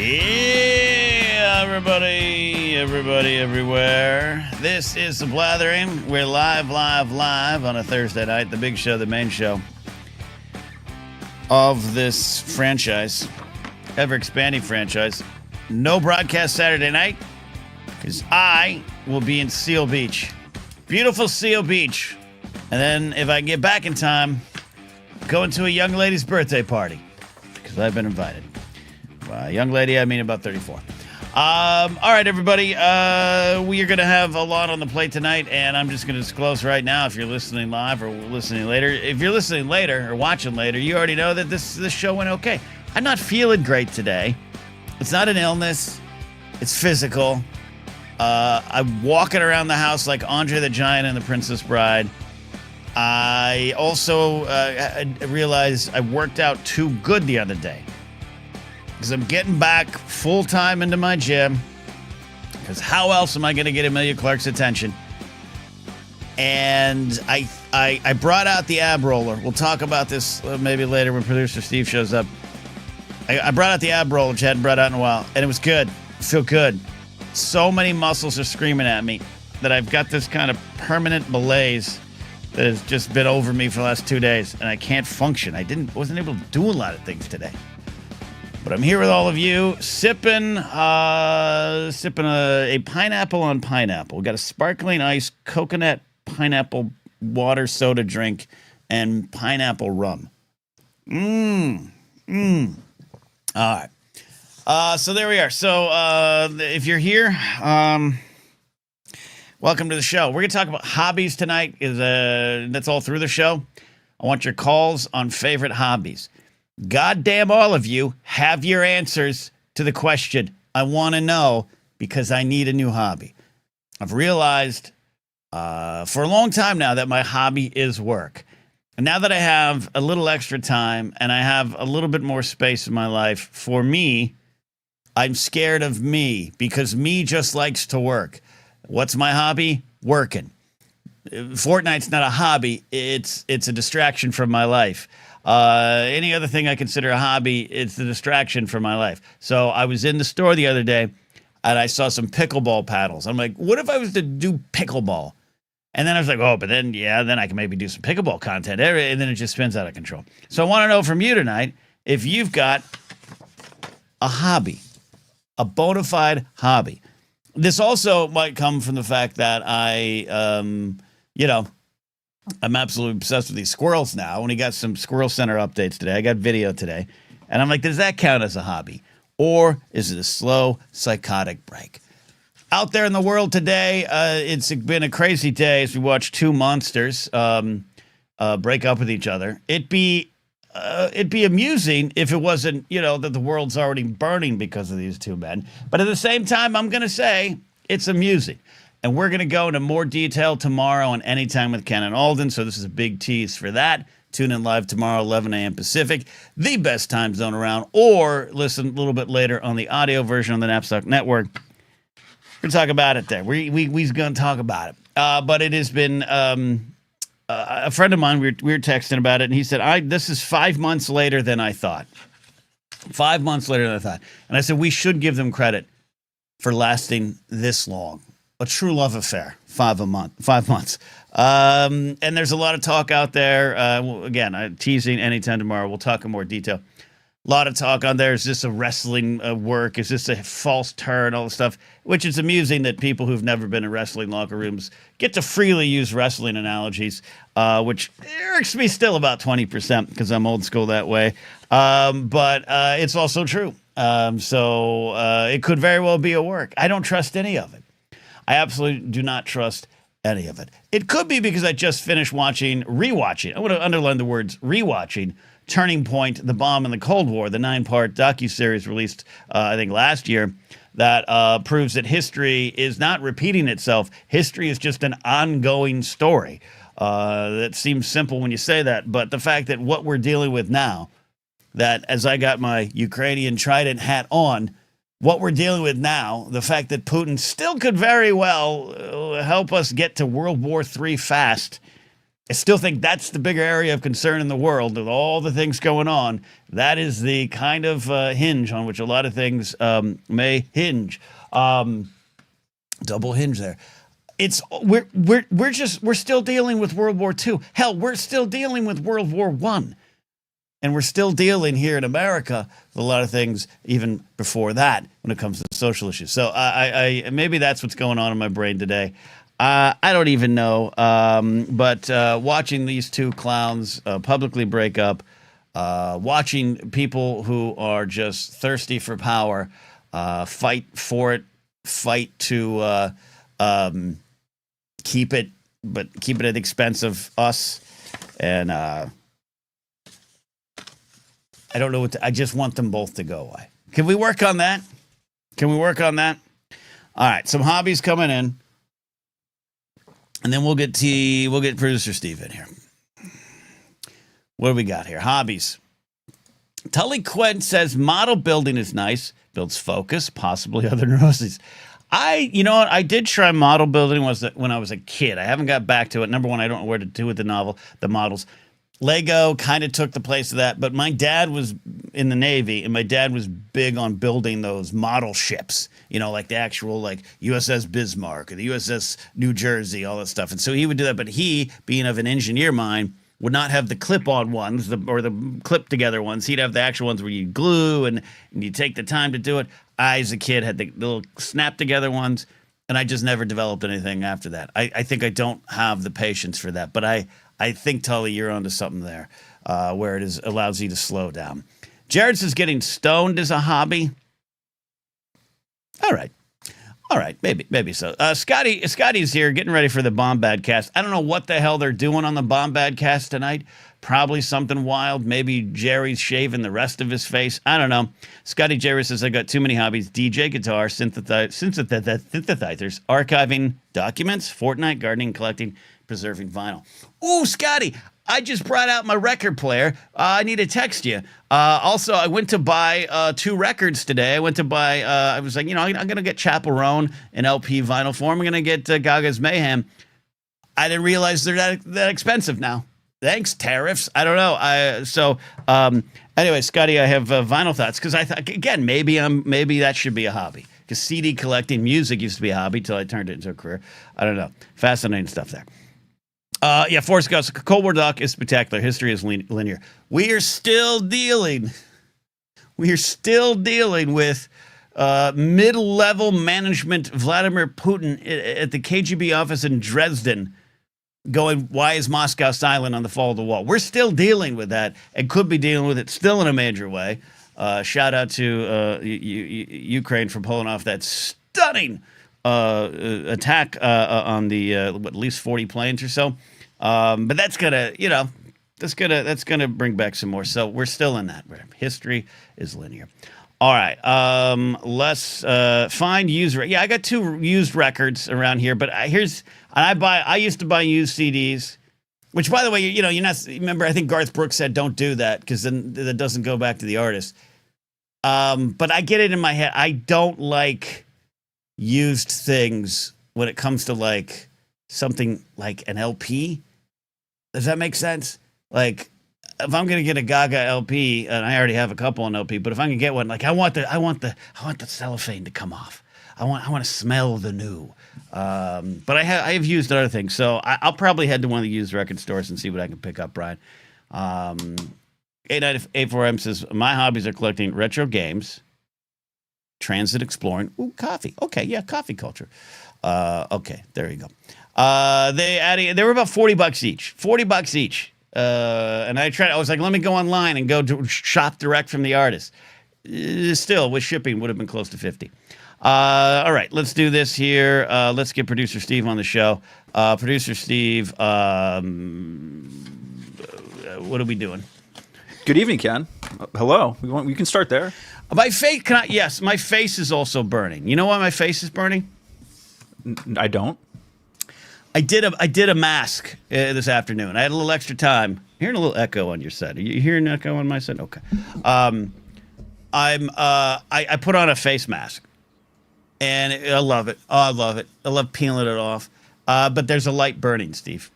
Yeah, everybody, everywhere. This is the Blathering. We're live on a Thursday night, the big show, the main show of this franchise, ever-expanding franchise. No broadcast Saturday night, because I will be in Seal Beach. Beautiful Seal Beach. And then, if I can get back in time, going to a young lady's birthday party, because I've been invited. Young lady, I mean about 34. All right, everybody. We are going to have a lot on the plate tonight, and I'm just going to disclose right now, if you're listening live or listening later, if you're listening later or watching later, you already know that this show went okay. I'm not feeling great today. It's not an illness. It's physical. I'm walking around the house like Andre the Giant and the Princess Bride. I also realized I worked out too good the other day. Because I'm getting back full-time into my gym. Because how else am I going to get Amelia Clark's attention? And I brought out the ab roller. We'll talk about this maybe later when producer Steve shows up. I brought out the ab roller, which I hadn't brought out in a while. And it was good. I feel good. So many muscles are screaming at me that I've got this kind of permanent malaise that has just been over me for the last 2 days. And I can't function. Wasn't able to do a lot of things today. But I'm here with all of you, sipping a pineapple on pineapple. We got a sparkling ice coconut pineapple water soda drink and pineapple rum. All right. So there we are. So if you're here, welcome to the show. We're gonna talk about hobbies tonight. That's all through the show. I want your calls on favorite hobbies. Goddamn all of you have your answers to the question. I want to know because I need a new hobby. I've realized for a long time now that my hobby is work. And now that I have a little extra time and I have a little bit more space in my life, for me, I'm scared of me because me just likes to work. What's my hobby? Working. Fortnite's not a hobby. It's a distraction from my life. Any other thing I consider a hobby, it's the distraction from my life. So I was in the store the other day and I saw some pickleball paddles. I'm like, what if I was to do pickleball? And then I was like, oh, but then I can maybe do some pickleball content. And then it just spins out of control. So I want to know from you tonight if you've got a hobby, a bona fide hobby. This also might come from the fact that I'm absolutely obsessed with these squirrels now. When he got some Squirrel Center updates today, I got video today. And I'm like, does that count as a hobby? Or is it a slow, psychotic break? Out there in the world today, it's been a crazy day as we watch two monsters break up with each other. It'd be amusing if it wasn't, that the world's already burning because of these two men. But at the same time, I'm going to say it's amusing. And we're going to go into more detail tomorrow on Anytime with Ken and Alden. So this is a big tease for that. Tune in live tomorrow, 11 a.m. Pacific, the best time zone around, or listen a little bit later on the audio version on the Napzok Network. We're going to talk about it there. We're going to talk about it. But it has been a friend of mine, we were texting about it, and he said, this is 5 months later than I thought. 5 months later than I thought. And I said, we should give them credit for lasting this long. A true love affair, 5 months. And there's a lot of talk out there. Again, teasing anytime tomorrow. We'll talk in more detail. A lot of talk on there. Is this a wrestling work? Is this a false turn? All this stuff, which is amusing that people who've never been in wrestling locker rooms get to freely use wrestling analogies, which irks me still about 20% because I'm old school that way. But it's also true. So it could very well be a work. I don't trust any of it. I absolutely do not trust any of it. It could be because I just finished rewatching. I want to underline the words rewatching Turning Point, The Bomb in the Cold War, the 9-part docuseries released, I think, last year that proves that history is not repeating itself. History is just an ongoing story. That seems simple when you say that, but the fact that what we're dealing with now, that as I got my Ukrainian Trident hat on, what we're dealing with now, the fact that Putin still could very well help us get to World War III fast, I still think that's the bigger area of concern in the world with all the things going on. That is the kind of hinge on which a lot of things may hinge. Double hinge there. We're still dealing with World War II. Hell, we're still dealing with World War I. And we're still dealing here in America with a lot of things even before that when it comes to social issues. So I maybe that's what's going on in my brain today. I don't even know. But watching these two clowns publicly break up, watching people who are just thirsty for power fight for it, fight to keep it at the expense of us. And I don't know what I just want them both to go away. Can we work on that? All right, some hobbies coming in. And then we'll get producer Steve in here. What do we got here? Hobbies. Tully Quinn says model building is nice, builds focus, possibly other neuroses. You know what? I did try model building when I was a kid. I haven't got back to it. Number one, I don't know where to do with the models. Lego kind of took the place of that, but my dad was in the Navy, and my dad was big on building those model ships, like the actual USS Bismarck or the USS New Jersey, all that stuff. And so he would do that, but he, being of an engineer mind, would not have the clip-on ones or the clip-together ones. He'd have the actual ones where you glue and you take the time to do it. I, as a kid, had the little snap-together ones, and I just never developed anything after that. I think I don't have the patience for that, but I think, Tully, you're onto something there, where it allows you to slow down. Jared says getting stoned is a hobby. All right, maybe so. Scotty's here getting ready for the Bombad cast. I don't know what the hell they're doing on the Bombad cast tonight. Probably something wild. Maybe Jerry's shaving the rest of his face. I don't know. Scotty Jerry says, I got too many hobbies. DJ, guitar, synthesizers, archiving documents, Fortnite, gardening, collecting, preserving vinyl. Ooh, Scotty, I just brought out my record player. I need to text you. Also, I went to buy 2 records today. I went to buy, I was like, I'm going to get Chappell Roan in LP vinyl form. I'm going to get Gaga's Mayhem. I didn't realize they're that expensive now. Thanks, tariffs. I don't know. Anyway, Scotty, I have vinyl thoughts because I thought, again, maybe that should be a hobby. Because CD collecting music used to be a hobby till I turned it into a career. I don't know. Fascinating stuff there. Forrest Gump, Cold War Doc is spectacular. History is linear. We are still dealing with mid-level management Vladimir Putin at the KGB office in Dresden going, why is Moscow silent on the fall of the wall? We're still dealing with that and could be dealing with it still in a major way. Shout out to Ukraine for pulling off that stunning attack on the at least 40 planes or so. But that's gonna bring back some more. So we're still in that. History is linear. All right. Let's find used. I got 2 used records around here, but I used to buy used CDs. Which, by the way, you're not. Remember, I think Garth Brooks said don't do that because then that doesn't go back to the artist. But I get it in my head. I don't like used things when it comes to something like an LP. Does that make sense? Like, if I'm gonna get a Gaga LP, and I already have a couple on LP, but if I can get one, I want the cellophane to come off. I want to smell the new. But I have used other things, so I'll probably head to one of the used record stores and see what I can pick up, Brian. 8984M says, my hobbies are collecting retro games, transit exploring, coffee. Okay, yeah, coffee culture. Okay, there you go. They were about $40 each. $40 each. And I was like, let me go online and go to shop direct from the artist. Still, with shipping, would have been close to 50. All right, let's do this here. Let's get producer Steve on the show. Producer Steve, what are we doing? Good evening, Ken. Hello. We can start there. My face, yes, my face is also burning. You know why my face is burning? I don't. I did a mask this afternoon. I had a little extra time. Hearing a little echo on your set. Are you hearing an echo on my set? Okay. I put on a face mask, and I love it. Oh, I love it. I love peeling it off. But there's a light burning, Steve.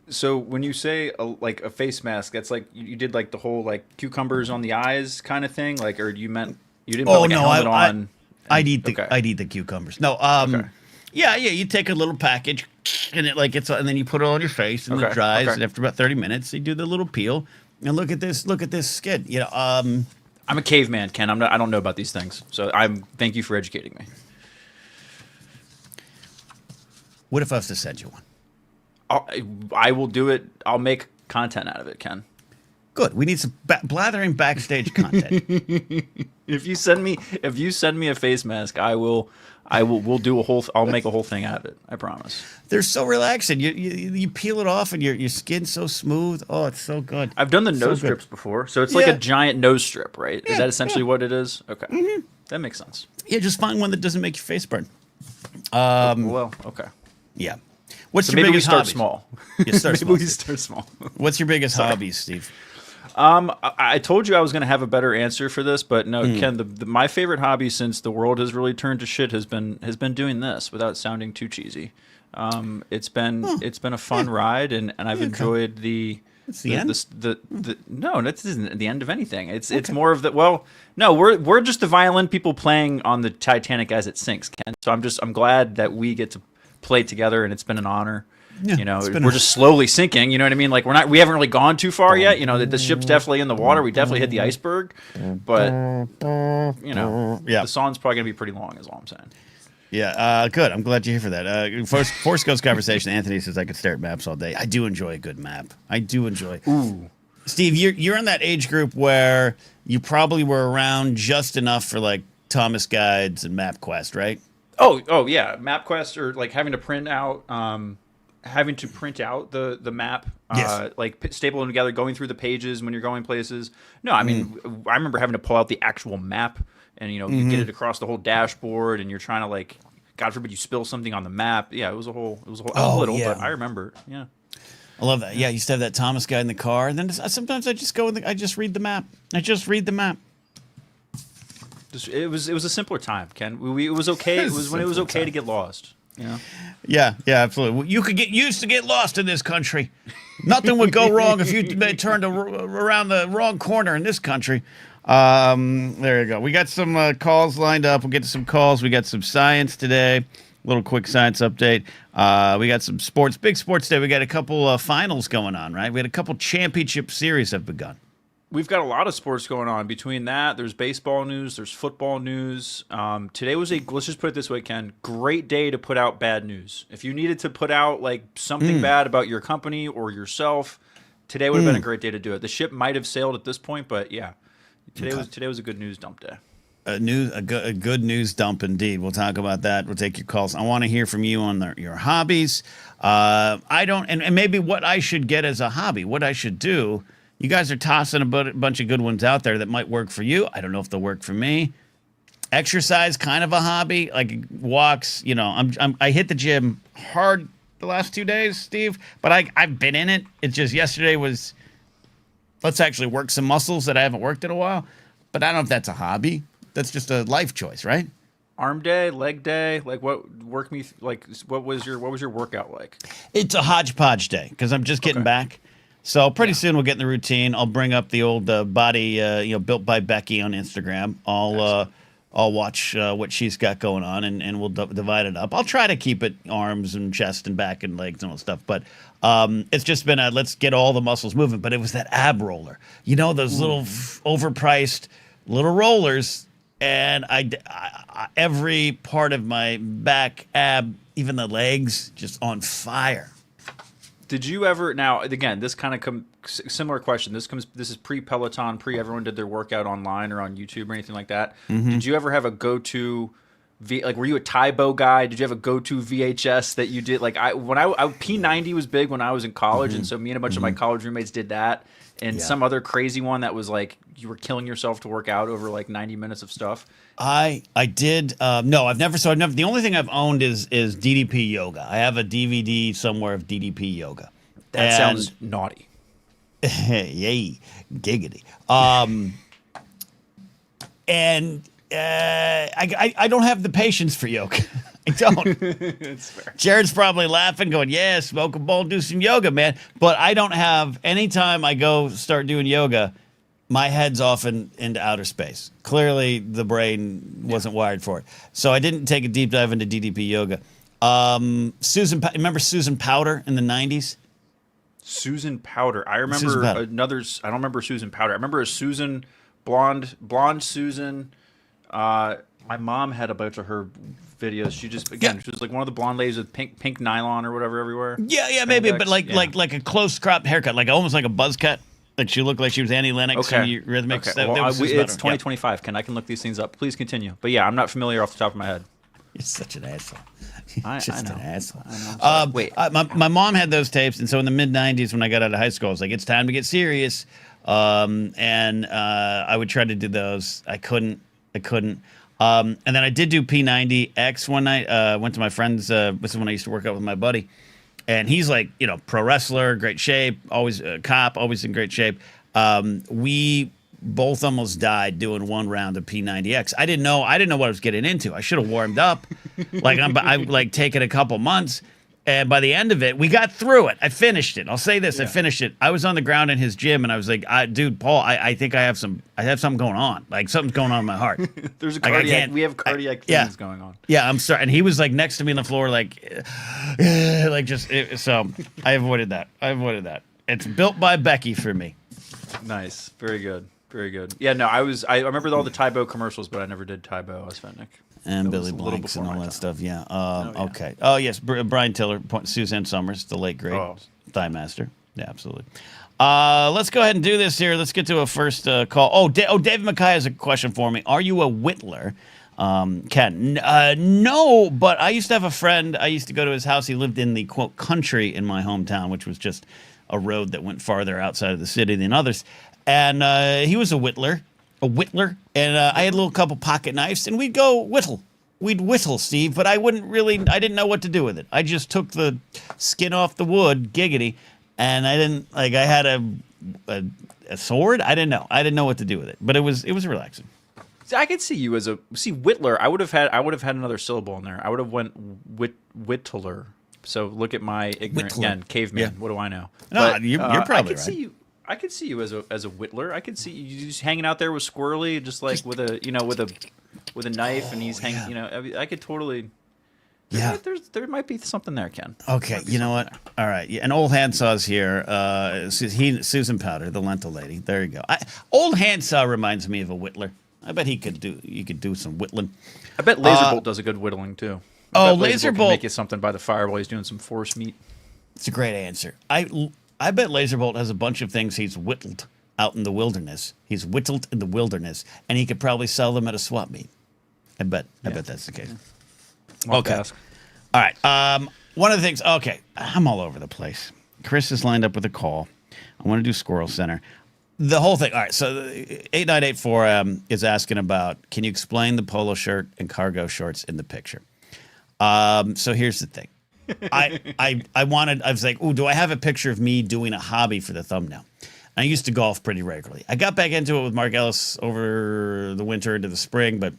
So when you say like a face mask, that's like you did like the whole like cucumbers on the eyes kind of thing, like, or you didn't put Oh like a no, helmet I on? I'd And eat the okay, I'd eat the cucumbers. No, okay, yeah, yeah. You take a little package, and it like it's, and then you put it on your face, and it okay, dries. okay. And after about 30 minutes, you do the little peel, and look at this skin. I'm a caveman, Ken. I'm not. I don't know about these things, so I'm. Thank you for educating me. What if I was to send you one? I'll, I will do it. I'll make content out of it, Ken. Good. We need some blathering backstage content. If you send me a face mask, we'll do a whole. I'll make a whole thing out of it. I promise. They're so relaxing. You peel it off, and your skin's so smooth. Oh, it's so good. I've done the So nose good. strips before, so it's like Yeah. a giant nose strip, right? Is Yeah, that essentially yeah. what it is? Okay, that makes sense. Yeah, just find one that doesn't make your face burn. Well, okay. Yeah. What's So your maybe we biggest start hobbies? small. Yeah, start Maybe small. we Steve. start small. What's your biggest hobbies, Steve? I told you I was going to have a better answer for this, but no, Ken. My favorite hobby since the world has really turned to shit has been doing this without sounding too cheesy. It's been a fun ride, and I've enjoyed the. That's the end? No, that isn't the end of anything. It's more of the, well, no, we're just the violin people playing on the Titanic as it sinks, Ken. So I'm glad that we get to play together, and it's been an honor. Yeah, We're just slowly sinking. You know what I mean? Like we haven't really gone too far yet. The ship's definitely in the water. We definitely hit the iceberg, but Yeah. the song's probably gonna be pretty long. Is all I'm saying. Yeah, good. I'm glad you hear for that. Force Ghost conversation. Anthony says I could stare at maps all day. I do enjoy a good map. I do enjoy. Ooh. Steve, you're in that age group where you probably were around just enough for like Thomas Guides and MapQuest, right? Oh yeah, MapQuest, or like having to print out the map, Yes. staple them together, going through the pages when you're going places. No, I mean, I remember having to pull out the actual map, and you get it across the whole dashboard, and you're trying to, like, God forbid you spill something on the map. Yeah, it was a whole. I was little, yeah. but I remember. Yeah. I love that. Yeah, I used to have that Thomas Guide in the car, and then sometimes I just go I just read the map. I just read the map. It was a simpler time, Ken. It was okay. It was when it was okay to get lost. Yeah. Yeah, absolutely. You could get used to get lost in this country. Nothing would go wrong if you turned around the wrong corner in this country. There you go. We got some calls lined up. We'll get to some calls. We got some science today. Little quick science update. We got some sports, big sports day. We got a couple finals going on, right? We had a couple championship series have begun. We've got a lot of sports going on. Between that, there's baseball news, there's football news. Today was let's just put it this way, Ken, great day to put out bad news. If you needed to put out like something bad about your company or yourself, today would have been a great day to do it. The ship might have sailed at this point, but yeah, today was a good news dump day. A good news dump indeed. We'll talk about that. We'll take your calls. I want to hear from you on your hobbies. I don't, and maybe what I should get as a hobby, what I should do. You guys are tossing a bunch of good ones out there that might work for you. I don't know if they'll work for me. Exercise, kind of a hobby, like walks. I hit the gym hard the last 2 days, Steve, but I've been in it. It's just yesterday was, let's actually work some muscles that I haven't worked in a while. But I don't know if that's a hobby. That's just a life choice, right? Arm day, leg day, like what was your workout like? It's a hodgepodge day because I'm just getting back. So pretty soon we'll get in the routine. I'll bring up the old body, built by Becky on Instagram. I'll watch what she's got going on, and we'll divide it up. I'll try to keep it arms and chest and back and legs and all stuff. But it's just been let's get all the muscles moving. But it was that ab roller. Those little overpriced little rollers. And I every part of my back, ab, even the legs, just on fire. Did you ever, now again, this kind of similar question. This is pre Peloton, pre everyone did their workout online or on YouTube or anything like that. Did you ever have a go-to were you a Tybo guy? Did you have a go-to VHS that you did? Like P90 was big when I was in college, and so me and a bunch of my college roommates did that. And some other crazy one that was like you were killing yourself to work out over like 90 minutes of stuff. I did. No, I've never. The only thing I've owned is DDP yoga. I have a DVD somewhere of DDP yoga. That sounds naughty. Yay, giggity. And I don't have the patience for yoga. I don't. It's fair. Jared's probably laughing, going, yeah, smoke a bowl, do some yoga, man. But I don't have, anytime I go start doing yoga, my head's off into outer space. Clearly, the brain wasn't wired for it. So I didn't take a deep dive into DDP yoga. Remember Susan Powder in the 90s? Susan Powder. I remember Susan Powder. I don't remember Susan Powder. I remember a Susan, blonde Susan. My mom had a bunch of her videos. She just, again, she was like one of the blonde ladies with pink nylon or whatever everywhere. Yeah, maybe, but like a close cropped haircut, like almost like a buzz cut. Like she looked like she was Annie Lennox from Eurythmics. Okay. Well, it's 2025, Ken. I can look these things up. Please continue. But yeah, I'm not familiar off the top of my head. You're such an asshole. I know. An asshole. Wait. My mom had those tapes, and so in the mid '90s, when I got out of high school, I was like, "It's time to get serious." And I would try to do those. I couldn't. And then I did do P90X one night. Went to my friend's. This is when I used to work out with my buddy, and he's like, pro wrestler, great shape, always a cop, always in great shape. We both almost died doing one round of P90X. I didn't know what I was getting into. I should have warmed up. I taken a couple months, and by the end of it, we got through it. I finished it. I'll say this: I finished it. I was on the ground in his gym, and I was like, "Dude, Paul, I think I have something going on. Like something's going on in my heart. There's a cardiac. We have cardiac things going on." Yeah, I'm sorry. And he was like next to me on the floor, so I avoided that. It's built by Becky for me. Nice, very good. Very good. Yeah, no, I remember all the Tybo commercials, but I never did Tybo as Fennick. And Billy Blanks and all that stuff, yeah. yeah. Okay. Oh, yes, Brian Tiller, Suzanne Summers, the late, great Thigh Master. Yeah, absolutely. Let's go ahead and do this here. Let's get to a first call. Oh, David McKay has a question for me. Are you a whittler? Ken? No, but I used to have a friend. I used to go to his house. He lived in the, quote, country in my hometown, which was just a road that went farther outside of the city than others. And he was a whittler, and I had a little couple pocket knives, and we'd go whittle. We'd whittle, Steve, but I didn't know what to do with it. I just took the skin off the wood, giggity, and I had a sword. I didn't know what to do with it, but it was relaxing. See, I could see you as whittler. I would have had another syllable in there. I would have went whittler. So look at my ignorant again, caveman. Yeah. What do I know? No, but, you're probably right. I could see you as a whittler. I could see you just hanging out there with Squirrely, just like with a knife, and he's hanging. I could totally. Yeah, there might be something there, Ken. Okay, you know what? All right, an old handsaw's here. Susan Powder, the lentil lady. There you go. Old handsaw reminds me of a whittler. I bet you could do some whittling. I bet Laserbolt does a good whittling too. Laserbolt can make you something by the fire while he's doing some force meat. It's a great answer. I bet Laserbolt has a bunch of things he's whittled out in the wilderness. He's whittled in the wilderness, and he could probably sell them at a swap meet. I bet that's the case. Yeah. Okay. All right. One of the things. Okay, I'm all over the place. Chris is lined up with a call. I want to do Squirrel Center. The whole thing. All right. So 8984 is asking about, can you explain the polo shirt and cargo shorts in the picture? So here's the thing. I was like, oh, do I have a picture of me doing a hobby for the thumbnail? I used to golf pretty regularly. I got back into it with Mark Ellis over the winter into the spring, but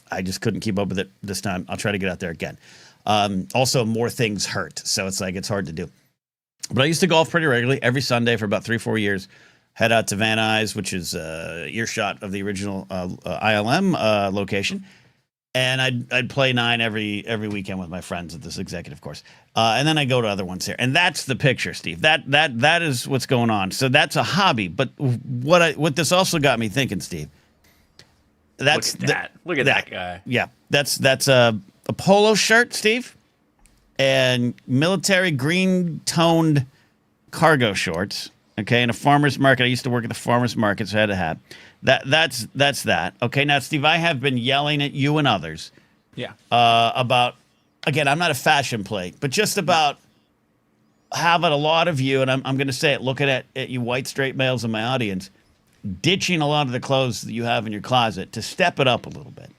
I just couldn't keep up with it this time. I'll try to get out there again. Also, more things hurt, so it's hard to do. But I used to golf pretty regularly every Sunday for about 3-4 years. Head out to Van Nuys, which is earshot of the original ILM location. And I'd play 9 every weekend with my friends at this executive course, and then I go to other ones here, and that's the picture, Steve. That is what's going on. So that's a hobby. But what this also got me thinking, Steve. Look at that guy. Yeah, that's a polo shirt, Steve, and military green toned cargo shorts. Okay, in a farmer's market. I used to work at the farmer's market, so I had a hat. That's that. Okay, now, Steve, I have been yelling at you and others. Yeah. About, again, I'm not a fashion plate, but just about having a lot of you, and I'm going to say it, looking at you white straight males in my audience, ditching a lot of the clothes that you have in your closet to step it up a little bit,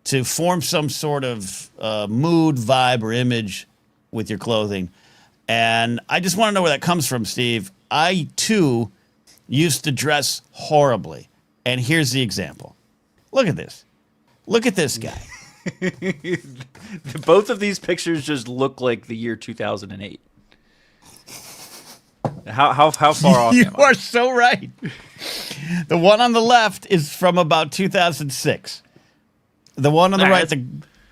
to form some sort of mood, vibe, or image with your clothing. And I just want to know where that comes from, Steve. I, too, used to dress horribly. And here's the example. Look at this. Look at this guy. Both of these pictures just look like the year 2008. How far off? You are so right. The one on the left is from about 2006. The one on the right,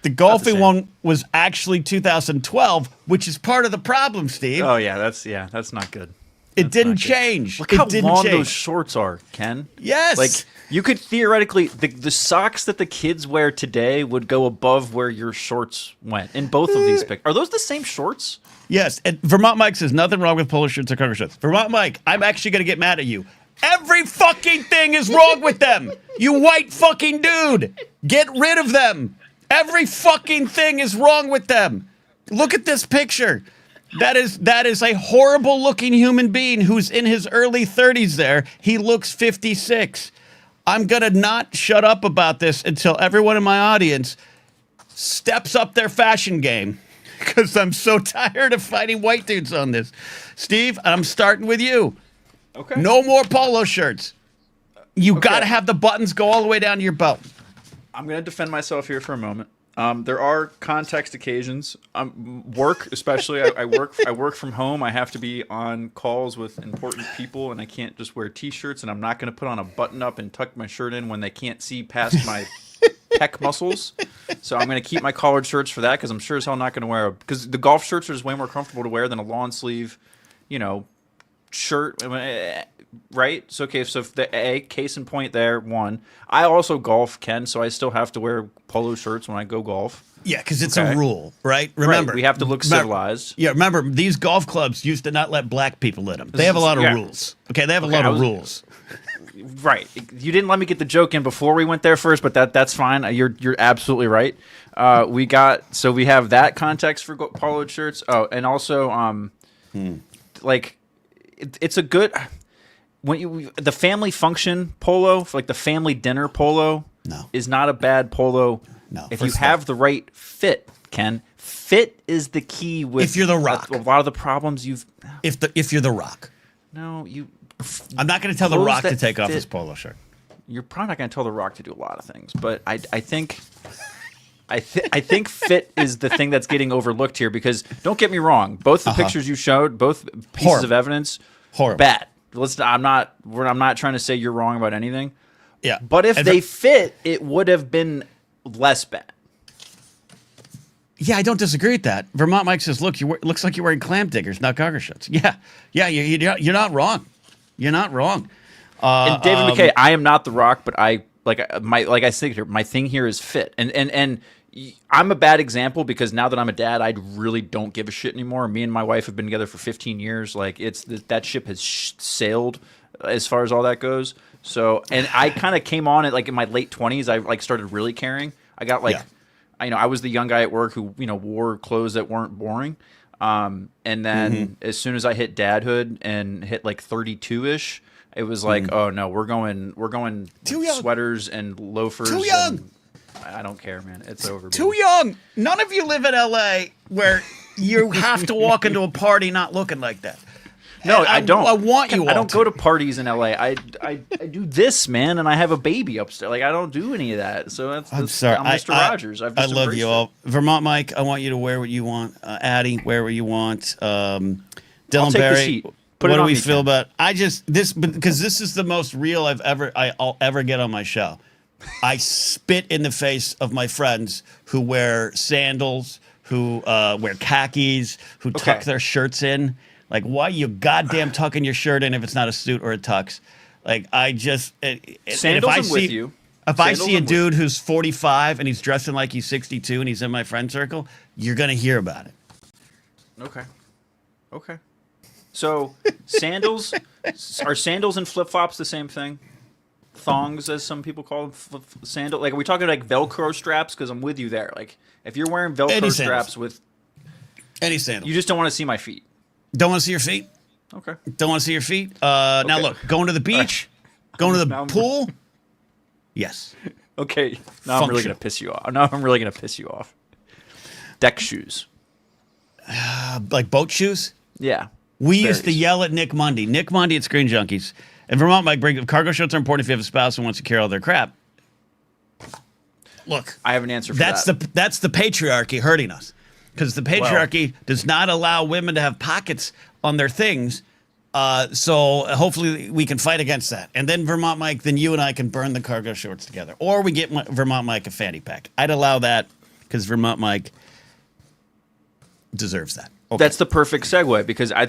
the golfing one was actually 2012, which is part of the problem, Steve. Oh yeah, that's not good. It didn't change. Look how long those shorts are, Ken. Yes. Like you could theoretically, the socks that the kids wear today would go above where your shorts went in both of these pictures. Are those the same shorts? Yes. And Vermont Mike says nothing wrong with polo shirts or cargo shirts. Vermont Mike, I'm actually going to get mad at you. Every fucking thing is wrong with them. You white fucking dude. Get rid of them. Every fucking thing is wrong with them. Look at this picture. That is a horrible looking human being who's in his early 30s there. He looks 56. I'm going to not shut up about this until everyone in my audience steps up their fashion game because I'm so tired of fighting white dudes on this. Steve, I'm starting with you. Okay. No more polo shirts. You got to have the buttons go all the way down to your belt. I'm going to defend myself here for a moment. There are context occasions. Work, especially. I work from home. I have to be on calls with important people, and I can't just wear T-shirts. And I'm not going to put on a button-up and tuck my shirt in when they can't see past my pec muscles. So I'm going to keep my collared shirts for that because I'm sure as hell not going to wear because the golf shirts are just way more comfortable to wear than a lawn sleeve, shirt. Right? So okay, so if the case in point there, one. I also golf, Ken, so I still have to wear polo shirts when I go golf. Yeah, because it's a rule, right? Remember, we have to look civilized. Yeah, remember, these golf clubs used to not let black people in them. They have a lot of rules. Okay, they have a lot of rules. Right. You didn't let me get the joke in before we went there first, but that's fine. You're absolutely right. We have that context for polo shirts. Oh, and also, it's a good. The family function polo, for like the family dinner polo, is not a bad polo. No, if you have the right fit, Ken, fit is the key. With if you're the Rock, a lot of the problems you've. If you're the Rock, no, you. I'm not going to tell the Rock to take off his polo shirt. You're probably not going to tell the Rock to do a lot of things, but I think fit is the thing that's getting overlooked here because don't get me wrong, both the pictures you showed, both pieces of evidence, bad. I'm not trying to say you're wrong about anything. Yeah. But if they fit, it would have been less bad. Yeah, I don't disagree with that. Vermont Mike says, "Look, looks like you're wearing clam diggers, not cargo shirts." Yeah, you're not wrong. You're not wrong. And David McKay, I am not the Rock, but I said here, my thing here is fit, and I'm a bad example because now that I'm a dad, I really don't give a shit anymore. Me and my wife have been together for 15 years. Like that ship has sailed as far as all that goes. So, and I kind of came on it like in my late 20s. I started really caring. I got I was the young guy at work who wore clothes that weren't boring. And then as soon as I hit dadhood and hit like 32ish, it was like, oh no, we're going sweaters and loafers. Too young. And I don't care, man. It's over. Too young. None of you live in LA where you have to walk into a party not looking like that. No, I don't. I want you. I don't go to parties in LA. I do this, man, and I have a baby upstairs. Like I don't do any of that. So I'm sorry. I'm Mr. Rogers. I love you all. Vermont Mike, I want you to wear what you want. Addie, wear what you want. Dylan Barry, what do we feel about? Because this is the most real I'll ever get on my show. I spit in the face of my friends who wear sandals, who wear khakis, who tuck their shirts in. Like, why you goddamn tucking your shirt in if it's not a suit or a tux? Like, sandals I'm with you. If I see a dude who's 45 and he's dressing like he's 62 and he's in my friend circle, you're going to hear about it. Okay. So, sandals, are sandals and flip-flops the same thing? Thongs, as some people call them, sandal. Like, are we talking like Velcro straps? Because I'm with you there. Like, if you're wearing Velcro straps with any sandal, you just don't want to see my feet. Don't want to see your feet. Okay. Don't want to see your feet. Now look, going to the beach, going to the pool. Yes. Okay. Now I'm really gonna piss you off. Deck shoes. Like boat shoes. Yeah. We used to yell at Nick Mundy. Nick Mundy at Screen Junkies. And Vermont Mike, cargo shirts are important if you have a spouse who wants to carry all their crap. look, I have an answer for that's that. that's the patriarchy hurting us, because the patriarchy does not allow women to have pockets on their things. So hopefully we can fight against that. And then Vermont Mike, then you and I can burn the cargo shorts together. Or we get Vermont Mike a fanny pack. I'd allow that because Vermont Mike deserves that. Okay. That's the perfect segue, because I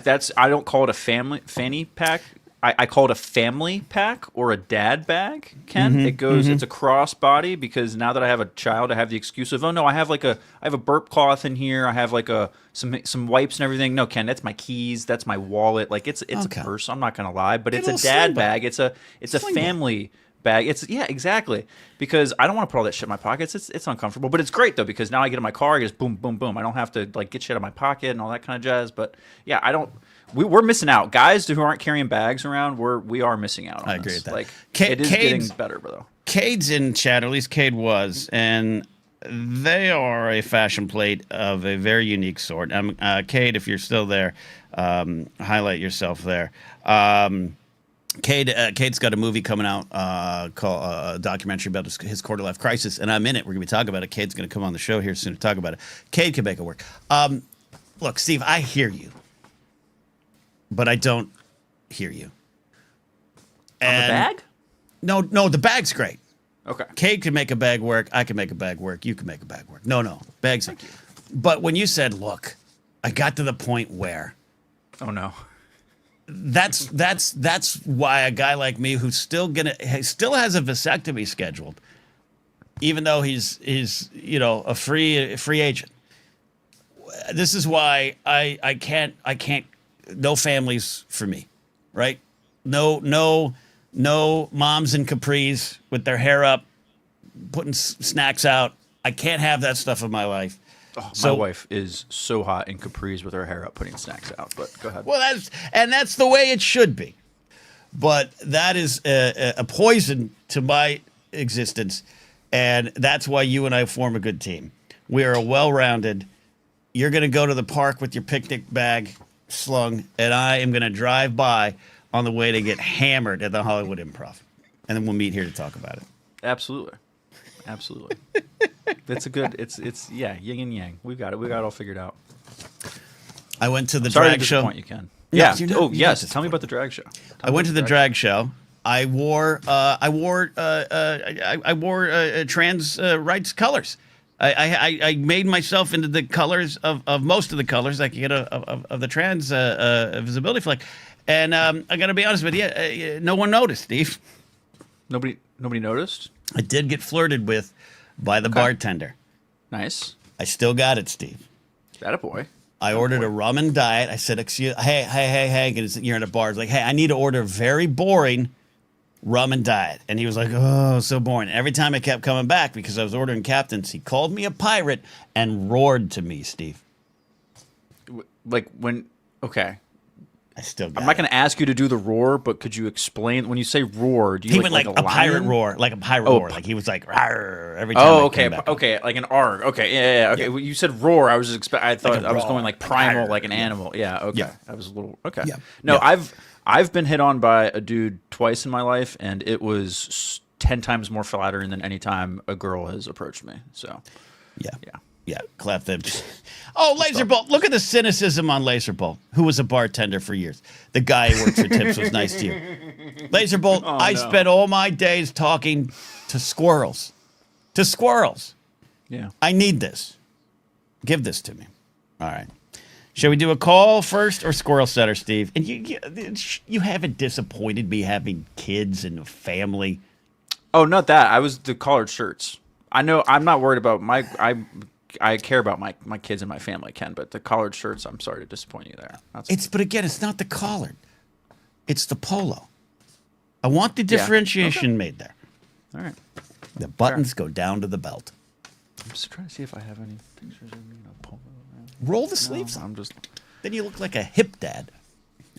don't call it a fanny pack. I call it a family pack or a dad bag, Ken. It goes, it's a crossbody, because now that I have a child, I have the excuse of, oh no, I have a burp cloth in here. I have like some wipes and everything. No, Ken, that's my keys. That's my wallet. Like it's Okay. a purse. I'm not going to lie, but it's a little dad sling bag. It's a Sling family bag. Yeah, exactly. Because I don't want to put all that shit in my pockets. It's uncomfortable, but it's great though, because now I get in my car, I just boom, boom, boom. I don't have to like get shit out of my pocket and all that kind of jazz. But yeah, we're missing out. Guys who aren't carrying bags around, we are missing out on I agree this. with that. Like, Ca- it is Cade's- getting better, though. Cade's in chat, or at least Cade was, and they are a fashion plate of a very unique sort. Cade, if you're still there, highlight yourself there. Cade's got a movie coming out called a documentary about his quarter life crisis, and I'm in it. We're going to be talking about it. Cade's going to come on the show here soon to talk about it. Cade can make it work. Look, Steve, I hear you, but I don't hear you. On the bag? No, the bag's great. Okay. Cade can make a bag work. I can make a bag work. You can make a bag work. No, bags. Thank you. But when you said, look, I got to the point where Oh no. that's why a guy like me who's still has a vasectomy scheduled, even though he's a free agent. This is why I can't no families for me, right? No moms in capris with their hair up, putting snacks out. I can't have that stuff in my life. Oh, my wife is so hot in capris with her hair up, putting snacks out. But go ahead. Well, that's the way it should be. But that is a poison to my existence, and that's why you and I form a good team. We are a well-rounded. You're going to go to the park with your picnic bag slung, and I am going to drive by on the way to get hammered at the Hollywood Improv, and then we'll meet here to talk about it. Absolutely. That's a good. It's yin and yang. We've got it. We got it all figured out. I went to the Sorry drag to show. disappoint you, Ken. No, Yeah. you're not- Oh you're not yes. Tell me disappointed. about the drag show. I went to the drag show. I wore trans rights colors. I made myself into the colors of most of the colors I could get of the trans visibility flag. And I got to be honest with you, no one noticed, Steve. Nobody noticed. I did get flirted with by the bartender. Nice. I still got it, Steve. That a boy. I ordered a rum and diet. I said, hey, 'cause you're in a bar. It's like, hey, I need to order very boring rum and diet. And he was like, oh, so boring. Every time I kept coming back because I was ordering captains, he called me a pirate and roared to me, Steve. Like when. Okay. I still got I'm not going to ask you to do the roar, but could you explain when you say roar? Do you He went like a pirate lion? roar, like a pirate roar. Like he was like, "Rawr," every time. Oh, I okay, came back. okay, like an arg. Okay, yeah. Okay, Well, you said roar. I was just I thought a I was roar, going like like primal, arr. like an animal. Yeah. Okay. Yeah. I was a little. Okay. Yeah. No, Yeah. I've been hit on by a dude twice in my life, and it was 10 times more flattering than any time a girl has approached me. So. Yeah. Yeah. Yeah. Clap them. Oh, Laser Bolt. Look at the cynicism on Laser Bolt, who was a bartender for years. The guy who worked for Tips was nice to you. Laser Bolt, I spent all my days talking to squirrels. To squirrels. Yeah. I need this. Give this to me. All right. Shall we do a call first or squirrel setter, Steve? And you haven't disappointed me having kids and a family. Oh, not that. I was the collared shirts. I know. I'm not worried about I care about my kids and my family, Ken, but the collared shirts, I'm sorry to disappoint you there. But again, it's not the collared. It's the polo. I want the differentiation made there. All right. The buttons go down to the belt. I'm just trying to see if I have any pictures of polo. Roll the sleeves up. I'm just. Then you look like a hip dad.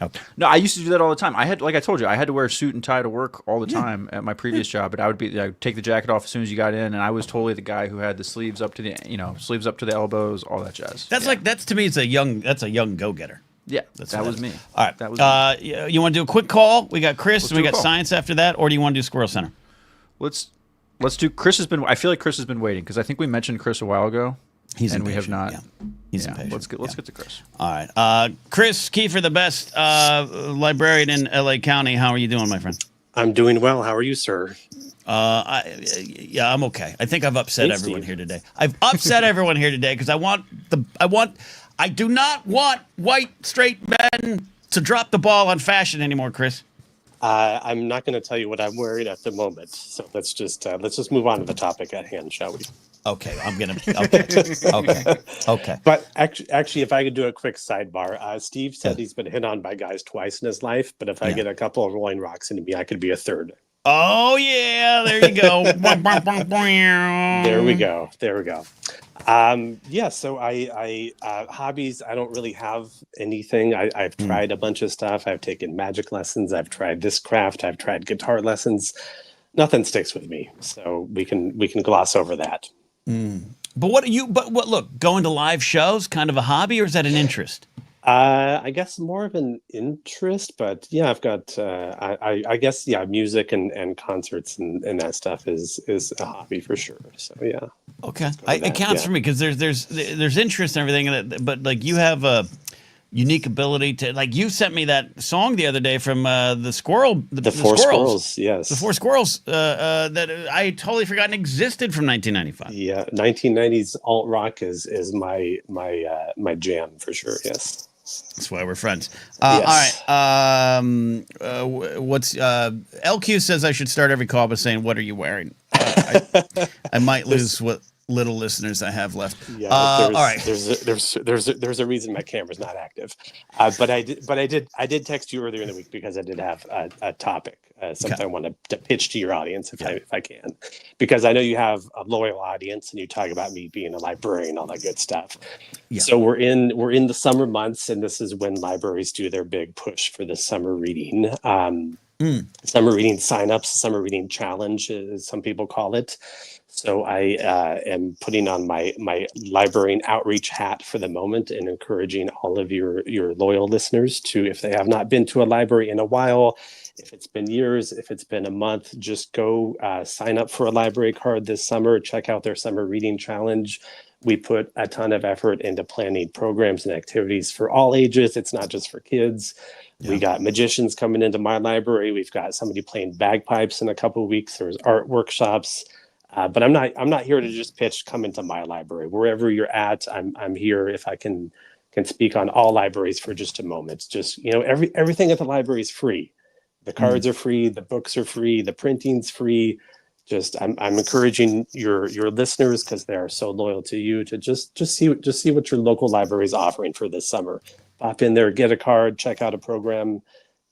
Okay. No, I used to do that all the time. Like I told you, I had to wear a suit and tie to work all the time at my previous job. But I would take the jacket off as soon as you got in, and I was totally the guy who had the sleeves up to the elbows, all that jazz. That's to me, that's a young go-getter. Yeah, That's that what was that me. is. All right. That was me. You want to do a quick call? We got Chris and we do a got call. Science after that, or do you want to do Squirrel Center? Let's Let's do. Chris has been. I feel like Chris has been waiting because I think we mentioned Chris a while ago. He's and impatient. we have not. Yeah. He's impatient. Let's get to Chris. All right. Chris Kiefer, the best librarian in LA County. How are you doing, my friend? I'm doing well. How are you, sir? Yeah, I'm okay. I think I've upset Hey, everyone Steve. here today. I've upset everyone here today because I do not want white straight men to drop the ball on fashion anymore, Chris. I'm not going to tell you what I'm wearing at the moment. So let's just move on to the topic at hand, shall we? Okay, okay. But actually, if I could do a quick sidebar, Steve said he's been hit on by guys twice in his life, but if I get a couple of Rolling Rocks into me, I could be a third. Oh yeah, there you go. There we go. Yeah, so I hobbies, I don't really have anything. I've tried a bunch of stuff. I've taken magic lessons. I've tried this craft. I've tried guitar lessons. Nothing sticks with me. So we can gloss over that. But what look, going to live shows kind of a hobby, or is that an interest? I guess more of an interest, but yeah, I've got I guess music and concerts and that stuff is a hobby for sure. So yeah. Okay, it counts for me because there's interest and everything, but like you have a unique ability to, like, you sent me that song the other day from the squirrel, the Four Squirrels, yes, the Four Squirrels that I had totally forgotten existed from 1995. Yeah, 1990s alt rock is my jam for sure. Yes. That's why we're friends. Yes. All right. What's LQ says I should start every call by saying, "What are you wearing?" I might lose what little listeners I have left. Yeah. All right. There's a reason my camera's not active, but I did text you earlier in the week because I did have a topic, something I want to pitch to your audience if I can, because I know you have a loyal audience and you talk about me being a librarian, all that good stuff. Yeah. So we're in the summer months, and this is when libraries do their big push for the summer reading. Summer reading signups, summer reading challenge, as some people call it. So I am putting on my librarian outreach hat for the moment and encouraging all of your loyal listeners to, if they have not been to a library in a while, if it's been years, if it's been a month, just go sign up for a library card this summer. Check out their summer reading challenge. We put a ton of effort into planning programs and activities for all ages. It's not just for kids. Yeah. We got magicians coming into my library. We've got somebody playing bagpipes in a couple of weeks. There's art workshops. But I'm not here to just pitch, come into my library. Wherever you're at, I'm here. If I can speak on all libraries for just a moment. Just, everything at the library is free. The cards are free, the books are free, the printing's free. Just I'm encouraging your listeners, because they are so loyal to you, to just see what your local library is offering for this summer. Pop in there, get a card, check out a program,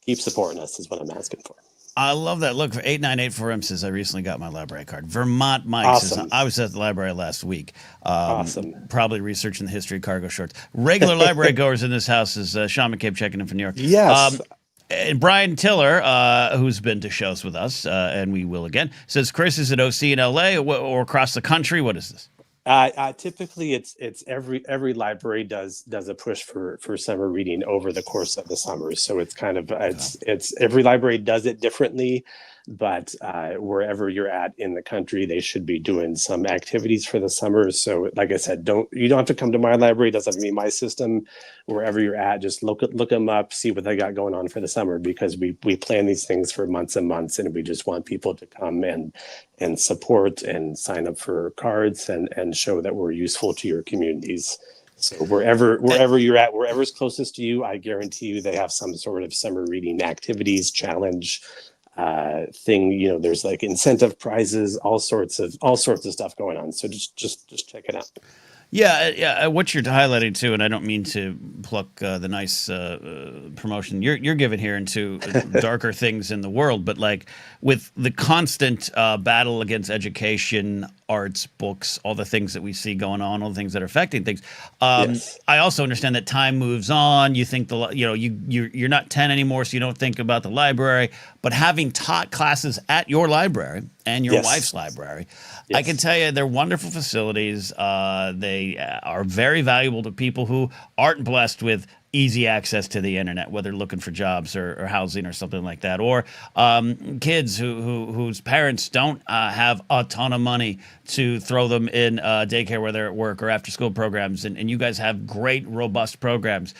keep supporting us is what I'm asking for. I love that. Look, for 8984M says, I recently got my library card. Vermont Mike says, I was at the library last week. Awesome. Probably researching the history of cargo shorts. Regular library goers in this house is Sean McCabe checking in from New York. Yes. And Brian Tiller, who's been to shows with us, and we will again, says, Chris, is it OC in LA or across the country? What is this? Typically, it's every library does a push for summer reading over the course of the summer. So it's kind of it's every library does it differently, but wherever you're at in the country, they should be doing some activities for the summer. So, like I said, you don't have to come to my library. It doesn't have to be my system. Wherever you're at, just look them up, see what they got going on for the summer, because we plan these things for months and months, and we just want people to come and support and sign up for cards and show that we're useful to your communities. So wherever you're at, wherever's closest to you, I guarantee you they have some sort of summer reading activities, challenge thing. There's like incentive prizes, all sorts of stuff going on. So just check it out. Yeah. What you're highlighting too, and I don't mean to pluck the nice promotion you're giving here into darker things in the world, but like with the constant battle against education, arts, books, all the things that we see going on, all the things that are affecting things. Yes. I also understand that time moves on. You think you're not 10 anymore, so you don't think about the library. But having taught classes at your library and your wife's library, I can tell you they're wonderful facilities. They are very valuable to people who aren't blessed with easy access to the internet, whether looking for jobs or housing or something like that, or kids whose parents don't have a ton of money to throw them in daycare where they're at work or after school programs, and you guys have great, robust programs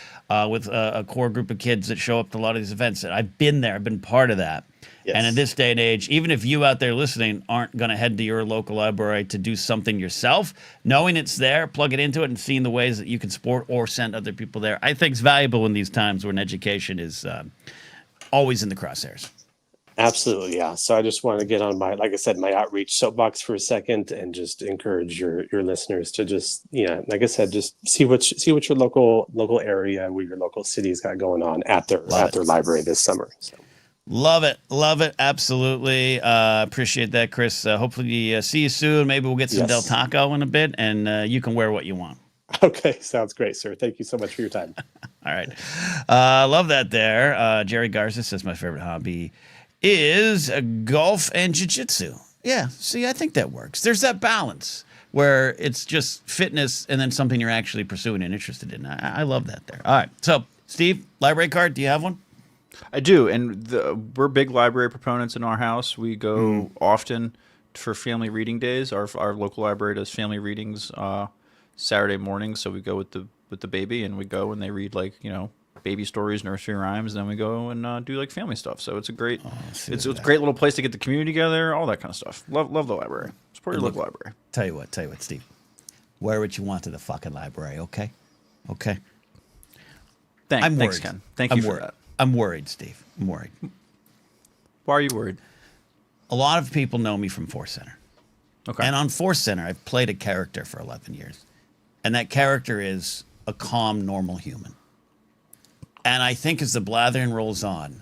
with a core group of kids that show up to a lot of these events. And I've been there, I've been part of that. Yes. And in this day and age, even if you out there listening aren't going to head to your local library to do something yourself, knowing it's there, plug it into it, and seeing the ways that you can support or send other people there, I think is valuable in these times when education is always in the crosshairs. Absolutely, yeah. So I just want to get on my, like I said, my outreach soapbox for a second, and just encourage your listeners to just, like I said, just see what your local area, where your local city's got going on at their library this summer. So. Love it, absolutely. Appreciate that, Chris. Hopefully see you soon. Maybe we'll get some Del Taco in a bit, and you can wear what you want. Okay, sounds great, sir. Thank you so much for your time. All right. Love that there. Jerry Garza says my favorite hobby is golf and jiu-jitsu. Yeah, see, I think that works. There's that balance where it's just fitness and then something you're actually pursuing and interested in. I love that there. All right. So, Steve, library card, do you have one? I do, and we're big library proponents in our house. We go often for family reading days. Our local library does family readings Saturday mornings, so we go with the baby, and we go and they read baby stories, nursery rhymes, and then we go and do family stuff. So it's a great it's a great little place to get the community together, all that kind of stuff. Love the library. Support your local library. Tell you what, Steve. Wear what you want to the fucking library, okay? Okay. Thanks, Ken. Thank you for that. I'm worried, Steve. I'm worried. Why are you worried? A lot of people know me from Force Center. Okay. And on Force Center, I've played a character for 11 years. And that character is a calm, normal human. And I think as the Blathering rolls on,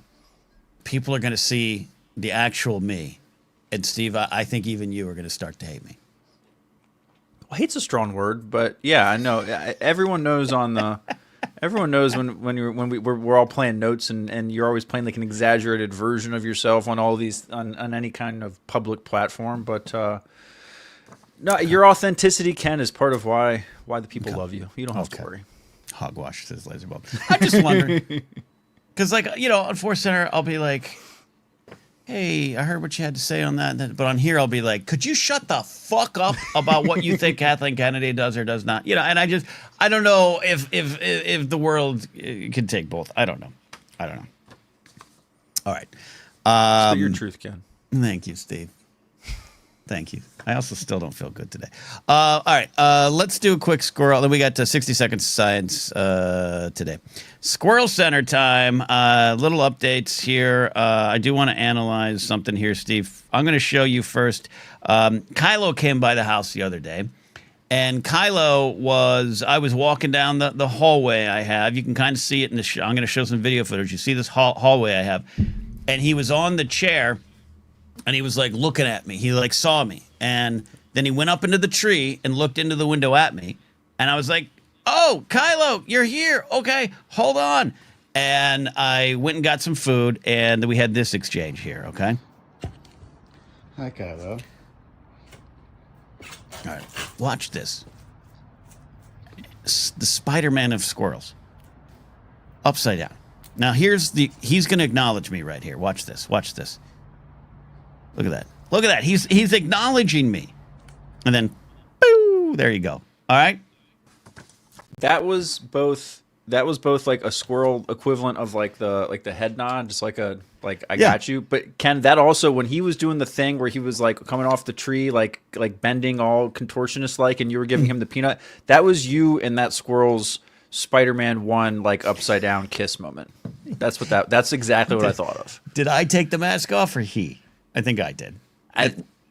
people are going to see the actual me. And Steve, I think even you are going to start to hate me. Well, hate's a strong word, but yeah, I know. Everyone knows everyone knows when we're all playing notes and you're always playing an exaggerated version of yourself on all these on any kind of public platform. But no, your authenticity, Ken, is part of why the people love you. You don't have to worry. Hogwash says laser bulb. I'm just wondering because on Force Center I'll be like, hey, I heard what you had to say on that. But on here, I'll be like, could you shut the fuck up about what you think Kathleen Kennedy does or does not? And I don't know if the world can take both. I don't know. All right. Spit your truth, Ken. Thank you, Steve. Thank you. I also still don't feel good today. All right. Let's do a quick squirrel. Then we got 60 seconds of science today. Squirrel Center time. Little updates here. I do want to analyze something here, Steve. I'm going to show you first. Kylo came by the house the other day. And Kylo I was walking down the hallway I have. You can kind of see it in the I'm going to show some video footage. You see this hallway I have. And he was on the chair. And he was looking at me. He saw me. And then he went up into the tree and looked into the window at me. And I was like, oh, Kylo, you're here. Okay, hold on. And I went and got some food. And we had this exchange here, okay? Hi, Kylo. All right, watch this. The Spider-Man of squirrels. Upside down. Now, he's going to acknowledge me right here. Watch this. Look at that. He's acknowledging me. And then, boo, there you go. All right? That was both a squirrel equivalent of the head nod, just I got you. But Ken, that also, when he was doing the thing where he was coming off the tree, bending all contortionist and you were giving him the peanut, that was you in that squirrel's Spider-Man 1 upside down kiss moment. That's exactly what I thought of. Did I take the mask off or he? I think I did.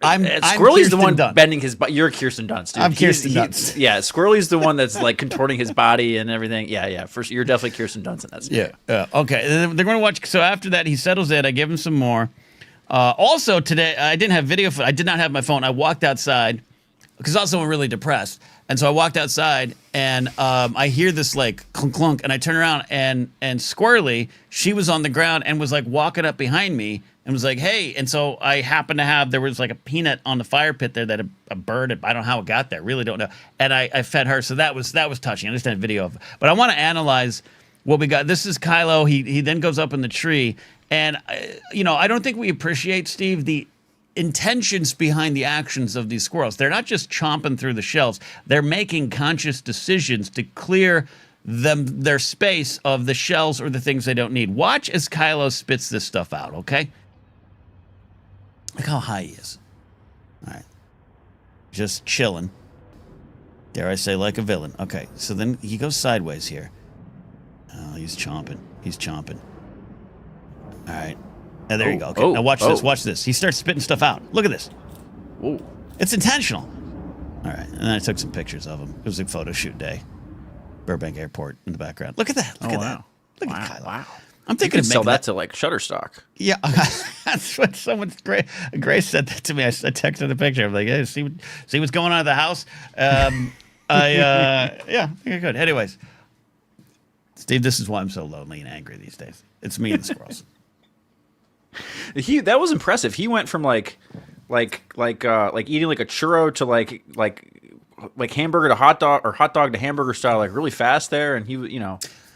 Squirrely's the one bending his body. You're Kirsten Dunst, dude. I'm Kirsten Dunst. Yeah, Squirrely's the one that's contorting his body and everything. Yeah. First, you're definitely Kirsten Dunst in that scene. Yeah. Okay. They're going to watch. So after that, he settles in. I give him some more. Also today, I didn't have video. I did not have my phone. I walked outside because also I'm really depressed. And so I walked outside and I hear this clunk clunk and I turn around and Squirrely, she was on the ground and was walking up behind me and was like, hey. And so I happened to have, there was a peanut on the fire pit there that a bird, I don't know how it got there, really don't know. And I fed her. So that was touching. I just had video of it. But I want to analyze what we got. This is Kylo. He then goes up in the tree, and I don't think we appreciate, Steve, the intentions behind the actions of these squirrels. They're not just chomping through the shells. They're making conscious decisions to clear their space of the shells or the things they don't need. Watch as Kylo spits this stuff out, okay? Look how high he is. All right. Just chilling. Dare I say, like a villain. Okay, so then he goes sideways here. Oh, he's chomping. He's chomping. All right. Now, there you go. Okay, now watch this. Watch this. He starts spitting stuff out. Look at this. Whoa. It's intentional. All right. And then I took some pictures of him. It was a photo shoot day. Burbank Airport in the background. Look at that. Look at that. Look at Kylo. Wow. I'm thinking of sell making that to like Shutterstock. Yeah, that's what someone's Grace said that to me. I texted the picture. I'm like, hey, see what's going on at the house. Yeah, you're good. Anyways, Steve, this is why I'm so lonely and angry these days. It's me and the squirrels. That was impressive. He went from like eating like a churro to like hamburger to hot dog or hot dog to hamburger style like really fast there, and he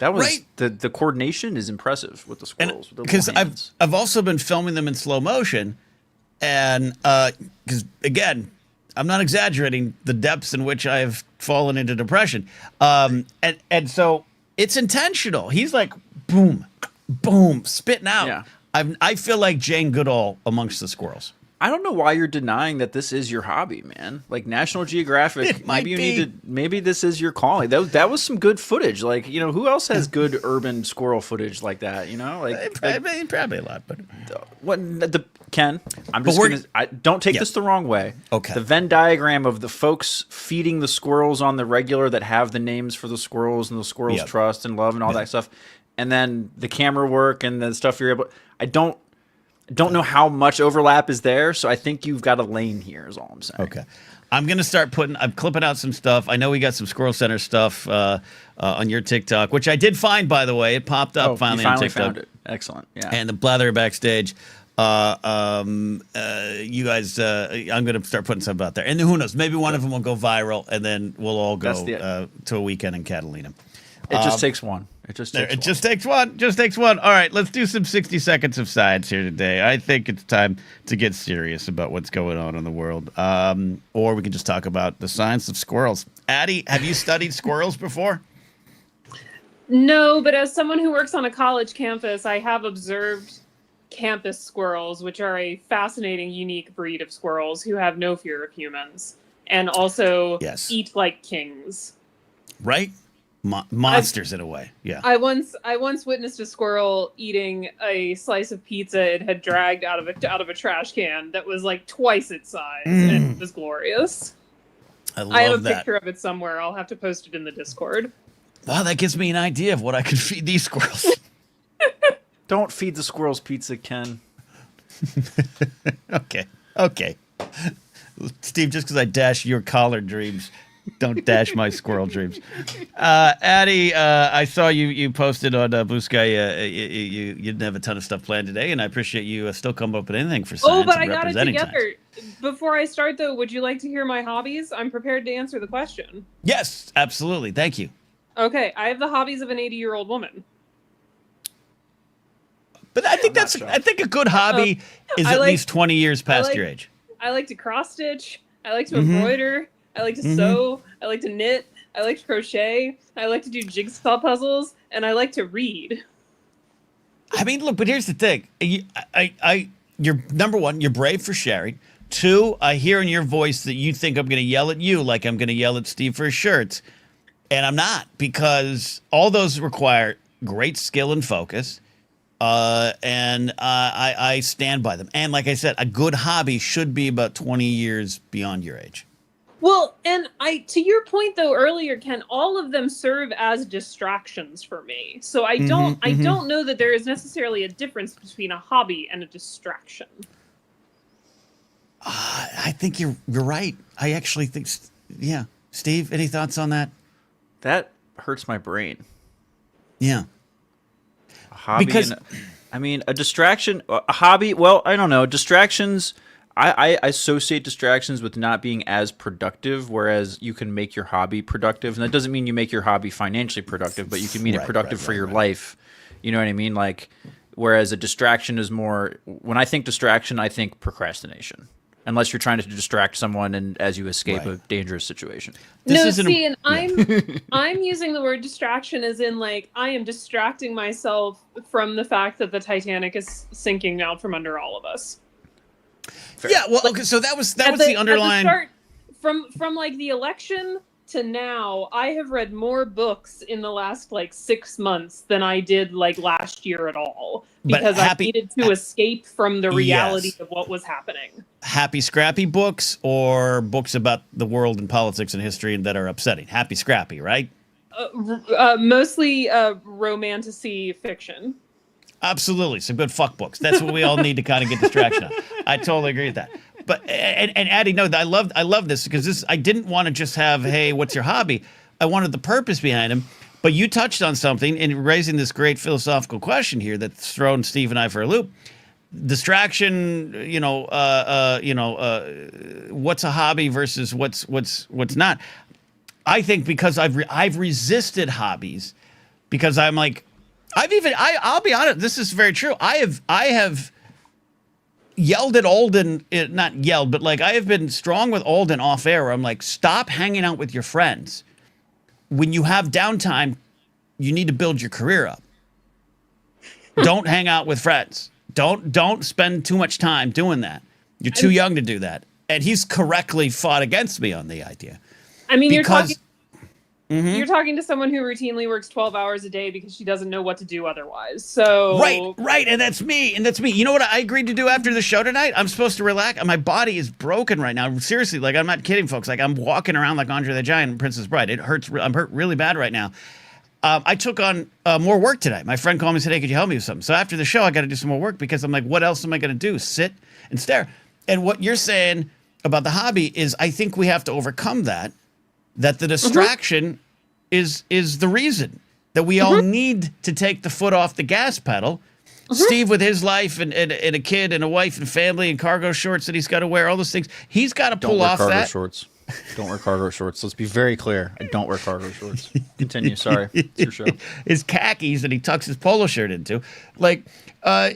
that was right. The coordination is impressive with the squirrels. Because I've also been filming them in slow motion, and because again, I'm not exaggerating the depths in which I've fallen into depression, and so it's intentional. He's like boom, boom, spitting out. Yeah. I feel like Jane Goodall amongst the squirrels. I don't know why you're denying that this is your hobby, man. Like National Geographic, maybe this is your calling. That was some good footage. Like, who else has good urban squirrel footage like that? Probably a lot, but Ken, I'm just don't take this the wrong way. Okay. The Venn diagram of the folks feeding the squirrels on the regular that have the names for the squirrels and the squirrels trust and love and all that stuff, and then the camera work and the stuff you're able. I don't know how much overlap is there, so I think you've got a lane here is all I'm saying. Okay. I'm going to start I'm clipping out some stuff. I know we got some Squirrel Center stuff on your TikTok, which I did find, by the way. It popped up finally on TikTok. Found it. Excellent. Yeah. And the Blathering backstage. You guys, I'm going to start putting something out there. And who knows, maybe one of them will go viral, and then we'll all go to a weekend in Catalina. It just takes one. It just takes one. Just takes one. All right, let's do some 60 seconds of science here today. I think it's time to get serious about what's going on in the world. Or we can just talk about the science of squirrels. Addie, have you studied squirrels before? No, but as someone who works on a college campus, I have observed campus squirrels, which are a fascinating, unique breed of squirrels who have no fear of humans and also eat like kings. Right? Monsters in a way. Yeah. I once witnessed a squirrel eating a slice of pizza it had dragged out of a trash can that was like twice its size, and it was glorious. I have a picture of it somewhere. I'll have to post it in the Discord. Wow, that gives me an idea of what I could feed these squirrels. Don't feed the squirrels pizza, Ken. Okay. Steve, just because I dash your collard dreams, don't dash my squirrel dreams. Addie, I saw you posted on Blue Sky. You didn't have a ton of stuff planned today, and I appreciate you still coming up with anything for science. Oh, but I and got it representing together. science. Before I start, though, would you like to hear my hobbies? I'm prepared to answer the question. Yes, absolutely. Thank you. Okay, I have the hobbies of an 80-year-old woman. But I think I think a good hobby is at least 20 years past your age. I like to cross stitch. I like to embroider. I like to sew. I like to knit. I like to crochet. I like to do jigsaw puzzles, and I like to read. I mean, look, but here's the thing. You're number one, you're brave for sharing. Two, I hear in your voice that you think I'm going to yell at you like I'm going to yell at Steve for his shirts. And I'm not, because all those require great skill and focus. And I stand by them. And like I said, a good hobby should be about 20 years beyond your age. Well, and to your point though earlier, Ken, all of them serve as distractions for me. So I don't know that there is necessarily a difference between a hobby and a distraction. I think you're right. I actually think, yeah. Steve, any thoughts on that? That hurts my brain. Yeah. A hobby, a distraction, a hobby. Well, I don't know. Distractions, I associate distractions with not being as productive, whereas you can make your hobby productive. And that doesn't mean you make your hobby financially productive, but you can make it productive for your life. You know what I mean? Like, whereas a distraction is more, when I think distraction, I think procrastination. Unless you're trying to distract someone and as you escape a dangerous situation. And I'm using the word distraction as in like I am distracting myself from the fact that the Titanic is sinking out from under all of us. Fair. Yeah, well, okay, so that was the underlying. At the start, from like the election to now, I have read more books in the last like 6 months than I did like last year at all because I needed to escape from the reality of what was happening. Happy scrappy books or books about the world and politics and history that are upsetting? Happy scrappy, right? Mostly romantasy fiction. Absolutely, some good fuck books. That's what we all need to kind of get distraction on. I totally agree with that. But and Addie, no, I love this because I didn't want to just have, hey, what's your hobby? I wanted the purpose behind them. But you touched on something in raising this great philosophical question here that's thrown Steve and I for a loop. Distraction, what's a hobby versus what's not. I think because I've resisted hobbies because I'm like, I'll be honest, this is very true. I have yelled at Alden, not yelled, but like I have been strong with Alden off air where I'm like, stop hanging out with your friends. When you have downtime, you need to build your career up. Don't hang out with friends. Don't spend too much time doing that. You're too young to do that. And he's correctly fought against me on the idea. I mean, you're talking to someone who routinely works 12 hours a day because she doesn't know what to do otherwise. So Right, and that's me. You know what I agreed to do after the show tonight? I'm supposed to relax. My body is broken right now. Seriously, like I'm not kidding, folks. Like I'm walking around like Andre the Giant and Princess Bride. It hurts. I'm hurt really bad right now. I took on more work tonight. My friend called me and said, hey, could you help me with something? So after the show, I got to do some more work because I'm like, what else am I going to do? Sit and stare. And what you're saying about the hobby is I think we have to overcome that the distraction is the reason that we all need to take the foot off the gas pedal. Steve with his life and a kid and a wife and family and cargo shorts that he's got to wear, all those things. He's got to pull off that. Shorts. Don't wear cargo shorts. Let's be very clear. I don't wear cargo shorts. Continue. Sorry. It's your show. His khakis that he tucks his polo shirt into. Like, that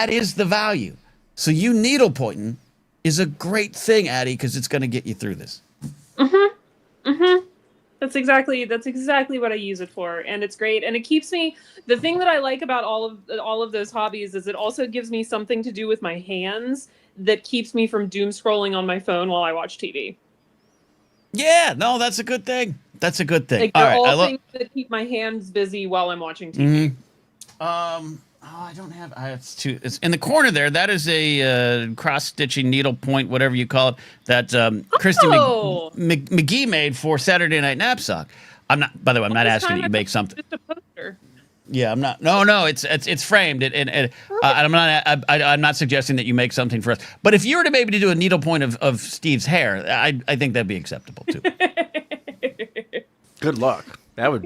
is the value. So you needle pointing is a great thing, Addie, because it's going to get you through this. That's exactly what I use it for, and it's great. And it keeps me. The thing that I like about all of those hobbies is it also gives me something to do with my hands that keeps me from doom scrolling on my phone while I watch TV. Yeah, no, that's a good thing. That's a good thing. Like they're all things that keep my hands busy while I'm watching TV. I don't have. It's in the corner there. That is a cross-stitching needle point, whatever you call it. That Christy McGee made for Saturday Night Napzok. I'm not. By the way, I'm not asking that you make something. Just a poster. Yeah, I'm not. No, it's framed. I'm not suggesting that you make something for us. But if you were to maybe do a needle point of Steve's hair, I think that'd be acceptable too. Good luck. That would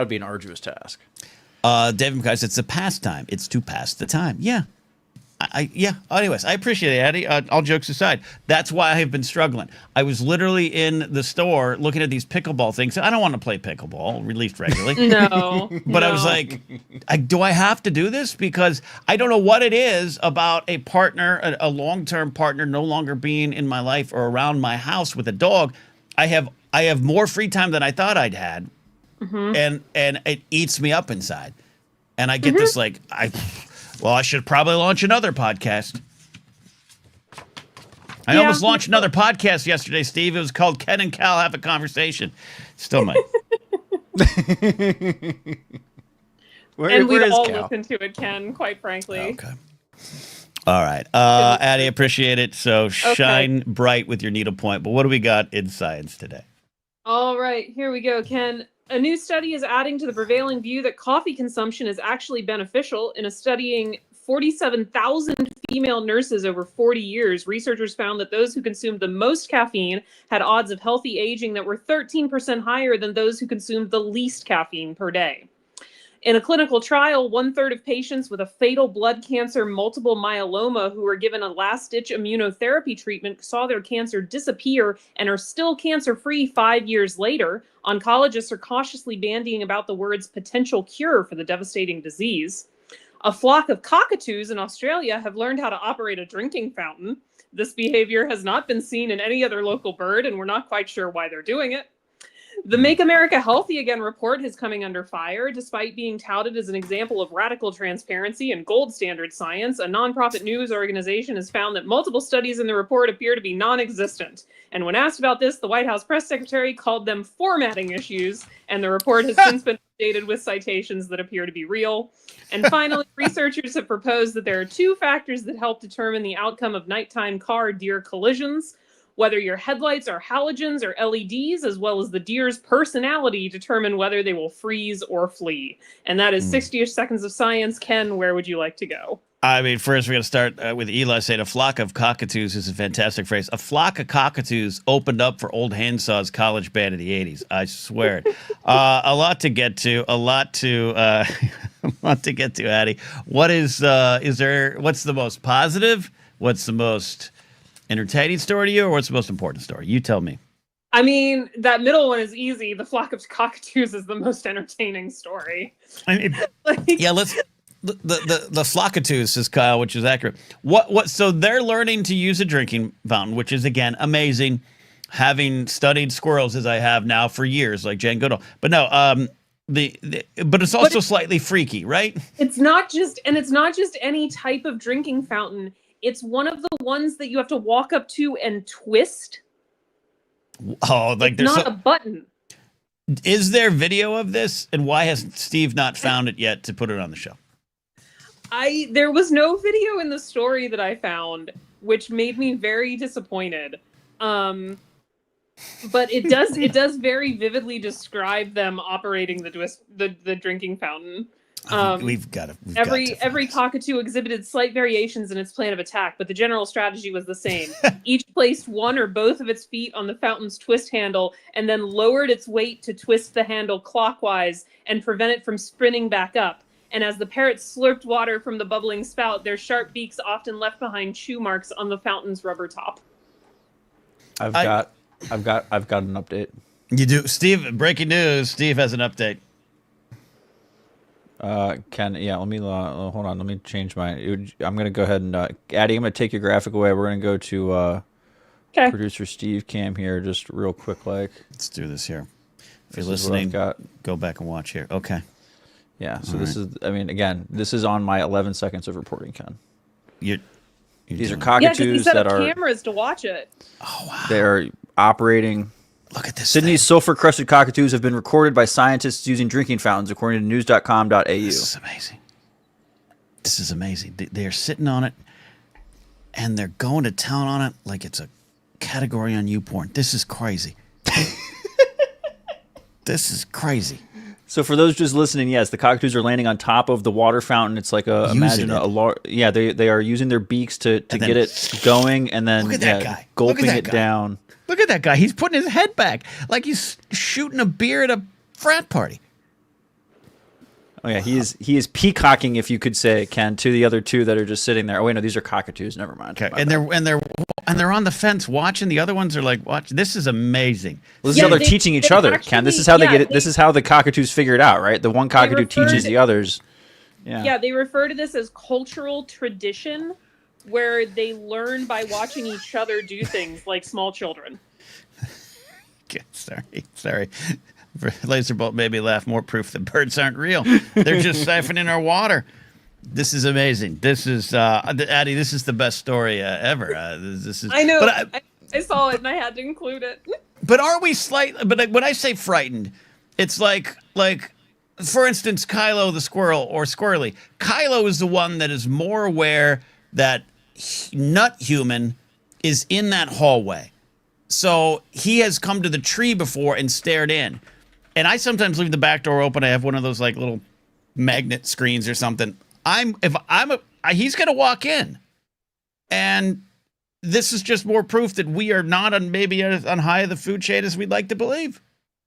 be an arduous task. David McKay says it's a pastime. It's to pass the time. Yeah. Anyways, I appreciate it, Addie. All jokes aside, that's why I have been struggling. I was literally in the store looking at these pickleball things. I don't want to play pickleball, released regularly. No. But I was like, do I have to do this? Because I don't know what it is about a partner, a long-term partner no longer being in my life or around my house with a dog. I have more free time than I thought I'd had. And it eats me up inside. And I get this like, I should probably launch another podcast. I almost launched another podcast yesterday, Steve. It was called Ken and Cal Have a Conversation. Still might. And we'd all listen to it, Ken, quite frankly. Okay. All right. Addie, appreciate it. So shine bright with your needlepoint. But what do we got in science today? All right. Here we go, Ken. A new study is adding to the prevailing view that coffee consumption is actually beneficial. In a studying 47,000 female nurses over 40 years, researchers found that those who consumed the most caffeine had odds of healthy aging that were 13% higher than those who consumed the least caffeine per day. In a clinical trial, 1/3 of patients with a fatal blood cancer, multiple myeloma, who were given a last-ditch immunotherapy treatment saw their cancer disappear and are still cancer-free 5 years later. Oncologists are cautiously bandying about the words potential cure for the devastating disease. A flock of cockatoos in Australia have learned how to operate a drinking fountain. This behavior has not been seen in any other local bird, and we're not quite sure why they're doing it. The Make America Healthy Again report is coming under fire. Despite being touted as an example of radical transparency and gold standard science, a nonprofit news organization has found that multiple studies in the report appear to be non-existent. And when asked about this, the White House press secretary called them formatting issues, and the report has since been updated with citations that appear to be real. And finally, researchers have proposed that there are 2 factors that help determine the outcome of nighttime car-deer collisions: whether your headlights are halogens or LEDs, as well as the deer's personality, determine whether they will freeze or flee. And that is 60-ish seconds of science. Ken, where would you like to go? I mean, first we're going to start with Eli saying a flock of cockatoos is a fantastic phrase. A flock of cockatoos opened up for Old Handsaw's college band in the 80s. I swear it. A lot to get to. A lot to get to, Addie. What's the most positive? What's the most entertaining story to you, or what's the most important story? You tell me. I mean, that middle one is easy. The flock of cockatoos is the most entertaining story. I mean, yeah, let's the flockatoos, says Kyle, which is accurate. What? So they're learning to use a drinking fountain, which is again amazing. Having studied squirrels as I have now for years, like Jane Goodall. But no, but it's also slightly freaky, right? It's not just any type of drinking fountain. It's one of the ones that you have to walk up to and twist. Oh, like it's not a button. Is there video of this, and why has Steve not found it yet to put it on the show? There was no video in the story that I found, which made me very disappointed. But it does very vividly describe them operating the drinking fountain. Every cockatoo exhibited slight variations in its plan of attack, but the general strategy was the same. Each placed one or both of its feet on the fountain's twist handle and then lowered its weight to twist the handle clockwise and prevent it from spinning back up. And as the parrots slurped water from the bubbling spout, their sharp beaks often left behind chew marks on the fountain's rubber top. I've got an update. You do, Steve. Breaking news: Steve has an update. Ken, yeah, let me hold on. Let me change my. I'm gonna go ahead and Addie, I'm gonna take your graphic away. We're gonna go to producer Steve Cam here, just real quick. Let's do this here. If you're listening, go back and watch here. Okay. Yeah. So this is. I mean, again, this is on my 11 seconds of reporting, Ken. These are cockatoos that are cameras to watch it. Oh wow. They're operating. Look at this. Sydney's sulfur-crusted cockatoos have been recorded by scientists using drinking fountains, according to news.com.au. This is amazing. This is amazing. They are sitting on it, and they're going to town on it like it's a category on YouPorn. This is crazy. This is crazy. So for those just listening, yes, the cockatoos are landing on top of the water fountain. It's like they are using their beaks to get it going, and then gulping it down. Look at that guy. He's putting his head back like he's shooting a beer at a frat party. Oh yeah, he is peacocking, if you could say, Ken, to the other two that are just sitting there. Oh wait, no, these are cockatoos. Never mind. Okay, and they're on the fence watching. The other ones are like, watch. This is amazing. Well, this is how they're teaching each other, Ken. This is how they get it. This is how the cockatoos figure it out, right? The one cockatoo teaches the others. Yeah, they refer to this as cultural tradition, where they learn by watching each other do things like small children. Okay, sorry. Laserbolt made me laugh. More proof that birds aren't real. They're just siphoning our water. This is amazing. This is Addie. This is the best story ever. This is. I know. But I saw it and I had to include it. But are we slightly? But when I say frightened, it's like for instance, Kylo the squirrel or Squirrely. Kylo is the one that is more aware that Nut Human is in that hallway. So he has come to the tree before and stared in. And I sometimes leave the back door open. I have one of those like little magnet screens or something. He's going to walk in. And this is just more proof that we are not on high of the food chain as we'd like to believe.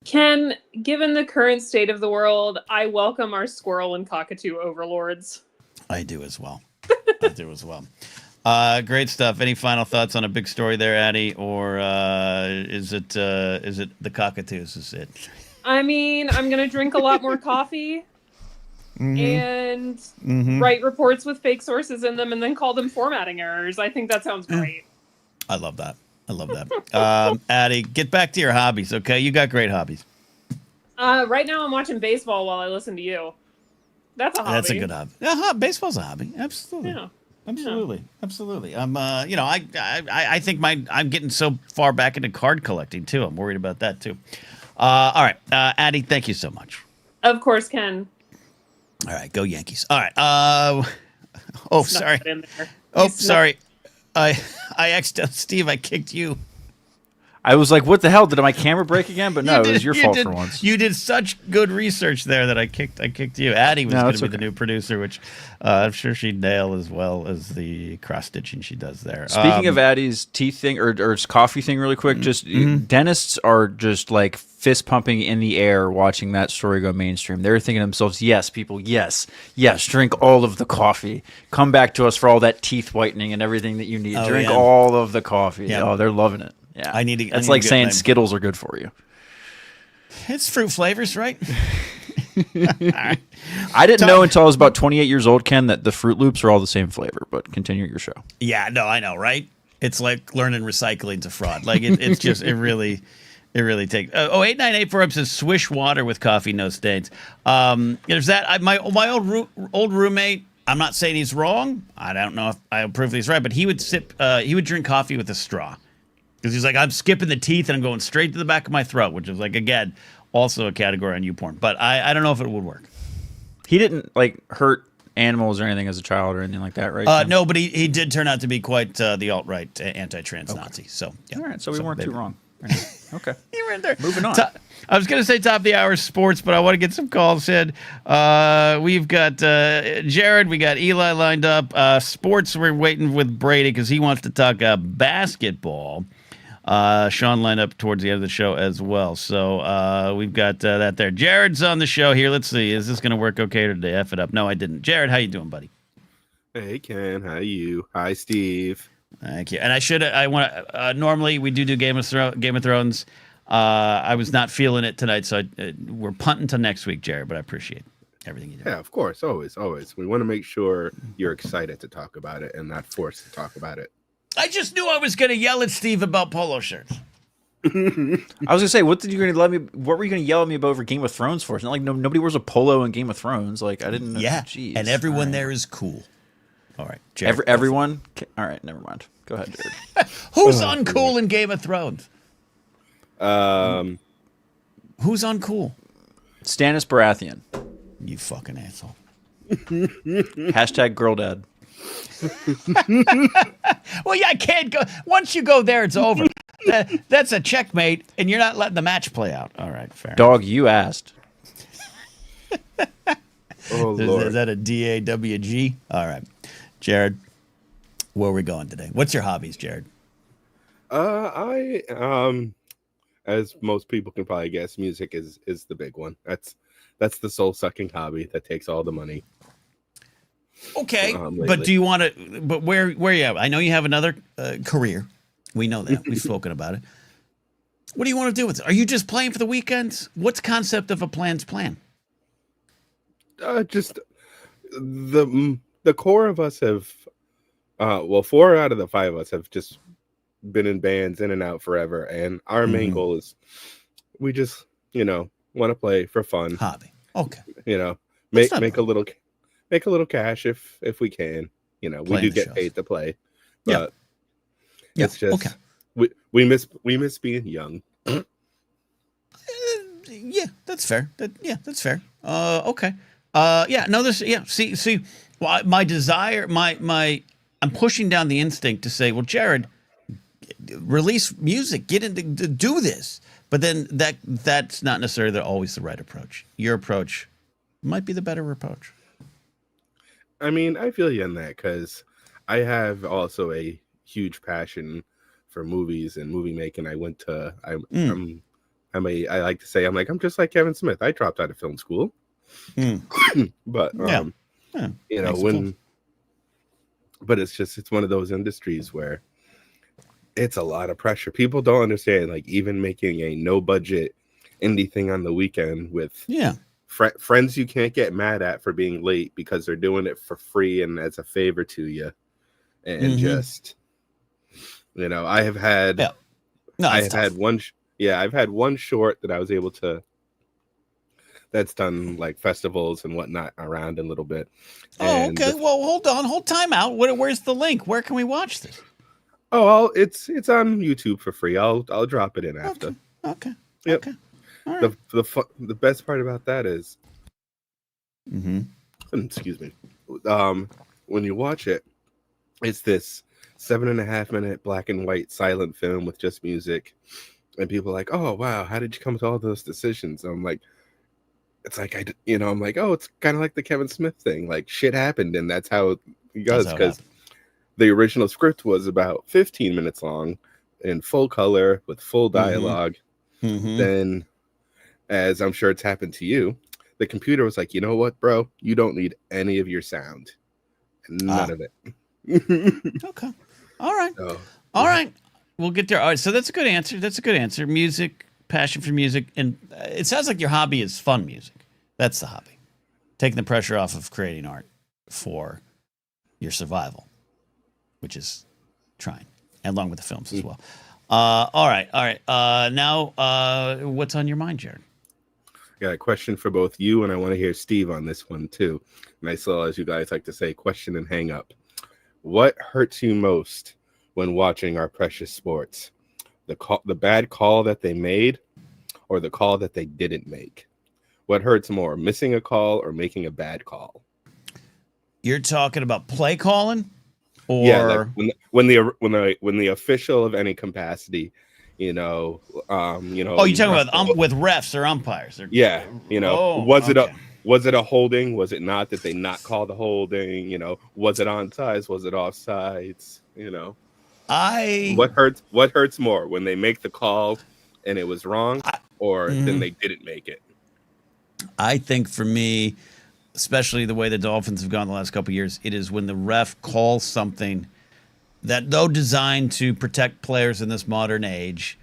Ken, given the current state of the world, I welcome our squirrel and cockatoo overlords. I do as well. Great stuff. Any final thoughts on a big story there, Addie, or is it the cockatoos? Is it? I mean, I'm gonna drink a lot more coffee and write reports with fake sources in them, and then call them formatting errors. I think that sounds great. I love that. Addie, get back to your hobbies, okay? You got great hobbies. Right now, I'm watching baseball while I listen to you. That's a hobby. That's a good hobby. Yeah, baseball's a hobby. Absolutely. Yeah. Absolutely. I think I'm getting so far back into card collecting too. I'm worried about that too. All right, Addie, thank you so much. Of course, Ken. All right, go Yankees. All right. Sorry. Sorry. I accidentally, Steve, I kicked you. I was like, what the hell? Did my camera break again? But no, it was your fault for once. You did such good research there that I kicked you. Addie was going to be the new producer, which I'm sure she'd nail as well as the cross-stitching she does there. Speaking of Addie's teeth thing or coffee thing really quick, just dentists are just like fist pumping in the air watching that story go mainstream. They're thinking to themselves, yes, people, yes, drink all of the coffee. Come back to us for all that teeth whitening and everything that you need. Drink all of the coffee. Yeah. Oh, they're loving it. Yeah, It's like saying Skittles are good for you. It's fruit flavors, right? Right. I didn't know until I was about 28 years old, Ken, that the Fruit Loops are all the same flavor. But continue your show. Yeah, no, I know, right? It's like learning recycling's a fraud. Like it's just it really takes. 8984 says swish water with coffee, no stains. There's that. My old roommate. I'm not saying he's wrong. I don't know if I prove he's right, but he would drink coffee with a straw. Because he's like, I'm skipping the teeth and I'm going straight to the back of my throat, which is like, again, also a category on YouPorn. But I don't know if it would work. He didn't like hurt animals or anything as a child or anything like that, right? No, but he did turn out to be quite the alt-right anti-trans Nazi. So yeah. All right, so we weren't too wrong. Okay. You were in there. Moving on. I was going to say top of the hour sports, but I want to get some calls in. We've got Jared. We got Eli lined up. Sports, we're waiting with Brady because he wants to talk basketball. Sean lined up towards the end of the show as well. So we've got that there. Jared's on the show here. Let's see. Is this going to work okay or did they F it up? No, I didn't. Jared, how you doing, buddy? Hey, Ken. How you? Hi, Steve. Thank you. And I want to, normally we do Game of Thrones. I was not feeling it tonight, so we're punting to next week, Jared, but I appreciate everything you do. Yeah, of course. Always. We want to make sure you're excited to talk about it and not forced to talk about it. I just knew I was going to yell at Steve about polo shirts. I was gonna say, what were you gonna yell at me about over Game of Thrones for? It's not like nobody wears a polo in Game of Thrones. Like I didn't know. Yeah, Jeez. And everyone there is cool. All right, Jared, everyone. All right, never mind. Go ahead, Jared. Who's uncool in Game of Thrones? Who's uncool? Stannis Baratheon. You fucking asshole. Hashtag girl dad. Well, yeah, I can't go. Once you go there, it's over. That's a checkmate, and you're not letting the match play out. All right, fair. Dog, you asked. Oh, Lord. Is that a DAWG? All right, Jared, where are we going today? What's your hobbies, Jared? I as most people can probably guess, music is the big one. That's the soul sucking hobby that takes all the money. Okay, but do you want to? But where you at? I know you have another career. We know that. We've spoken about it. What do you want to do with it? Are you just playing for the weekends? What's the concept of a plan's plan? Just the core of us have, 4 out of the 5 of us have just been in bands in and out forever, and our main goal is we just want to play for fun, hobby. Okay, make a little cash if we can. We do get paid to play, but it's just okay. We miss being young. Yeah, that's fair. That's fair. Okay. No, this. Yeah. See. Well, my desire, I'm pushing down the instinct to say, well, Jared, release music, get into do this. But then that's not necessarily always the right approach. Your approach might be the better approach. I mean, I feel you in that because I have also a huge passion for movies and movie making. I'm I like to say I'm just like Kevin Smith. I dropped out of film school, but Yeah. you know, Makes when, but it's one of those industries where it's a lot of pressure. People don't understand, like, even making a no budget indie thing on the weekend with friends you can't get mad at for being late because they're doing it for free and as a favor to you, and just, you know, I have had I've had one short that I was able to, that's done like festivals and whatnot around a little bit. Oh, okay. Well, hold time out. Where's the link? Where can we watch this? Oh, it's on YouTube for free. I'll drop it in after. Okay. Yep. Okay. All right. The best part about that is, excuse me, when you watch it, it's this 7.5 minute black and white silent film with just music, and people are like, "Oh wow, how did you come to all those decisions?" I'm like, it's like I'm like, oh, it's kind of like the Kevin Smith thing. Like, shit happened, and that's how it goes. Because the original script was about 15 minutes long, in full color with full dialogue. Then, as I'm sure it's happened to you, the computer was like, you know what, bro? You don't need any of your sound. None of it. Okay. All right. All right. We'll get there. All right. So that's a good answer. Music, passion for music. And it sounds like your hobby is fun music. That's the hobby. Taking the pressure off of creating art for your survival, which is trying, and along with the films as well. All right. Now, what's on your mind, Jared? Got a question for both you, and I want to hear Steve on this one too. Nice little, as you guys like to say, question and hang up. What hurts you most when watching our precious sports? The bad call that they made, or the call that they didn't make? What hurts more, missing a call or making a bad call? You're talking about play calling, or like when the official of any capacity, Oh, you're talking about with refs or umpires? Was it a holding? Was it not? Did they not call the holding? Was it onside? Was it offsides? What hurts more, when they make the call and it was wrong, or then they didn't make it? I think for me, especially the way the Dolphins have gone the last couple of years, it is when the ref calls something that, though designed to protect players in this modern age,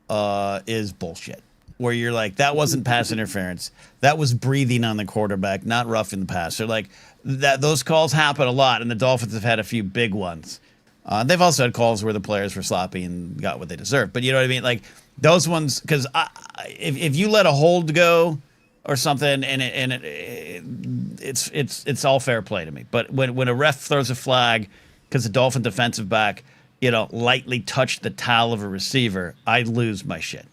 is bullshit. Where you're like, that wasn't pass interference. That was breathing on the quarterback, not roughing the passer. Like that, those calls happen a lot, and the Dolphins have had a few big ones. They've also had calls where the players were sloppy and got what they deserved. But you know what I mean? Like those ones, because if you let a hold go or something, and it's all fair play to me. But when a ref throws a flag because the Dolphin defensive back, lightly touched the towel of a receiver, I lose my shit.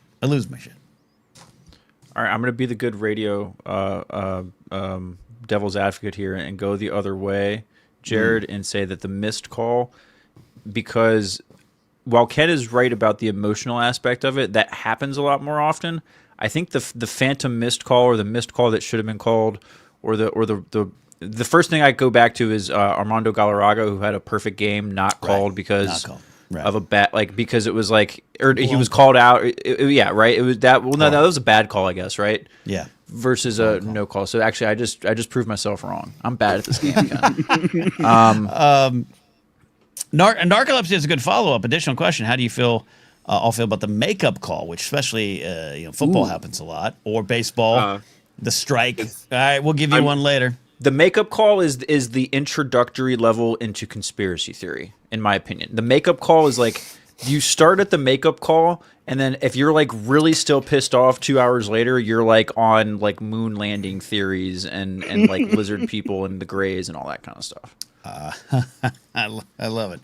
All right, I'm going to be the good radio devil's advocate here and go the other way, Jared, and say that the missed call, because while Ken is right about the emotional aspect of it, that happens a lot more often. I think the phantom missed call, or the missed call that should have been called, or the first thing I go back to is Armando Galarraga, who had a perfect game not called because of a bad, because it was he was called out. It was that. Well, no, that was a bad call, I guess, right? Yeah. Versus a no call. So actually, I just proved myself wrong. I'm bad at this game. Narcolepsy is a good follow-up. Additional question: how do you feel? I'll feel about the makeup call, which especially football happens a lot, or baseball, the strike. All right, we'll give you one later. The makeup call is the introductory level into conspiracy theory, in my opinion. The makeup call is like, you start at the makeup call, and then if you're really still pissed off 2 hours later, you're on moon landing theories and lizard people and the Greys and all that kind of stuff. I love it.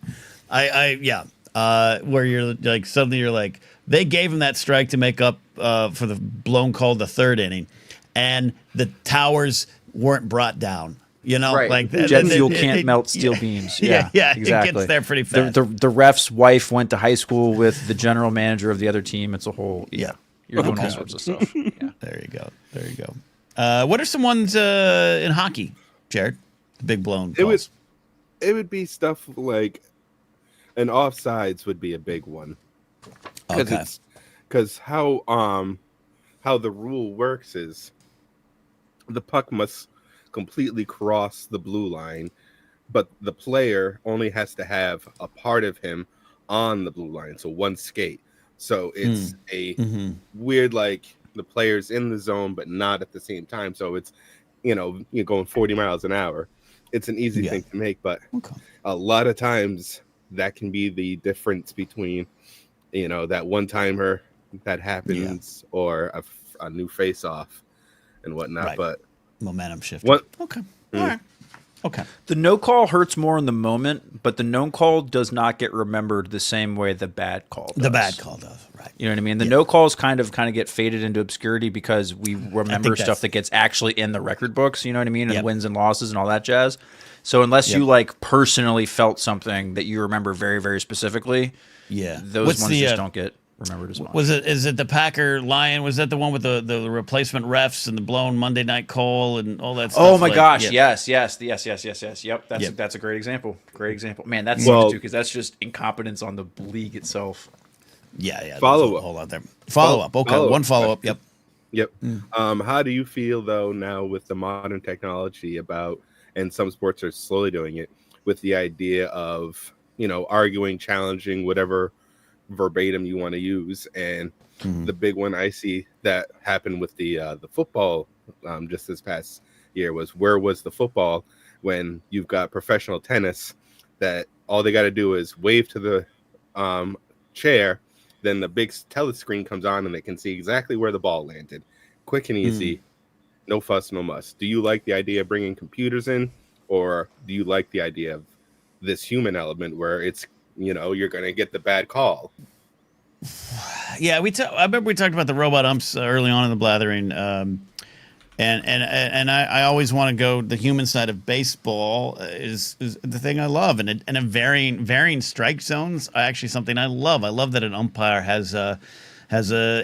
Where you're suddenly you're they gave him that strike to make up for the blown call the third inning, and the towers weren't brought down. Right. Jet fuel can't melt steel beams. Yeah, exactly. It gets there pretty fast. The ref's wife went to high school with the general manager of the other team. It's a whole you're doing all sorts of stuff. Yeah. There you go. What are some ones in hockey, Jared? The big blown calls. It would be stuff like an offsides would be a big one, because because how the rule works is the puck must completely cross the blue line, but the player only has to have a part of him on the blue line, so one skate. So it's a weird, like the player's in the zone but not at the same time. So it's you're going 40 miles an hour. It's an easy thing to make, but a lot of times that can be the difference between that one timer that happens or a new face off and whatnot. Right. But momentum shift. What? Okay. All right. Okay. The no call hurts more in the moment, but the no call does not get remembered the same way the bad call does. The bad call does, right. You know what I mean? The no calls kind of get faded into obscurity because we remember stuff that gets actually in the record books, you know what I mean? And wins and losses and all that jazz. So unless you like personally felt something that you remember very, very specifically, those ones just don't get remembered as much. Is it the Packer Lion? Was that the one with the replacement refs and the blown Monday night call and all that stuff? Oh my gosh, yes. Yep, that's a great example. Great example. Man, that's too, because that's just incompetence on the league itself. Yeah. Follow up. Hold on there. Follow up. Okay, one follow up. Yep. How do you feel though now with the modern technology and some sports are slowly doing it with the idea of arguing, challenging, whatever verbatim you want to use, and the big one I see that happened with the football just this past year was, where was the football when you've got professional tennis that all they got to do is wave to the chair, then the big telescreen comes on and they can see exactly where the ball landed, quick and easy, no fuss, no muss. Do you like the idea of bringing computers in, or do you like the idea of this human element where it's you're going to get the bad call? Yeah, I remember we talked about the robot umps early on in the Blathering, and I always want to go the human side of baseball is the thing I love, and a varying strike zones are actually something I love. I love that an umpire has a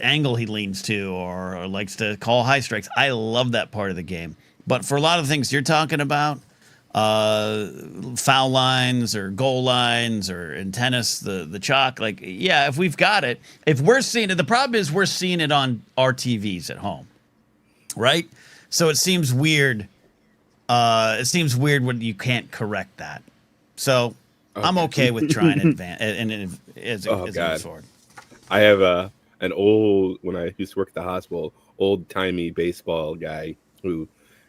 angle he leans to or likes to call high strikes. I love that part of the game. But for a lot of things you're talking about, foul lines or goal lines, or in tennis the chalk, if we've got it, if we're seeing it, the problem is we're seeing it on our TVs at home, right? So it seems weird. When you can't correct that. So I'm okay with trying to advance as it goes forward. I have an old, when I used to work at the hospital, old timey baseball guy who,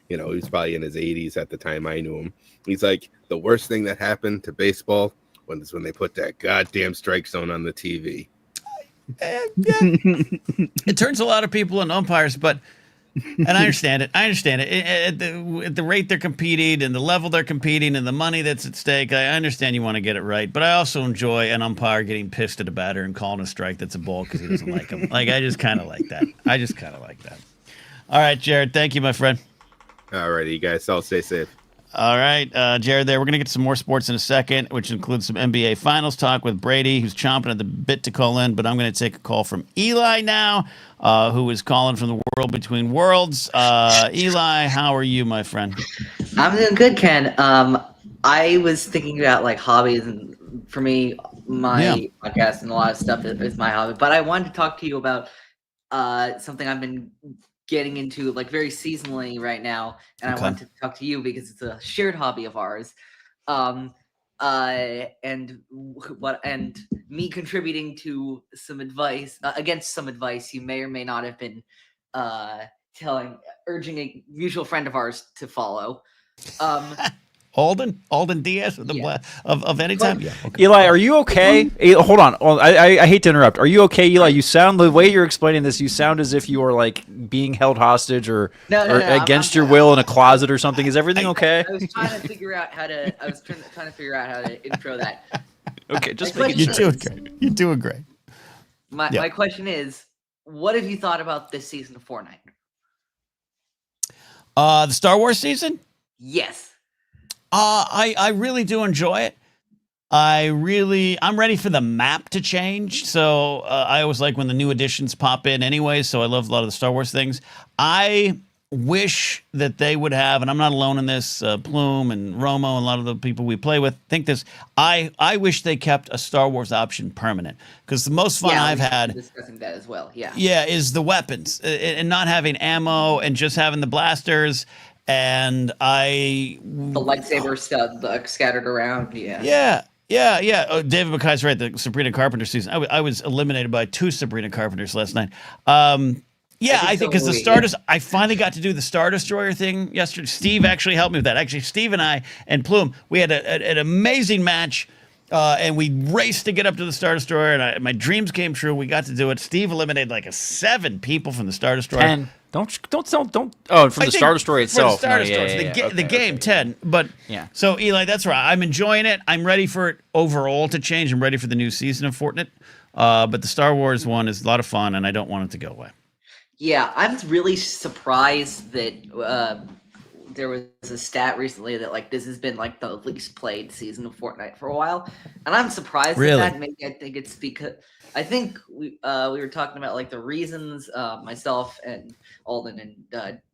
he was probably in his 80s at the time I knew him. He's like, the worst thing that happened to baseball was when they put that goddamn strike zone on the TV. It turns a lot of people into umpires, and I understand it. At the rate they're competing and the level they're competing and the money that's at stake, I understand you want to get it right. But I also enjoy an umpire getting pissed at a batter and calling a strike that's a ball because he doesn't like him. I just kind of like that. All right, Jared. Thank you, my friend. All righty, you guys all stay safe. All right, Jared there. We're going to get some more sports in a second, which includes some NBA Finals talk with Brady, who's chomping at the bit to call in. But I'm going to take a call from Eli now, who is calling from the world between worlds. Eli, how are you, my friend? I'm doing good, Ken. I was thinking about hobbies, and for me, my podcast and a lot of stuff is my hobby. But I wanted to talk to you about something I've been getting into very seasonally right now, and I wanted to talk to you because it's a shared hobby of ours, and me contributing to some advice against some advice you may or may not have been urging a mutual friend of ours to follow. Alden Diaz of any time. Yeah. Okay. Eli, are you okay? Hold on. I hate to interrupt. Are you okay, Eli? You sound, the way you're explaining this, you sound as if you are being held hostage or against your will in a closet or something. Is everything okay? I was trying to figure out how to intro that. Okay, just you're doing great. You're doing great. My question is, what have you thought about this season of Fortnite? The Star Wars season? Yes. I really do enjoy it. I'm ready for the map to change. So I always like when the new additions pop in anyway. So I love a lot of the Star Wars things. I wish that they would have, and I'm not alone in this, Plume and Romo and a lot of the people we play with think this. I wish they kept a Star Wars option permanent, because the most fun I've we should be had discussing that as well. Yeah. is the weapons, and not having ammo and just having the blasters. And The lightsaber stuff scattered around. Yeah. Oh, David McKay's right. The Sabrina Carpenter season. I was eliminated by 2 Sabrina Carpenters last night. I think because the Stardust, I finally got to do the Star Destroyer thing yesterday. Steve actually helped me with that. Actually, Steve and I and Plume, we had an amazing match, and we raced to get up to the Star Destroyer, and my dreams came true. We got to do it. Steve eliminated like 7 people from the Star Destroyer. 10. Don't. Oh, from the Star Destroyer itself. For the Star Destroyer. The game 10. But yeah. So Eli, that's right. I'm enjoying it. I'm ready for it overall to change. I'm ready for the new season of Fortnite. But the Star Wars one is a lot of fun, and I don't want it to go away. Yeah, I'm really surprised that there was a stat recently that like this has been like the least played season of Fortnite for a while, and I'm surprised Really? at that. Maybe I think it's because I think we were talking about like the reasons. Myself and Alden and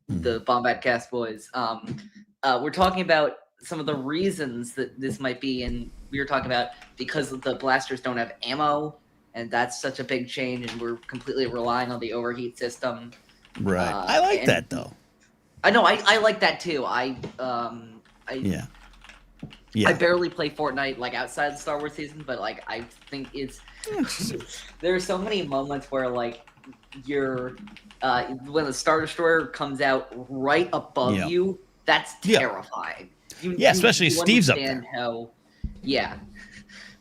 the Bombat Cast boys, we're talking about some of the reasons that this might be, and we were talking about because the blasters don't have ammo. And that's such a big change, and we're completely relying on the overheat system. Right. I like that though. I know. I like that too. I barely play Fortnite like outside the Star Wars season, but like I think it's there are so many moments where like you're when the Star Destroyer comes out right above you, that's terrifying. Especially if Steve's up there.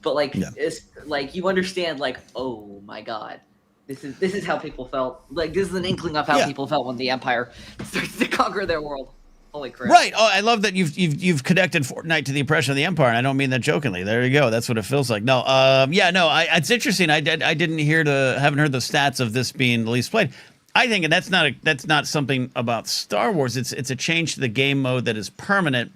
But like it's like you understand like, oh my god, this is how people felt. Like this is an inkling of how people felt when the Empire starts to conquer their world. Holy crap! Right. Oh, I love that you've connected Fortnite to the oppression of the Empire, and I don't mean that jokingly. There you go. That's what it feels like. No. It's interesting. I didn't haven't heard the stats of this being the least played. I think, and that's not something about Star Wars. It's a change to the game mode that is permanent,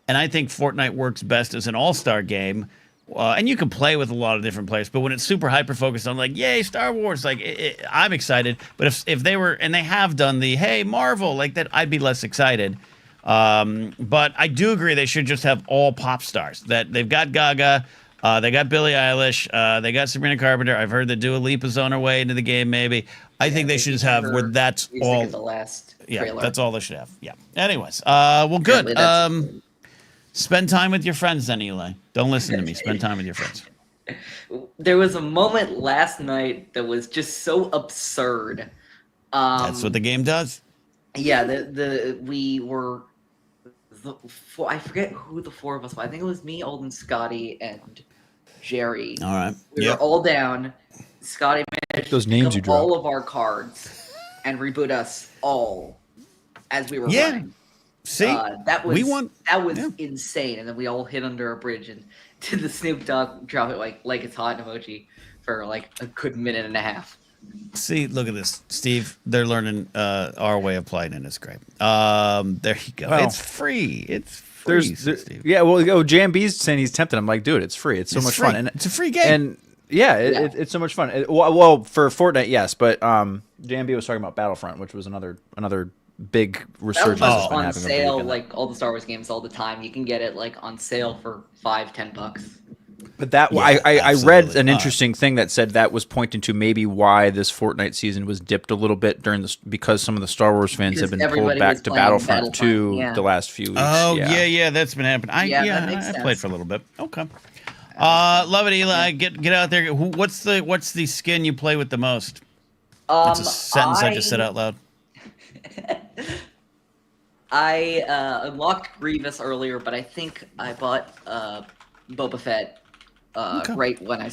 and I think Fortnite works best as an all-star game. And you can play with a lot of different players, but when it's super hyper focused on like, yay, Star Wars, like I'm excited. But if they were, and they have done the hey Marvel like that, I'd be less excited. But I do agree they should just have all pop stars. That they've got Gaga, they got Billie Eilish, they got Sabrina Carpenter. I've heard that Dua Lipa's on her way into the game. Maybe I think they should just have where that's all. The last trailer. That's all they should have. Yeah. Anyways, well, good. Spend time with your friends then, Eli. Don't listen to me. Spend time with your friends. There was a moment last night that was just so absurd. That's what the game does. Yeah, I forget who the 4 of us were. I think it was me, Alden, Scotty, and Jerry. All right. We were all down. Scotty managed those names you to pick up all dropped. of our cards and reboot us all as we were Yeah. running. See, that was yeah. insane, and then we all hid under a bridge and did the Snoop Dogg drop it like it's hot emoji for like a good minute and a half. See, look at this, Steve. They're learning our way of playing, and it's great. There you go. Well, it's free. It's free. Steve. Yeah, well, JMB's saying he's tempted. I'm like, dude, it's free. It's so much free. fun, and it's a free game. And it's so much fun. Well, for Fortnite, yes, but JMB was talking about Battlefront, which was another big resurgence that's been on happening sale, over the like all the Star Wars games all the time. You can get it like on sale for $5-10. But that I read an interesting thing that said that was pointing to maybe why this Fortnite season was dipped a little bit during this, because some of the Star Wars fans have been pulled back to Battlefront 2 the last few weeks. Oh yeah, that's been happening. I played for a little bit. Okay. Love it, Eli. Get out there. What's the skin you play with the most? That's a sentence I just said out loud. I unlocked Grievous earlier, but I think I bought Boba Fett right when I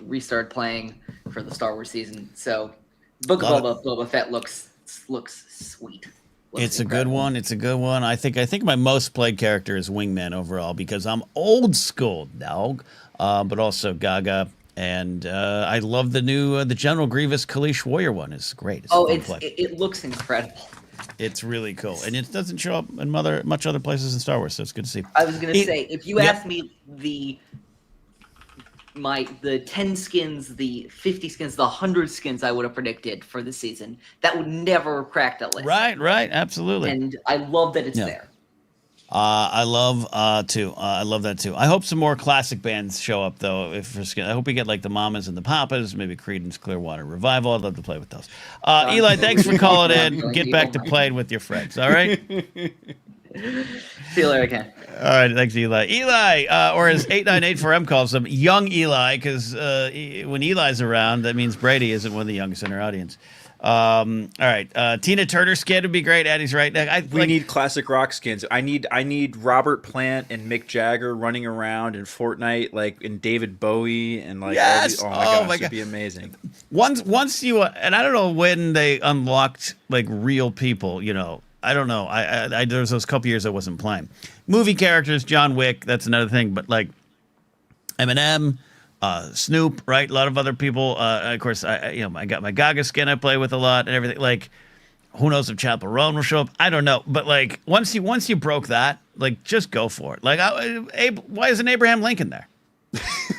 restarted playing for the Star Wars season. So Book of Boba Fett looks sweet. It's a good one. It's a good one. I think my most played character is Wingman overall because I'm old school, dog. But also Gaga. And I love the new the General Grievous Kalish Warrior one. It's great. It looks incredible. It's really cool, and it doesn't show up in much other places in Star Wars, so it's good to see. I was gonna say, if you ask me the 10 skins, the 50 skins, the 100 skins I would have predicted for the season, that would never have cracked that list. Right, absolutely. And I love that it's there. I love too. I love that too. I hope some more classic bands show up though. I hope we get like the Mamas and the Papas, maybe Creedence Clearwater Revival. I'd love to play with those. Eli, thanks for calling in. Get back to playing with your friends. All right. See you later, Ken. All right, thanks, Eli. Eli, or as 898-4M calls him, young Eli, because when Eli's around, that means Brady isn't one of the youngest in our audience. All right, Tina Turner skin would be great. Addie's right now. We need classic rock skins. I need Robert Plant and Mick Jagger running around in Fortnite, like in David Bowie and like. Yes. Oh my gosh, it'd be amazing. Once you and I don't know when they unlocked like real people. You know, I don't know. I there was those couple years I wasn't playing. Movie characters, John Wick. That's another thing. But like Eminem. Snoop, right? A lot of other people. Of course, I got my Gaga skin I play with a lot and everything. Like, who knows if Chappell Roan will show up? I don't know. But like, once you broke that, like, just go for it. Like, why isn't Abraham Lincoln there?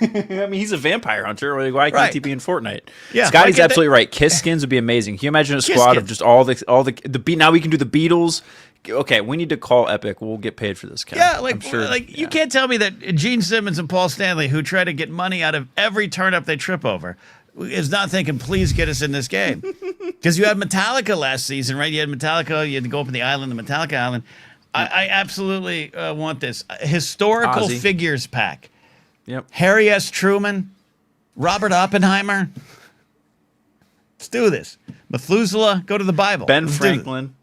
I mean, he's a vampire hunter. Like, why can't he be in Fortnite? Yeah, Scotty's absolutely right. Kiss skins would be amazing. Can you imagine a squad of just all the now we can do the Beatles. Okay, we need to call Epic. We'll get paid for this, Ken. Yeah, like, I'm sure, you can't tell me that Gene Simmons and Paul Stanley, who try to get money out of every turn-up they trip over, is not thinking, please get us in this game. Because you had Metallica last season, right? You had Metallica. You had to go up in the island, the Metallica island. I absolutely want this. Historical Ozzy. figures pack. Yep. Harry S. Truman, Robert Oppenheimer. Let's do this. Methuselah, go to the Bible. Ben Let's do Franklin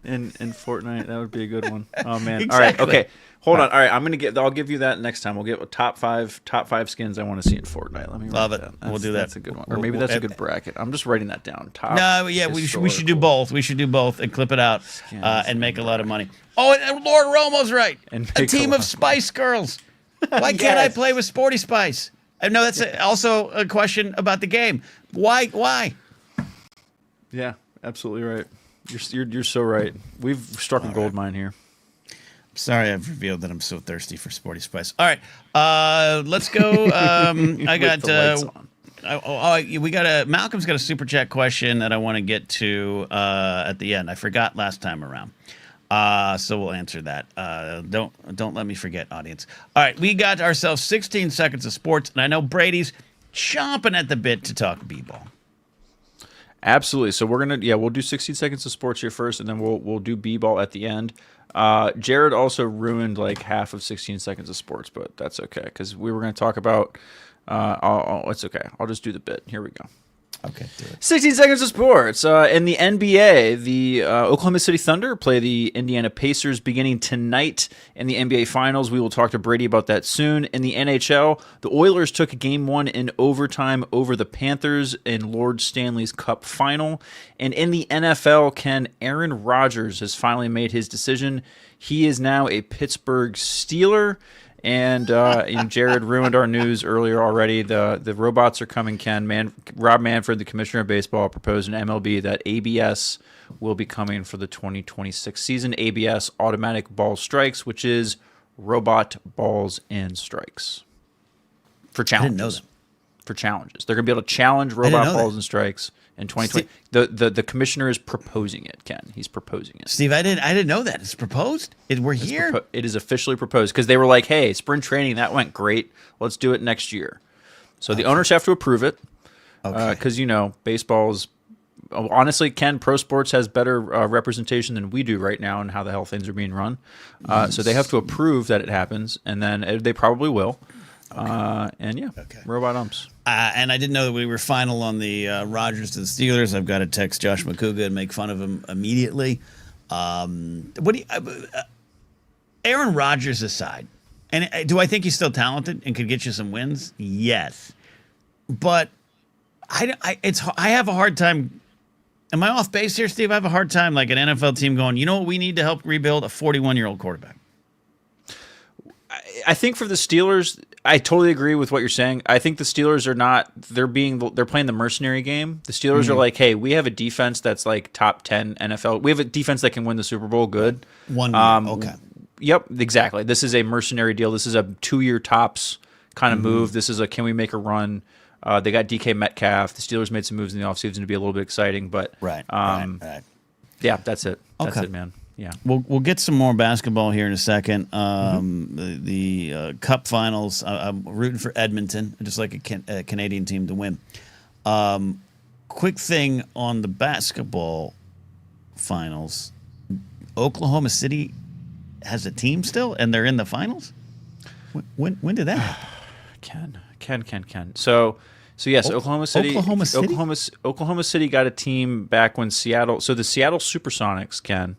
in Fortnite. That would be a good one. Oh man. Exactly. All right. Okay. Hold on. All right. I'll give you that next time. We'll get top five skins I want to see in Fortnite. Let me Love write it. that. We'll do that. That's a good one. Or maybe that's a good bracket. I'm just writing that down. Top. No, yeah, we should do both. We should do both and clip it out and make a lot of money. Oh, and Lord Romo's right. And a team of Spice Girls. Why can't I play with Sporty Spice? I know that's also a question about the game. Why? Yeah, absolutely right. You're so right. We've struck a gold mine here. Sorry, I've revealed that I'm so thirsty for Sporty Spice. All right, let's go. I got. Malcolm's got a super chat question that I want to get to at the end. I forgot last time around. So we'll answer that. Don't let me forget, audience. All right, we got ourselves 16 seconds of sports, and I know Brady's chomping at the bit to talk b-ball. Absolutely. So we'll do 16 seconds of sports here first, and then we'll do b-ball at the end. Jared also ruined like half of 16 seconds of sports, but that's okay because we were going to talk about. It's okay. I'll just do the bit. Here we go. Okay. Do it. 16 seconds of sports. In the NBA, the Oklahoma City Thunder play the Indiana Pacers beginning tonight in the NBA Finals. We will talk to Brady about that soon. In the NHL, the Oilers took Game 1 in overtime over the Panthers in Lord Stanley's Cup Final. And in the NFL, Aaron Rodgers has finally made his decision. He is now a Pittsburgh Steeler. And Jared ruined our news earlier already. The robots are coming, Ken. Rob Manfred, the commissioner of baseball, proposed in MLB that ABS will be coming for the 2026 season. ABS, automatic ball strikes, which is robot balls and strikes. For challenges. I didn't know that. For challenges. They're going to be able to challenge robot balls and strikes in 2020. The commissioner is proposing it, Ken. He's proposing it. Steve, I didn't know that. It's proposed? We're here? It is officially proposed because they were like, hey, spring training, that went great. Let's do it next year. So the owners have to approve it because, baseball is honestly, Ken, pro sports has better representation than we do right now in how the hell things are being run. So they have to approve that it happens, and then they probably will. Robot umps. And I didn't know that we were final on the Rodgers to the Steelers. I've got to text Josh McCouga and make fun of him immediately. Aaron Rodgers aside, and do I think he's still talented and could get you some wins? Yes, but I have a hard time. Am I off base here, Steve? I have a hard time, like an NFL team going, you know what we need to help rebuild? A 41-year-old quarterback. I think for the Steelers, I totally agree with what you're saying. I think the Steelers are not. They're playing the mercenary game. The Steelers are like, hey, we have a defense that's like top 10 NFL. We have a defense that can win the Super Bowl. Good. Okay. Yep, exactly. This is a mercenary deal. This is a 2-year tops kind of move. This is a can we make a run? They got DK Metcalf. The Steelers made some moves in the offseason to be a little bit exciting, but Right. yeah, that's it. That's Okay. it, man. Yeah. We'll get some more basketball here in a second. The Cup Finals. I'm rooting for Edmonton, just like a Canadian team to win. Quick thing on the basketball finals: Oklahoma City has a team still, and they're in the finals. When did that happen? Ken. So yes, Oklahoma City. Oklahoma City got a team back when Seattle. So the Seattle SuperSonics, Ken.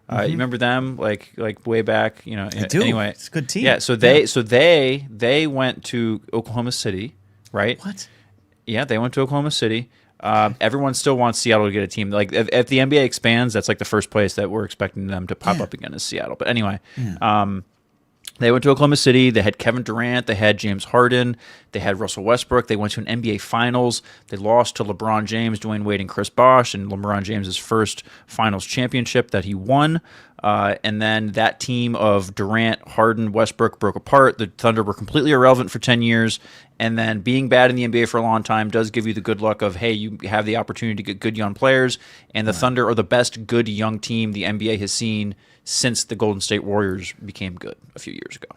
You remember them like way back, you know. I do. Anyway, It's a good team. Yeah. So they went to Oklahoma City, right? What? Yeah, they went to Oklahoma City. Everyone still wants Seattle to get a team. Like if the NBA expands, that's like the first place that we're expecting them to pop up again is Seattle. But anyway, they went to Oklahoma City. They had Kevin Durant. They had James Harden. They had Russell Westbrook. They went to an NBA Finals. They lost to LeBron James, Dwayne Wade, and Chris Bosh, and LeBron James' first Finals championship that he won. And then that team of Durant, Harden, Westbrook broke apart. The Thunder were completely irrelevant for 10 years. And then being bad in the NBA for a long time does give you the good luck of, hey, you have the opportunity to get good young players. And the Thunder are the best good young team the NBA has seen since the Golden State Warriors became good a few years ago.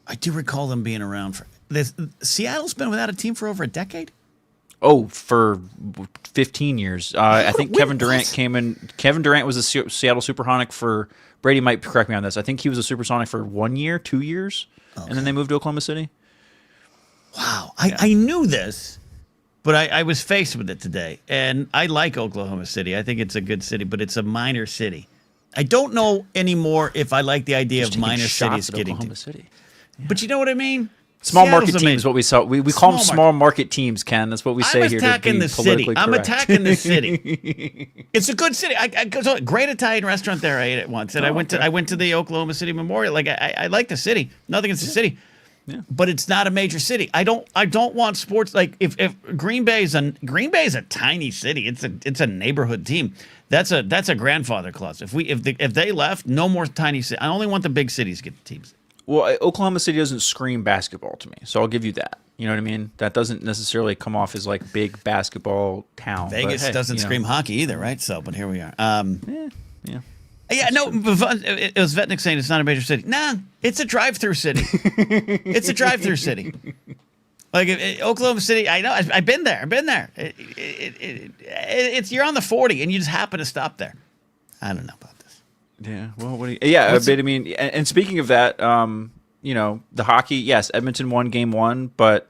I do recall them being around for this. Seattle's been without a team for over a decade. Oh, for 15 years. I think Wait, Kevin Durant what? came in. Kevin Durant was a Seattle Supersonic for, Brady might correct me on this, I think he was a Supersonic for 1 year, 2 years, and then they moved to Oklahoma City. Wow. I knew this, but I was faced with it today. And I like Oklahoma City. I think it's a good city, but it's a minor city. I don't know anymore if I like the idea of Taking minor shots cities at getting Oklahoma to. City. But you know what I mean? Small Seattle's market amazing. teams, what we saw. We call them Small small market teams, Ken. That's what we say I'm here to attacking be the city. politically I'm correct. attacking the city. It's a good city. I go to a great Italian restaurant there. I ate it once, and I went to the Oklahoma City Memorial. Like I like the city. Nothing against the city, but it's not a major city. I don't want sports like if Green Bay is a tiny city. It's a neighborhood team. That's a grandfather clause. If they left, no more tiny city. I only want the big cities to get the teams. Well, Oklahoma City doesn't scream basketball to me, so I'll give you that. You know what I mean? That doesn't necessarily come off as like big basketball town. Vegas but, hey, doesn't you know. scream hockey either, right? So, but here we are. Yeah. Yeah, no, it was Vetnik saying it's not a major city. Nah, it's a drive-through city. It's a drive-through city. Like Oklahoma City, I know. I've been there. It's you're on the 40 and you just happen to stop there. I don't know about this. Yeah. Well, but I mean, and speaking of that, you know, the hockey. Yes, Edmonton won game 1, but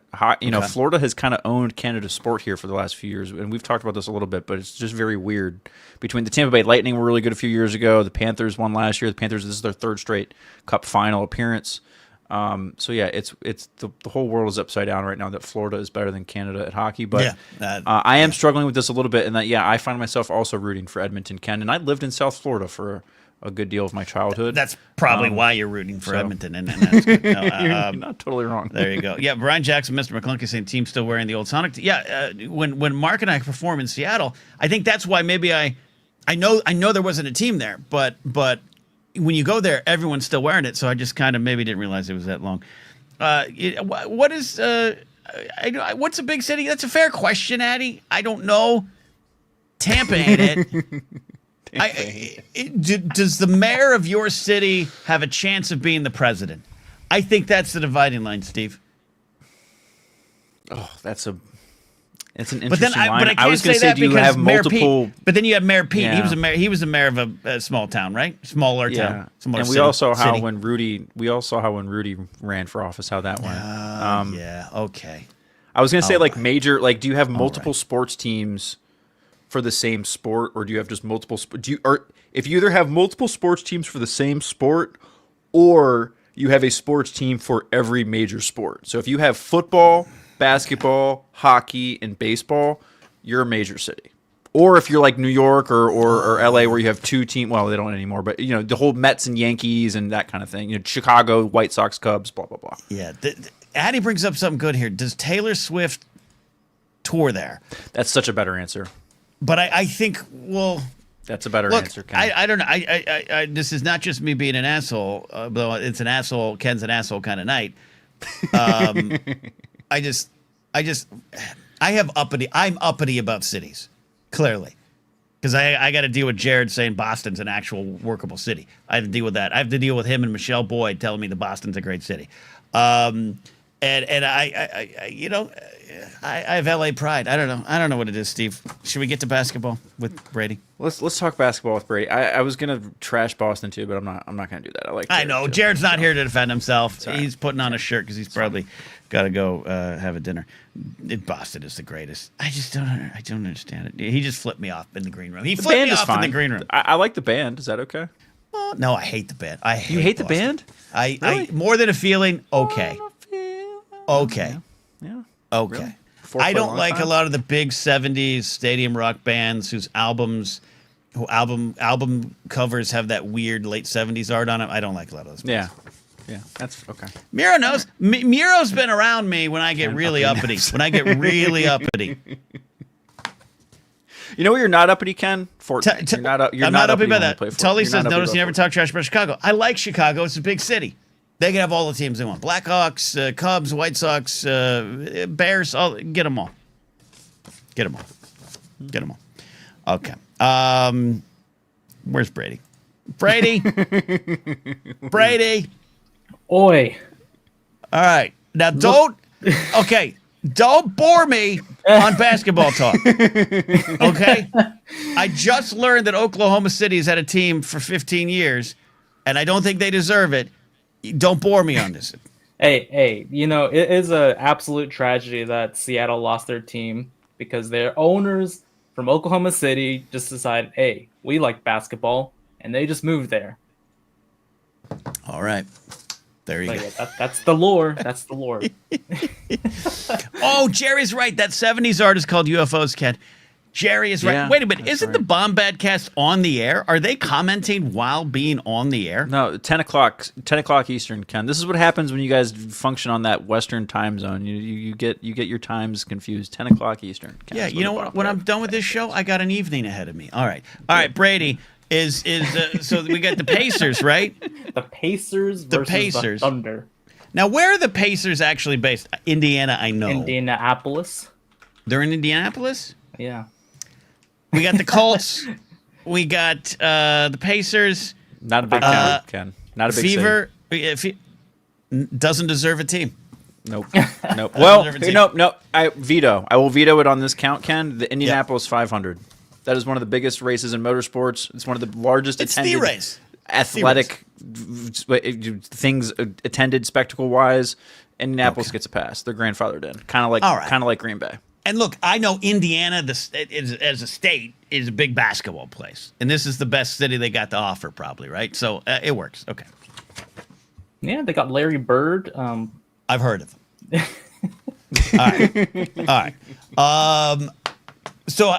Florida has kind of owned Canada's sport here for the last few years, and we've talked about this a little bit, but it's just very weird. Between the Tampa Bay Lightning were really good a few years ago, the Panthers won last year. The Panthers, this is their 3rd straight Cup final appearance. So yeah, it's the whole world is upside down right now that Florida is better than Canada at hockey. But I am struggling with this a little bit, and that I find myself also rooting for Edmonton, Ken, and I lived in South Florida for a good deal of my childhood. That's probably why you're rooting for Edmonton, and that's good. No, you're not totally wrong. There you go. Yeah, Brian Jackson, Mr. McClunky saying team still wearing the old Sonic. When Mark and I perform in Seattle, I think that's why maybe I know there wasn't a team there, but when you go there, everyone's still wearing it. So I just kind of maybe didn't realize it was that long. What's a big city? That's a fair question, Addy. I don't know. Tampa ain't it. Does the mayor of your city have a chance of being the president? I think that's the dividing line, Steve. Oh, it's an interesting But then line. I I was can't going to say say, that do you because have Mayor multiple? Pete. But then you have Mayor Pete. Yeah. He was the mayor of a small town, right? Smaller Yeah, town. Smaller and we city, all saw how city. when Rudy ran for office, how that went. Yeah. Okay. I was going to say All like right. major, like do you have multiple sports teams for the same sport, or do you have just multiple? If you either have multiple sports teams for the same sport, or you have a sports team for every major sport. So if you have football, basketball, hockey, and baseball, you're a major city. Or if you're like New York or LA, where you have 2 teams, well, they don't anymore, but the whole Mets and Yankees and that kind of thing. Chicago, White Sox, Cubs, blah blah blah. Yeah. Addie brings up something good here. Does Taylor Swift tour there? That's such a better answer. But I think, well, That's a better look, answer, Ken. I don't know. I this is not just me being an asshole, though it's an asshole. Ken's an asshole kind of night. I just, I'm uppity about cities, clearly. Because I got to deal with Jared saying Boston's an actual workable city. I have to deal with that. I have to deal with him and Michelle Boyd telling me that Boston's a great city. And I have LA pride. I don't know what it is, Steve. Should we get to basketball with Brady? Let's talk basketball with Brady. I was gonna trash Boston too, but I'm not gonna do that. I know too. Jared's not here to defend himself. Right. He's putting on a shirt because he's probably got to go have a dinner. Boston is the greatest. I don't understand it. He just flipped me off in the green room. He The flipped band me is off fine. in the green room. I like the band. Is that okay? Oh, no, I hate the band. You hate the Boston. band? I Really? more than a feeling. Okay. Okay. Yeah. Okay. Really? I Foreplay don't long like time? a lot of the big '70s stadium rock bands whose album covers have that weird late '70s art on it. I don't like a lot of those bands. Yeah, that's okay. Miro knows. Miro's been around me when I get really uppity. When I get really uppity. You know what you're not uppity, Ken? Fortnite. You're I'm not not uppity when about you play that. Fortnite. Tully You're says, not uppity notice you about never Fortnite. talk trash about Chicago. I like Chicago. It's a big city. They can have all the teams they want. Blackhawks, Cubs, White Sox, Bears, get them all. Get them all. Get them all. Okay. Where's Brady? Brady? Brady? Oi. All right. Now don't bore me on basketball talk. Okay? I just learned that Oklahoma City has had a team for 15 years, and I don't think they deserve it. Don't bore me on this. Hey, it is an absolute tragedy that Seattle lost their team because their owners from Oklahoma City just decided, hey, we like basketball, and they just moved there. All right. There you go. That's the lore. That's the lore. Oh, Jerry's right. That 70s art is called UFOs, Ken. Jerry is right. Yeah, Wait a minute. that's Isn't right. the Bombad cast on the air? Are they commenting while being on the air? No, 10 o'clock Eastern, Ken. This is what happens when you guys function on that Western time zone. You get your times confused. 10 o'clock Eastern. Ken, Yeah, is you know what? When I'm done with this show, I got an evening ahead of me. All right, Brady is so we got the Pacers, right? The Pacers versus Pacers. the Thunder. Now, where are the Pacers actually based? Indiana, I know. Indianapolis. They're in Indianapolis? Yeah. We got the Colts. We got the Pacers. Not a big town, Ken. Not a big Fever doesn't deserve a team. City. Nope. Well, deserve a team. no. I will veto it on this count, Ken. The Indianapolis 500. That is one of the biggest races in motorsports. It's one of the largest It's attended the race. athletic things attended spectacle wise. Indianapolis gets a pass. They're grandfathered in, kind of like Green Bay. And look, I know Indiana, as a state, is a big basketball place, and this is the best city they got to offer, probably, right? So it works. Okay, Yeah, they got Larry Bird. I've heard of him. All right. So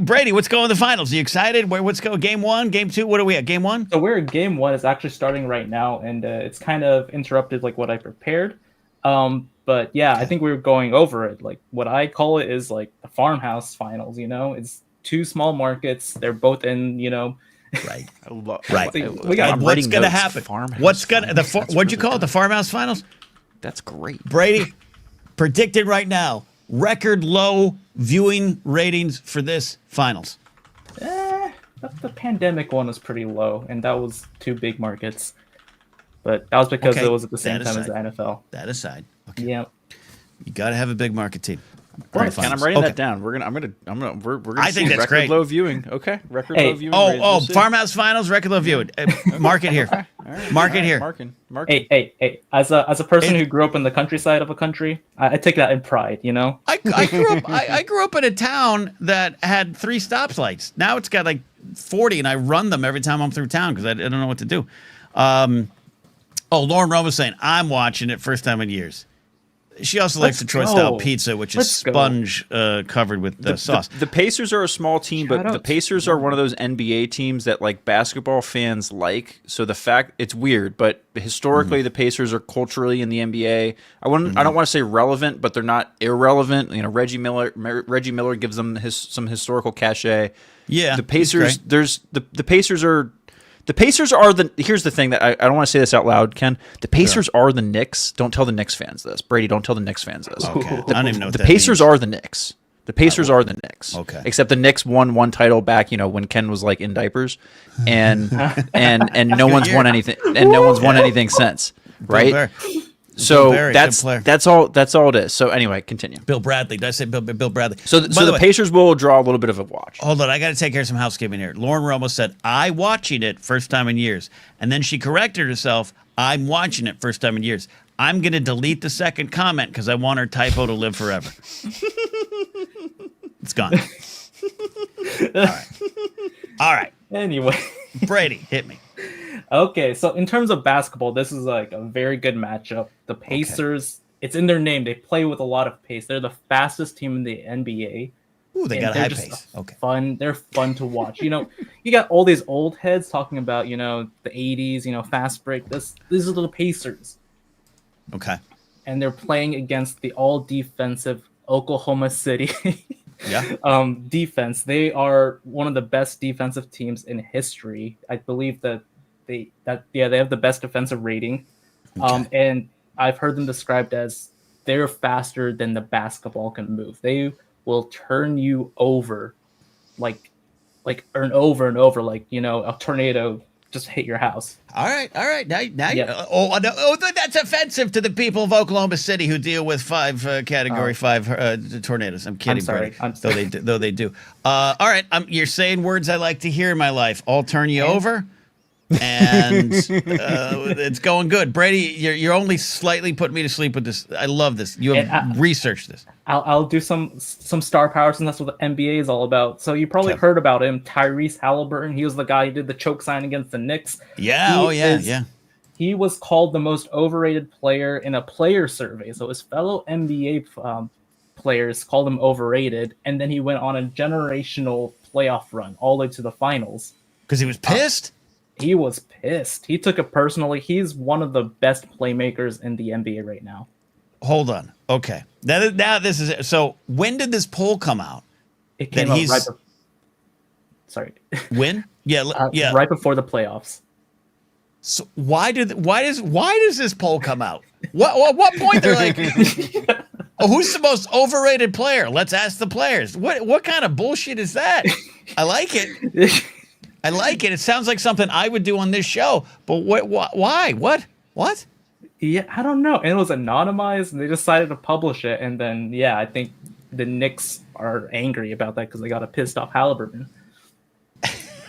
Brady, what's going in the finals? Are you excited? What's going? Game 1, game 2? What are we at? Game 1? So we're in game 1. It's actually starting right now, and it's kind of interrupted like what I prepared. But yeah, I think we were going over it. Like what I call it is like the farmhouse finals. It's two small markets. They're both in. Right. Right. We got- And what's going to happen? What'd you call it? The farmhouse finals? That's great. Brady, predicted right now, record low viewing ratings for this finals. The pandemic one was pretty low, and that was two big markets. But that was because Okay, it was at the same that time as the aside. NFL. That aside, okay, Yeah. you got to have a big market team. Right, Finals. and I'm writing Okay. that down. We're gonna I see think that's record great. low viewing. Okay, record Hey. low viewing. rates. Oh, We'll see. farmhouse finals, record low viewing. Mark it here. All right, Mark all it right, here. Marking. Hey! As a person who grew up in the countryside of a country, I take that in pride. I grew up in a town that had 3 stoplights. Now it's got like 40, and I run them every time I'm through town because I don't know what to do. Lauren Rome was saying I'm watching it first time in years. She also likes Let's Detroit style go. pizza, which is Let's go. sponge covered with sauce. The Pacers are a small team, but Shout the out. Pacers are one of those NBA teams that like basketball fans like. So the fact it's weird, but historically the Pacers are culturally in the NBA. I don't want to say relevant, but they're not irrelevant. Reggie Miller gives them some historical cachet. Yeah, The he's Pacers. great. The Pacers are. The Pacers are the. Here's the thing that I don't want to say this out loud, Ken. The Pacers are the Knicks. Don't tell the Knicks fans this. Brady, don't tell the Knicks fans this. Okay. I don't even know what The that Pacers means. are the Knicks. The Pacers are the Knicks. Okay. Except the Knicks won one title back, when Ken was like in diapers, and no one's won anything, and no one's won anything since, right? Bill So Barry, good player. that's all it is. So anyway, continue. Bill Bradley. Did I say Bill Bradley? So By the way, Pacers will draw a little bit of a watch. hold on, I got to take care of some housekeeping here. Lauren Romo said, "I watching it first time in years," and then she corrected herself. "I'm watching it first time in years." I'm going to delete the second comment because I want her typo to live forever. It's gone. All right. Anyway. Brady, hit me. Okay, so in terms of basketball, this is like a very good matchup. The Pacers, it's in their name. They play with a lot of pace. They're the fastest team in the NBA. Ooh, they and got a they're high just pace. Okay. They're fun to watch. You got all these old heads talking about, the 80s, fast break. These are the Pacers. Okay. And they're playing against the all defensive Oklahoma City Yeah. defense. They are one of the best defensive teams in history. I believe that they have the best defensive rating. Okay. And I've heard them described as they're faster than the basketball can move. They will turn you over like over and over, like a tornado just hit your house. All right. Now, Yeah. That's offensive to the people of Oklahoma City who deal with Category 5 tornadoes. I'm kidding, I'm sorry. Brady. Though they do. All right. You're saying words I like to hear in my life. I'll turn you over, and it's going good. Brady, you're only slightly putting me to sleep with this. I love this. You have researched this. I'll do some star power, since that's what the NBA is all about. So you probably heard about him, Tyrese Halliburton. He was the guy who did the choke sign against the Knicks. Yeah. Yeah. He was called the most overrated player in a player survey. So his fellow NBA players called him overrated, and then he went on a generational playoff run all the way to the finals. Because he was pissed? He was pissed. He took it personally. He's one of the best playmakers in the NBA right now. Hold on. Okay. Now this is it. So when did this poll come out? It came out right before. Sorry. When? Yeah. Right before the playoffs. So why does this poll come out? What point they're like, oh, who's the most overrated player? Let's ask the players. What kind of bullshit is that? I like it. I like it. It sounds like something I would do on this show. But why? What? Yeah, I don't know. And it was anonymized, and they decided to publish it. And then, I think the Knicks are angry about that because they got a pissed off Halliburton.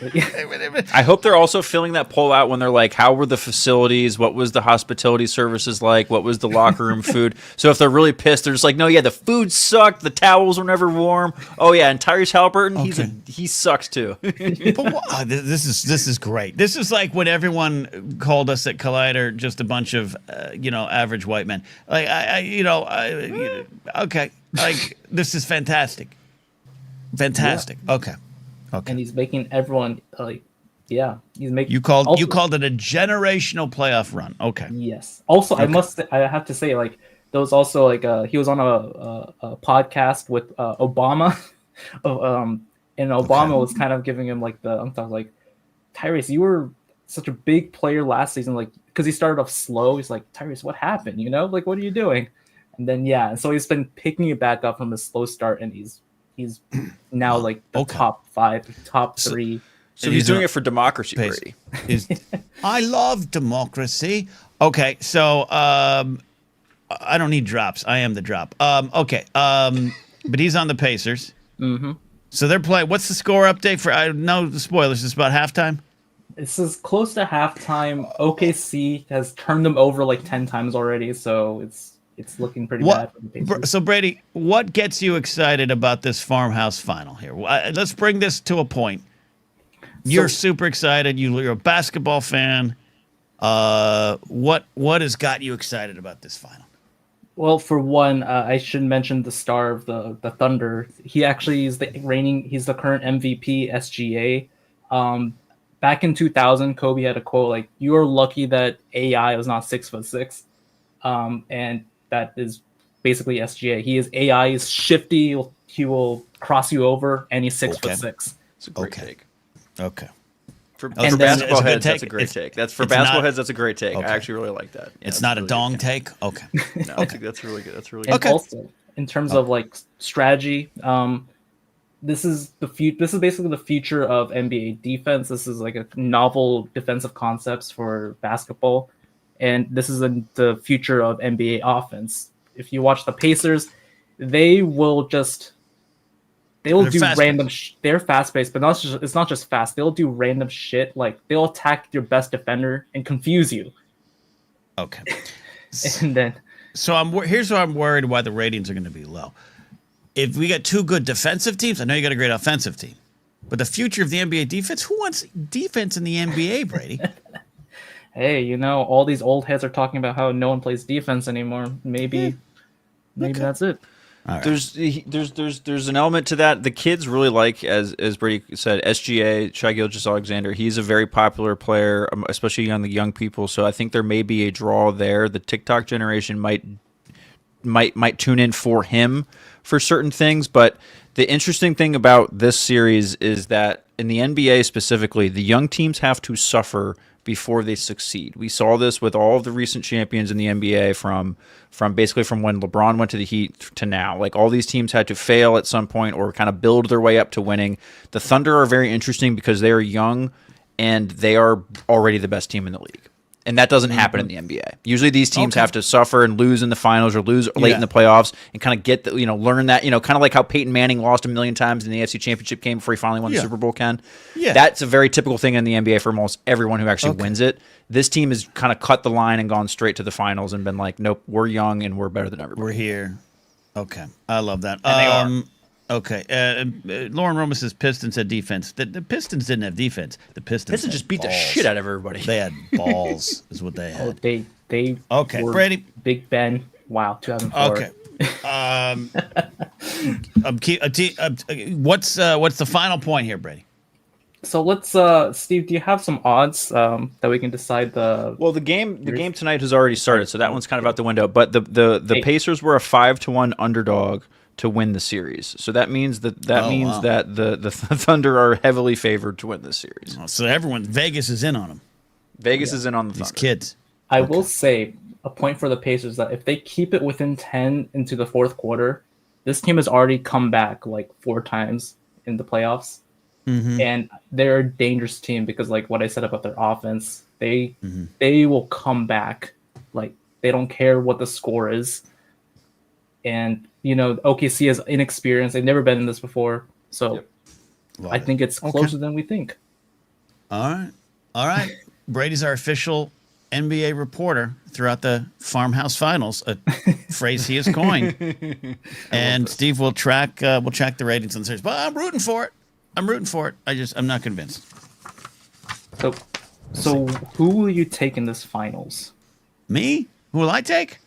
I hope they're also filling that poll out when they're like, how were the facilities? What was the hospitality services like? What was the locker room food? So if they're really pissed, they're just like, no, the food sucked. The towels were never warm. Oh, yeah, and Tyrese Halliburton, he sucks too. But this is great. This is like when everyone called us at Collider just a bunch of, average white men. Like, okay. Like, this is fantastic. Fantastic. Yeah. Okay. And he's making everyone he's making. You called it a generational playoff run. Okay. Yes. Also, okay. I have to say, like, there was also he was on a podcast with Obama, and Obama was kind of giving him like Tyrese, you were such a big player last season, like, because he started off slow. He's like, Tyrese, what happened? Like, what are you doing? And then and so he's been picking it back up from his slow start, and he's now like the top 5, top 3. So he's doing it for democracy, Brady. I love democracy. Okay, so I don't need drops. I am the drop. Okay, but he's on the Pacers. Mm-hmm. So they're playing. What's the score update for? I know the spoilers. It's about halftime. This is close to halftime. OKC has turned them over like 10 times already, so it's looking pretty bad for the Pacers. So, Brady, what gets you excited about this farmhouse final here? Let's bring this to a point. You're super excited. You're a basketball fan. What has got you excited about this final? Well, for one, I should mention the star of the Thunder. He actually is he's the current MVP, SGA. Back in 2000, Kobe had a quote like, "You are lucky that AI was not 6'6", and that is basically SGA. He is AI, he's shifty, he will cross you over, and he's 6'6". It's a great take. Okay. For Oh, And then- basketball it's a good heads, that's a take. great It's- take. That's for it's basketball not- heads. That's a great take. Okay. I actually really like that. Yeah, It's that's not a really dong good. take. Okay. No, that's really good. That's really And good. Okay. also, in terms of like strategy, this is This is basically the future of NBA defense. This is like a novel defensive concepts for basketball, and this is the future of NBA offense. If you watch the Pacers, they will They're do fast-paced. random. They're fast paced, but it's not just fast. They'll do random shit. Like they'll attack your best defender and confuse you, Okay. and then So here's where I'm worried why the ratings are going to be low. If we got two good defensive teams, I know you got a great offensive team, but the future of the NBA defense, who wants defense in the NBA, Brady? hey, all these old heads are talking about how no one plays defense anymore. Maybe that's it. All right. There's an element to that. The kids really like, as Brady said, SGA, Shai Gilgeous-Alexander. He's a very popular player, especially on the young people. So I think there may be a draw there. The TikTok generation might tune in for him for certain things. But the interesting thing about this series is that in the NBA specifically, the young teams have to suffer before they succeed. We saw this with all of the recent champions in the NBA from basically from when LeBron went to the Heat to now. Like all these teams had to fail at some point or kind of build their way up to winning. The Thunder are very interesting because they are young and they are already the best team in the league. And that doesn't happen in the NBA. Usually these teams have to suffer and lose in the finals or lose late in the playoffs and kind of get the, learn that, kind of like how Peyton Manning lost a million times in the AFC Championship game before he finally won the Super Bowl, Ken. Yeah. That's a very typical thing in the NBA for almost everyone who actually wins it. This team has kind of cut the line and gone straight to the finals and been like, nope, we're young and we're better than everybody. We're here. Okay. I love that. And they are. Okay. Lauren Roma says Pistons had defense. The Pistons didn't have defense. The Pistons Just beat the balls. shit out of everybody. They had balls, is what they Oh, had. they Okay, were Brady. Big Ben. Wow, 2004. Okay. What's the final point here, Brady? So let's Steve, do you have some odds that we can decide the Well, the game tonight has already started, so that one's kind of out the window. But the Pacers were a 5-1 underdog to win the series, so that means that the Thunder are heavily favored to win this series. Oh, so Vegas is in on them. Vegas is in on the These Thunder. kids. I will say a point for the Pacers that if they keep it within 10 into the fourth quarter, this team has already come back like 4 times in the playoffs. And they're a dangerous team because like what I said about their offense, they will come back. Like they don't care what the score is. And OKC is inexperienced. They've never been in this before. So I think it's closer than we think. All right. Brady's our official NBA reporter throughout the Farmhouse Finals, a phrase he has coined. And Steve will track the ratings on the series. But I'm rooting for it. I'm not convinced. So who will you take in this finals? Me? Who will I take?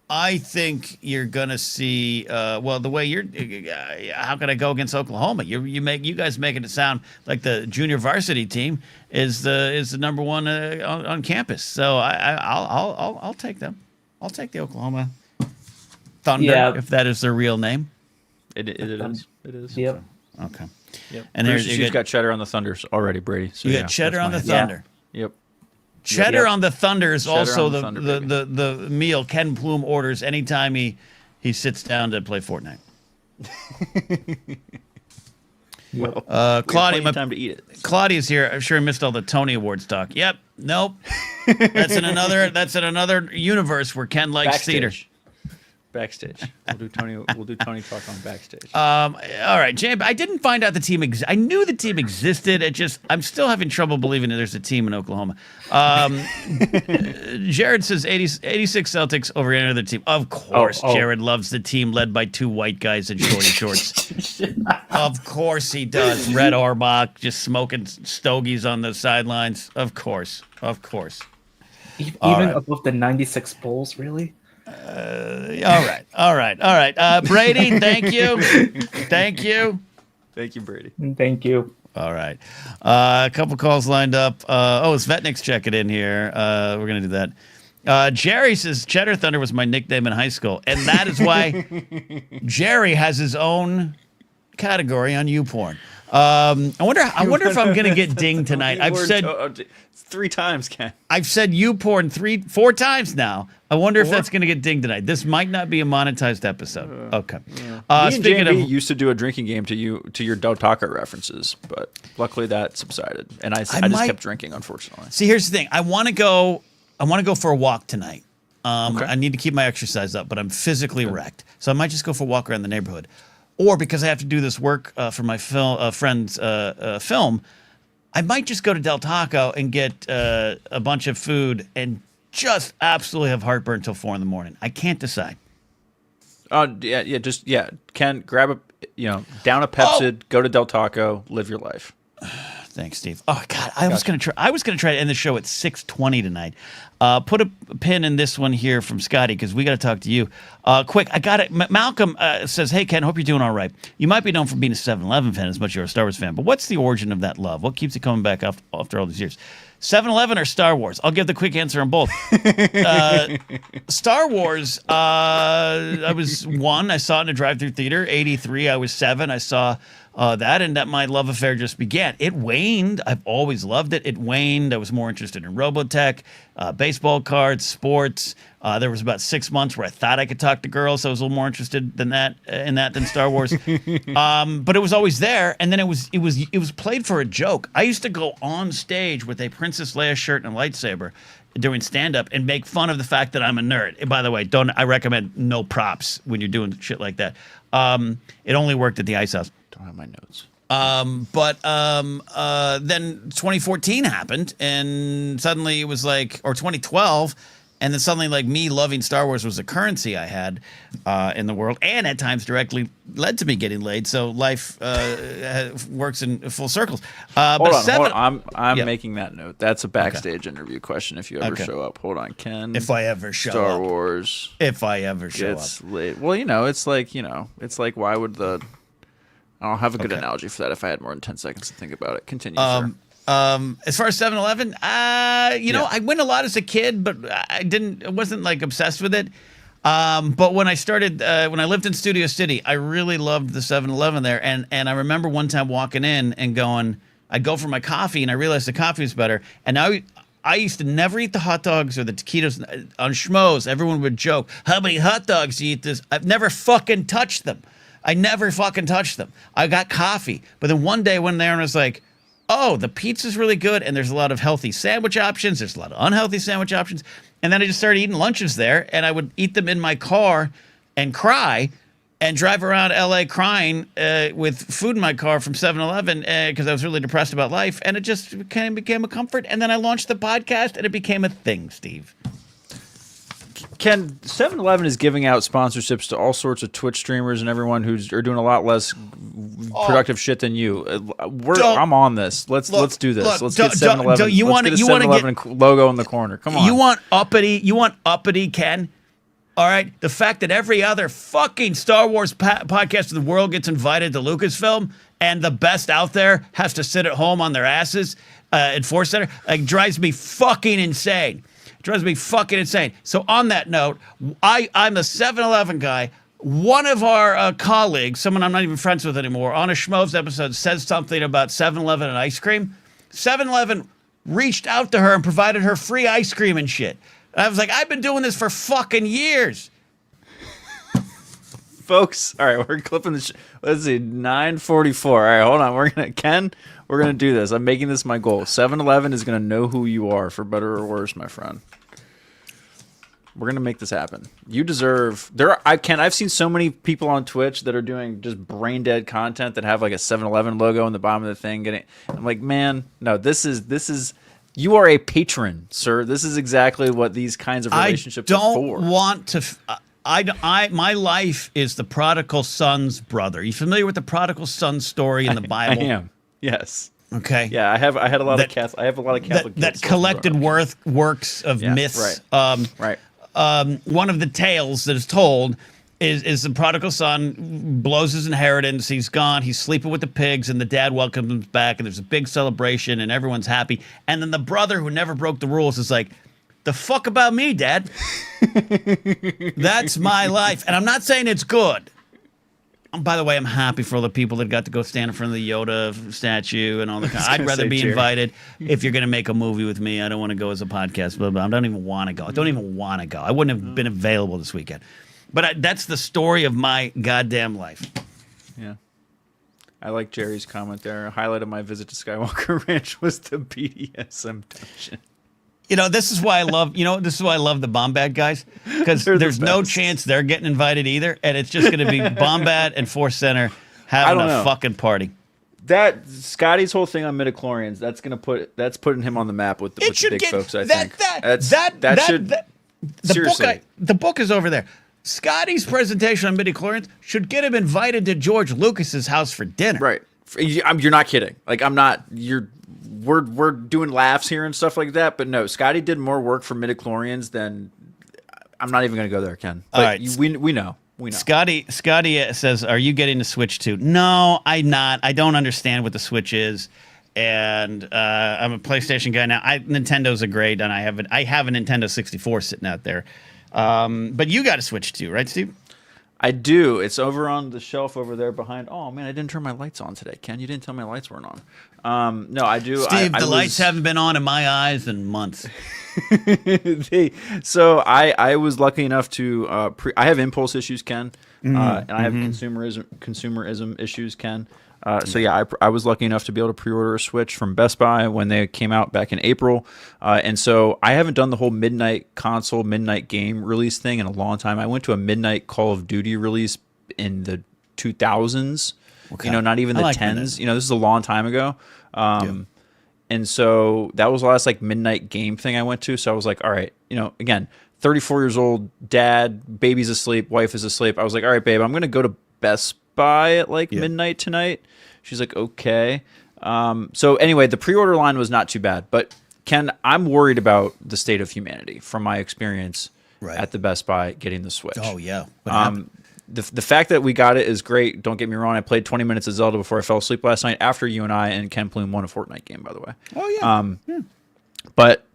I think you're gonna see. The way you're. How can I go against Oklahoma? You guys making it sound like the junior varsity team is the number one on campus. So I'll take them. I'll take the Oklahoma Thunder if that is their real name. It is. It is. Yep. Okay. Yep. And She's got cheddar on the Thunders already, Brady. So you got cheddar on the Thunder. Yep. Cheddar on the Thunder is Cheddar also on the Thunder, the meal Ken Plume orders anytime he sits down to play Fortnite. Claudia, time to eat it. Claudia's here. I'm sure I missed all the Tony Awards talk. Yep. Nope. That's in another universe where Ken likes theater. Backstage. We'll do Tony talk on backstage. All right, Jay. I didn't find out the team. I knew the team existed. I'm still having trouble believing that there's a team in Oklahoma. Jared says 86 Celtics over any other team. Of course, Jared loves the team led by 2 white guys in shorty shorts. Of course he does. Red Auerbach just smoking stogies on the sidelines. Of course. Even above the 96 Bulls, really? All right. Brady, thank you. Thank you, Brady. Thank you. All right. A couple calls lined up. Svetnik's checking in here. We're going to do that. Jerry says Cheddar Thunder was my nickname in high school, and that is why Jerry has his own category on YouPorn. I wonder if I'm gonna get dinged tonight. I've said 3 times, Ken. I've said you porn 4 times now. I wonder if that's gonna get dinged tonight. This might not be a monetized episode. Okay. Me and Speaking JB of, used to do a drinking game to your Del Taco references, but luckily that subsided, and I just kept drinking, unfortunately. see, here's the thing. I want to go for a walk tonight. Okay. I need to keep my exercise up, but I'm physically wrecked, so I might just go for a walk around the neighborhood, or because I have to do this work for my friend's film. I might just go to Del Taco and get a bunch of food and just absolutely have heartburn until 4 a.m. I can't decide. Ken, grab down a Pepsid, go to Del Taco, live your life. Thanks, Steve. Oh God, I was gonna try to end the show at 6:20 tonight. Put a pin in this one here from Scotty because we got to talk to you. Quick, I got it. Malcolm says, "Hey Ken, hope you're doing all right. You might be known for being a 7-Eleven fan as much as you're a Star Wars fan, but what's the origin of that love? What keeps it coming back after all these years? 7-Eleven or Star Wars? I'll give the quick answer on both. Star Wars. I was 1. I saw it in a drive-through theater. 83. I was 7. I saw." That and that my love affair just began. It waned. I've always loved it. It waned. I was more interested in Robotech, baseball cards, sports. There was about 6 months where I thought I could talk to girls, so I was a little more interested in that than Star Wars. But it was always there, and then it was played for a joke. I used to go on stage with a Princess Leia shirt and a lightsaber doing stand-up and make fun of the fact that I'm a nerd. And by the way, I recommend no props when you're doing shit like that. It only worked at the Ice House. Don't have my notes. Then 2014 happened, and suddenly it was like, or 2012, and then suddenly like me loving Star Wars was a currency I had in the world, and at times directly led to me getting laid. So life works in full circles. Hold on. I'm making that note. That's a backstage interview question. If you ever show up, hold on, Ken. If I ever show Star up. Wars. If I ever show gets up. Late. Well, it's like why would the I don't have a good analogy for that if I had more than 10 seconds to think about it. Continue, sir. As far as 7-Eleven, I went a lot as a kid, but I wasn't like obsessed with it. But when I started, when I lived in Studio City, I really loved the 7-Eleven there. And I remember one time walking in and I'd go for my coffee and I realized the coffee was better. And now I used to never eat the hot dogs or the taquitos on Schmoes. Everyone would joke, how many hot dogs do you eat this? I've never fucking touched them. I never fucking touched them. I got coffee. But then one day I went there and I was like, oh, the pizza's really good, and there's a lot of healthy sandwich options. There's a lot of unhealthy sandwich options. And then I just started eating lunches there, and I would eat them in my car and cry and drive around L.A. crying with food in my car from 7-Eleven because I was really depressed about life, and it just kind of became a comfort. And then I launched the podcast, and it became a thing, Steve. Ken, 7-Eleven is giving out sponsorships to all sorts of Twitch streamers and everyone are doing a lot less productive shit than you. I'm on this. Let's do this. Let's get 7-Eleven. Let's get a 7-Eleven logo in the corner. Come on. You want uppity, Ken? All right. The fact that every other fucking Star Wars podcast in the world gets invited to Lucasfilm and the best out there has to sit at home on their asses at Force Center drives me fucking insane. Drives me fucking insane. So on that note, I'm a 7-Eleven guy. One of our colleagues, someone I'm not even friends with anymore, on a Schmoes episode says something about 7-Eleven and ice cream. 7-Eleven reached out to her and provided her free ice cream and shit. And I was like, I've been doing this for fucking years. Folks, all right, we're clipping the let's see, 9:44. All right, hold on. We're going to do this. I'm making this my goal. 7-Eleven is going to know who you are, for better or worse, my friend. We're going to make this happen. You deserve... I've seen so many people on Twitch that are doing just brain-dead content that have like a 7-Eleven logo in the bottom of the thing. I'm like, man, no, this is... You are a patron, sir. This is exactly what these kinds of relationships are for. I don't want to... my life is the prodigal son's brother. Are you familiar with the prodigal son story in the Bible? I am. Yes. Okay. Yeah, I have a lot of Catholic that collected works of myths. Right. One of the tales that is told is the prodigal son blows his inheritance. He's gone. He's sleeping with the pigs, and the dad welcomes him back, and there's a big celebration, and everyone's happy. And then the brother who never broke the rules is like, the fuck about me, Dad? That's my life. And I'm not saying it's good. by the way, I'm happy for all the people that got to go stand in front of the Yoda statue and all the. I'd gonna rather say, be Jerry. invited if you're going to make a movie with me. I don't want to go as a podcast, blah, blah. I don't even want to go. I don't even want to go. I wouldn't have been available this weekend. But that's the story of my goddamn life. Yeah. I like Jerry's comment there. A highlight of my visit to Skywalker Ranch was the BDSM dungeon. You know, this is why I love. This is why I love the Bombad guys, because They're the there's no best. chance they're getting invited either, and it's just going to be Bombad and Force Center having don't a know. fucking party. That Scotty's whole thing on midichlorians, that's putting him on the map with the big folks. I think seriously. The book is over there. Scotty's presentation on midichlorians should get him invited to George Lucas's house for dinner. Right. You're not kidding. Like I'm not. We're doing laughs here and stuff like that, but no, Scotty did more work for midichlorians than. I'm not even going to go there, Ken. But All right. we know. We know. Scotty says, "Are you getting the Switch too?" No, I'm not. I don't understand what the Switch is, and I'm a PlayStation guy now. Nintendo's a great, and I have a Nintendo 64 sitting out there. But you got a Switch too, right, Steve? I do. It's over on the shelf over there behind. Oh man, I didn't turn my lights on today, Ken. You didn't tell me my lights weren't on. No, I do. Steve, I the lights haven't been on in my eyes in months. So I was lucky enough to I have impulse issues, Ken, and I have consumerism issues, Ken. So yeah, I was lucky enough to be able to pre-order a Switch from Best Buy when they came out back in April, and so I haven't done the whole midnight console, midnight game release thing in a long time. I went to a midnight Call of Duty release in the 2000s. Okay. Not even the I like 10s. This is a long time ago. And so that was the last like midnight game thing I went to. So I was like, all right, again, 34 years old, dad, baby's asleep, wife is asleep. I was like, all right, babe, I'm going to go to Best Buy at like midnight tonight. She's like, okay. So anyway, the pre-order line was not too bad, but Ken, I'm worried about the state of humanity from my experience at the Best Buy getting the Switch. Oh yeah. What happened? The fact that we got it is great. Don't get me wrong. I played 20 minutes of Zelda before I fell asleep last night after you and I and Ken Plume won a Fortnite game, by the way. Oh yeah. But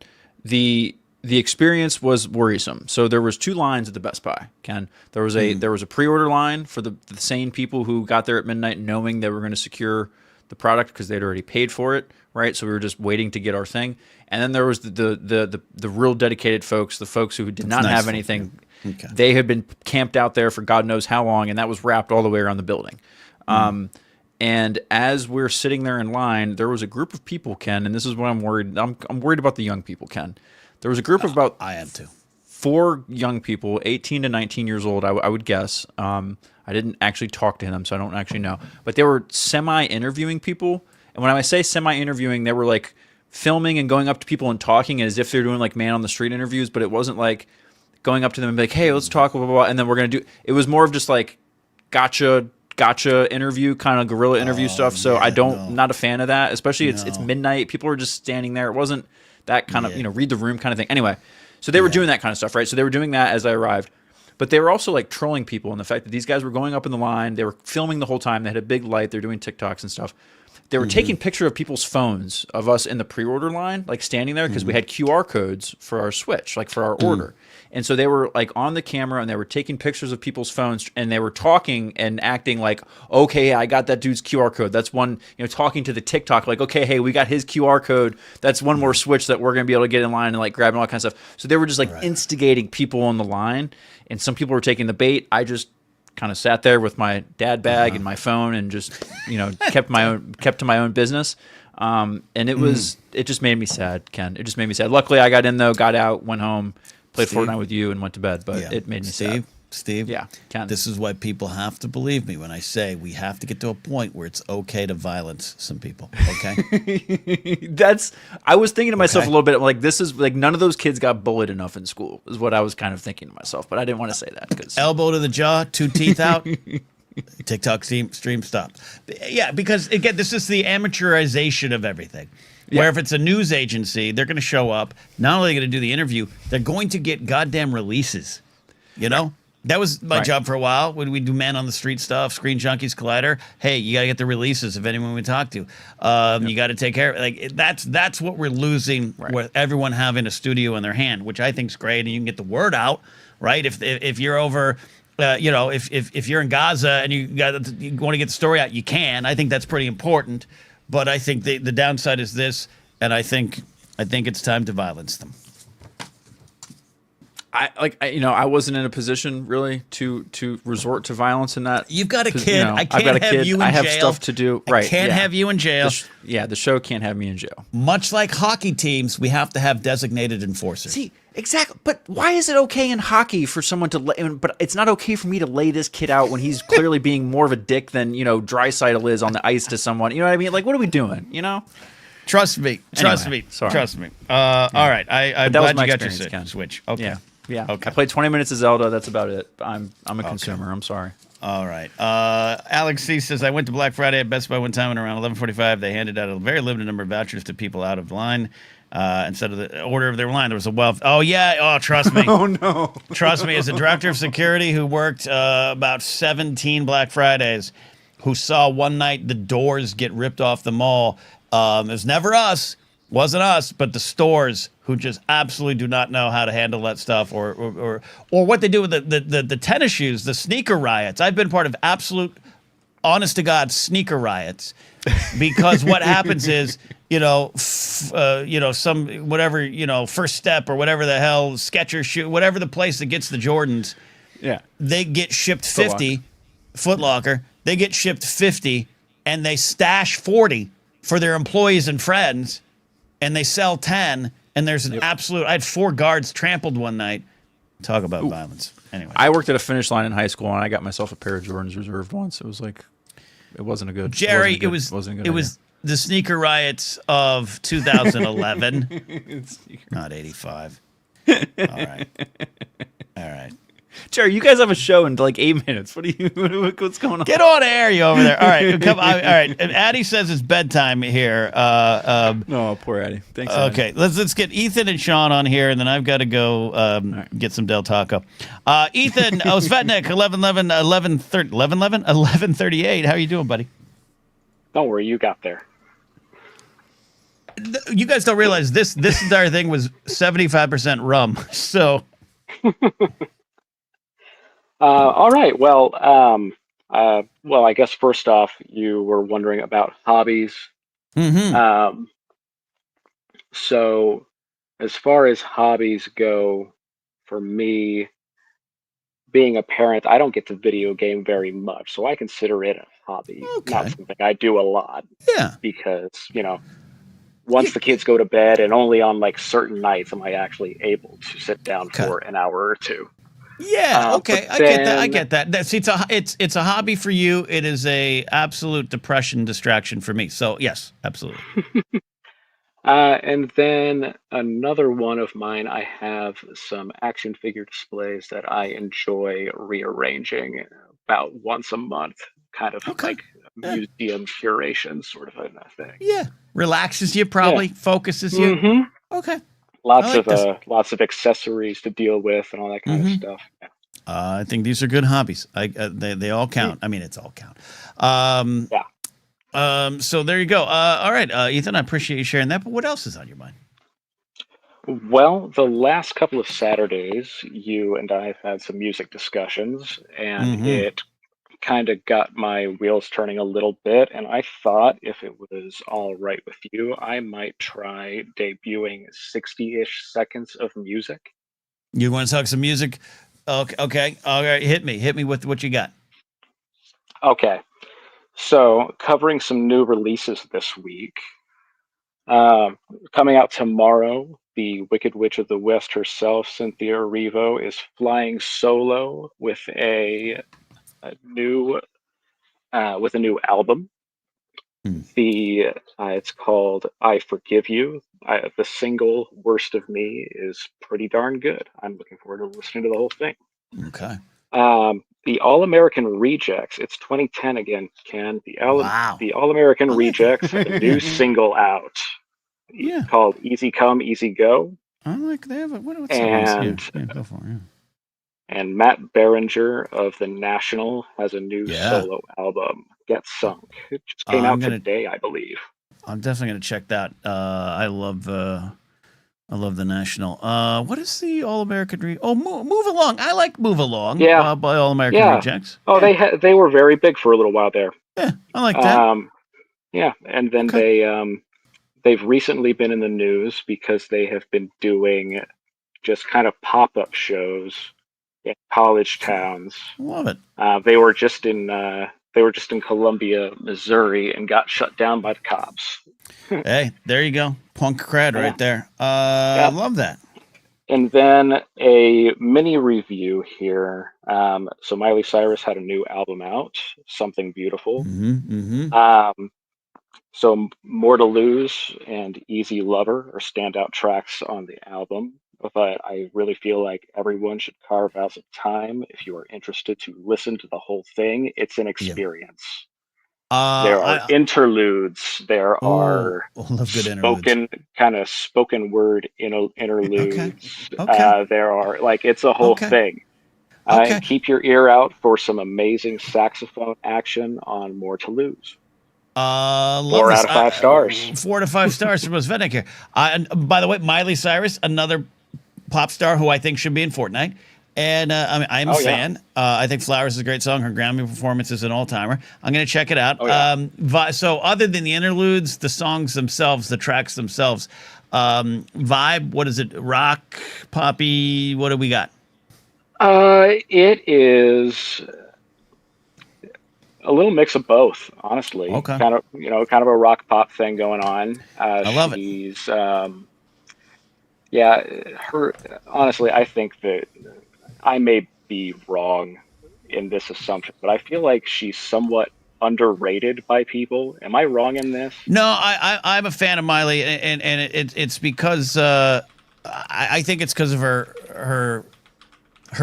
the experience was worrisome. So there was two lines at the Best Buy, Ken. There was a pre-order line for the sane people who got there at midnight knowing they were going to secure the product because they'd already paid for it, right? So we were just waiting to get our thing. And then there was the real dedicated folks, the folks who did not have anything. Yeah. Okay. They had been camped out there for God knows how long, and that was wrapped all the way around the building. And as we're sitting there in line, there was a group of people, Ken, and this is what I'm worried. I'm worried about the young people, Ken. There was a group of about I am too. 4 young people, 18 to 19 years old, I would guess. I didn't actually talk to them, so I don't actually know. But they were semi-interviewing people. And when I say semi-interviewing, they were like filming and going up to people and talking as if they're doing like man-on-the-street interviews, but it wasn't like going up to them and be like, hey, let's talk, blah, blah, blah, and then we're going to do... It was more of just like gotcha interview, kind of guerrilla interview stuff. So not a fan of that, especially it's midnight. People were just standing there. It wasn't that kind of, read the room kind of thing. Anyway, so they were doing that kind of stuff, right? So they were doing that as I arrived. But they were also like trolling people in the fact that these guys were going up in the line. They were filming the whole time. They had a big light. They're doing TikToks and stuff. They were taking picture of people's phones of us in the pre-order line, like standing there because we had QR codes for our Switch, like for our order. And so they were like on the camera and they were taking pictures of people's phones and they were talking and acting like, okay, I got that dude's QR code. That's one, talking to the TikTok, like, okay, hey, we got his QR code. That's one more Switch that we're going to be able to get in line and like grab and all that kind of stuff. So they were just like instigating people on the line. And some people were taking the bait. I just kind of sat there with my dad bag and my phone and just, kept to my own business. And it just made me sad, Ken. It just made me sad. Luckily I got in though, got out, went home, played Fortnite with you and went to bed, but it made me sad. Steve, yeah, Ken. This is why people have to believe me when I say we have to get to a point where it's okay to violence some people. Okay, I was thinking to myself a little bit. I'm like, this is like none of those kids got bullied enough in school, is what I was kind of thinking to myself. But I didn't want to say that because elbow to the jaw, 2 teeth out. TikTok stream stopped. Yeah, because again, this is the amateurization of everything. Where if it's a news agency, they're going to show up. Not only are they going to do the interview, they're going to get goddamn releases. That was my job for a while when we do man on the street stuff, Screen Junkies, Collider. Hey, you got to get the releases of anyone we talk to. You got to take care of it. Like that's what we're losing with everyone having a studio in their hand, which I think is great, and you can get the word out, right? If you're over if you're in Gaza and you want to get the story out, you can. I think that's pretty important. But I think the downside is this, and I think it's time to violence them. I wasn't in a position really to resort to violence in that. You've got a kid. You know, I can't have you in jail. I have stuff to do. Right. I can't have you in jail. The show can't have me in jail. Much like hockey teams, we have to have designated enforcers. See, exactly. But why is it okay in hockey for someone to but it's not okay for me to lay this kid out when he's clearly being more of a dick than, Draisaitl is on the ice to someone. You know what I mean? Like, what are we doing? Trust me. Sorry. Trust me. All right. I'm glad you got your Switch. Okay. Yeah. Yeah. Okay. I played 20 minutes of Zelda. That's about it. I'm a consumer. I'm sorry. All right. Alex C says, I went to Black Friday at Best Buy one time, and around 11:45, they handed out a very limited number of vouchers to people out of line. Instead of the order of their line, there was a wealth. Oh, yeah. Oh, trust me. Oh, no. Trust me. As a director of security who worked about 17 Black Fridays, who saw one night the doors get ripped off the mall, it was never us. Wasn't us, but the stores who just absolutely do not know how to handle that stuff, or what they do with the tennis shoes, the sneaker riots. I've been part of absolute, honest to God, sneaker riots, because what happens is, some whatever, First Step or whatever the hell, Skechers shoe, whatever the place that gets the Jordans, they get shipped 50, Foot Locker, they get shipped 50, and they stash 40 for their employees and friends. And they sell 10, and there's an absolute. I had 4 guards trampled one night. Talk about violence. Anyway, I worked at a Finish Line in high school, and I got myself a pair of Jordans reserved once. It was like, it wasn't a good. Jerry, it was the sneaker riots of 2011, not 85. All right. Jerry, you guys have a show in like 8 minutes. What's going on? Get on air, you over there. All right, all right. And Addie says it's bedtime here. No, poor Addie. Thanks. Okay, Addie. let's get Ethan and Sean on here, and then I've got to go get some Del Taco. Ethan Svetnik, 1138. How are you doing, buddy? Don't worry, you got there. You guys don't realize this entire thing was 75% rum. So. All right. Well, I guess first off, you were wondering about hobbies. Mm-hmm. So as far as hobbies go, for me, being a parent, I don't get to video game very much, so I consider it a hobby, not something I do a lot. Yeah. Because, once the kids go to bed, and only on like certain nights am I actually able to sit down for an hour or two. Yeah, okay, I get that. See, it's a hobby for you. It is a absolute depression distraction for me. So yes, absolutely. And then another one of mine, I have some action figure displays that I enjoy rearranging about once a month, kind of like a museum curation sort of a thing. Yeah, relaxes you, probably focuses you. Mm-hmm. Okay. Lots of accessories to deal with and all that kind of stuff. Yeah. I think these are good hobbies. They all count. I mean, it's all count. So there you go. All right, Ethan, I appreciate you sharing that. But what else is on your mind? Well, the last couple of Saturdays, you and I have had some music discussions, and it kind of got my wheels turning a little bit, and I thought if it was all right with you, I might try debuting 60-ish seconds of music. You want to talk some music? Okay. All right, hit me with what you got. Okay. So, covering some new releases this week. Coming out tomorrow, the Wicked Witch of the West herself, Cynthia Erivo, is flying solo with a new album. It's called I Forgive You. The single Worst of Me is pretty darn good. I'm looking forward to listening to the whole thing. Okay. The All-American Rejects, it's 2010 again, Ken. The All-American Rejects have a new single out called Easy Come, Easy Go. I like they have what's go for it. And Matt Berenger of The National has a new solo album, Get Sunk. It just came out today, I believe. I'm definitely going to check that. I love I love the National. What is the All American? Move Along. I like Move Along. Yeah. By All American Yeah. Rejects. Oh, they were very big for a little while there. Yeah, I like that. Yeah, and then Okay. they've recently been in the news because they have been doing just kind of pop-up shows in college towns. Love it. They were just in Columbia, Missouri, and got shut down by the cops. Hey, there you go. Punk cred right there. Yeah. Love that. And then a mini review here. So Miley Cyrus had a new album out, Something Beautiful. So More to Lose and Easy Lover are standout tracks on the album. But I really feel like everyone should carve out some time if you are interested to listen to the whole thing. It's an experience. There are interludes. There are spoken word interludes. Okay. There are it's a whole thing. Keep your ear out for some amazing saxophone action on More to Lose. 4 out of 5 stars. 4 to 5 stars from Svetnik here. And by the way, Miley Cyrus, another pop star who I think should be in Fortnite. And I'm a fan. I think Flowers is a great song. Her Grammy performance is an all-timer. I'm going to check it out. So other than the interludes, the songs themselves, the tracks themselves, vibe, what is it? Rock, poppy, what do we got? It is a little mix of both, honestly. Okay. Kind of a rock pop thing going on. I love it. Honestly, I think that I may be wrong in this assumption, but I feel like she's somewhat underrated by people. Am I wrong in this? No, I'm a fan of Miley, and it's because I think it's because of her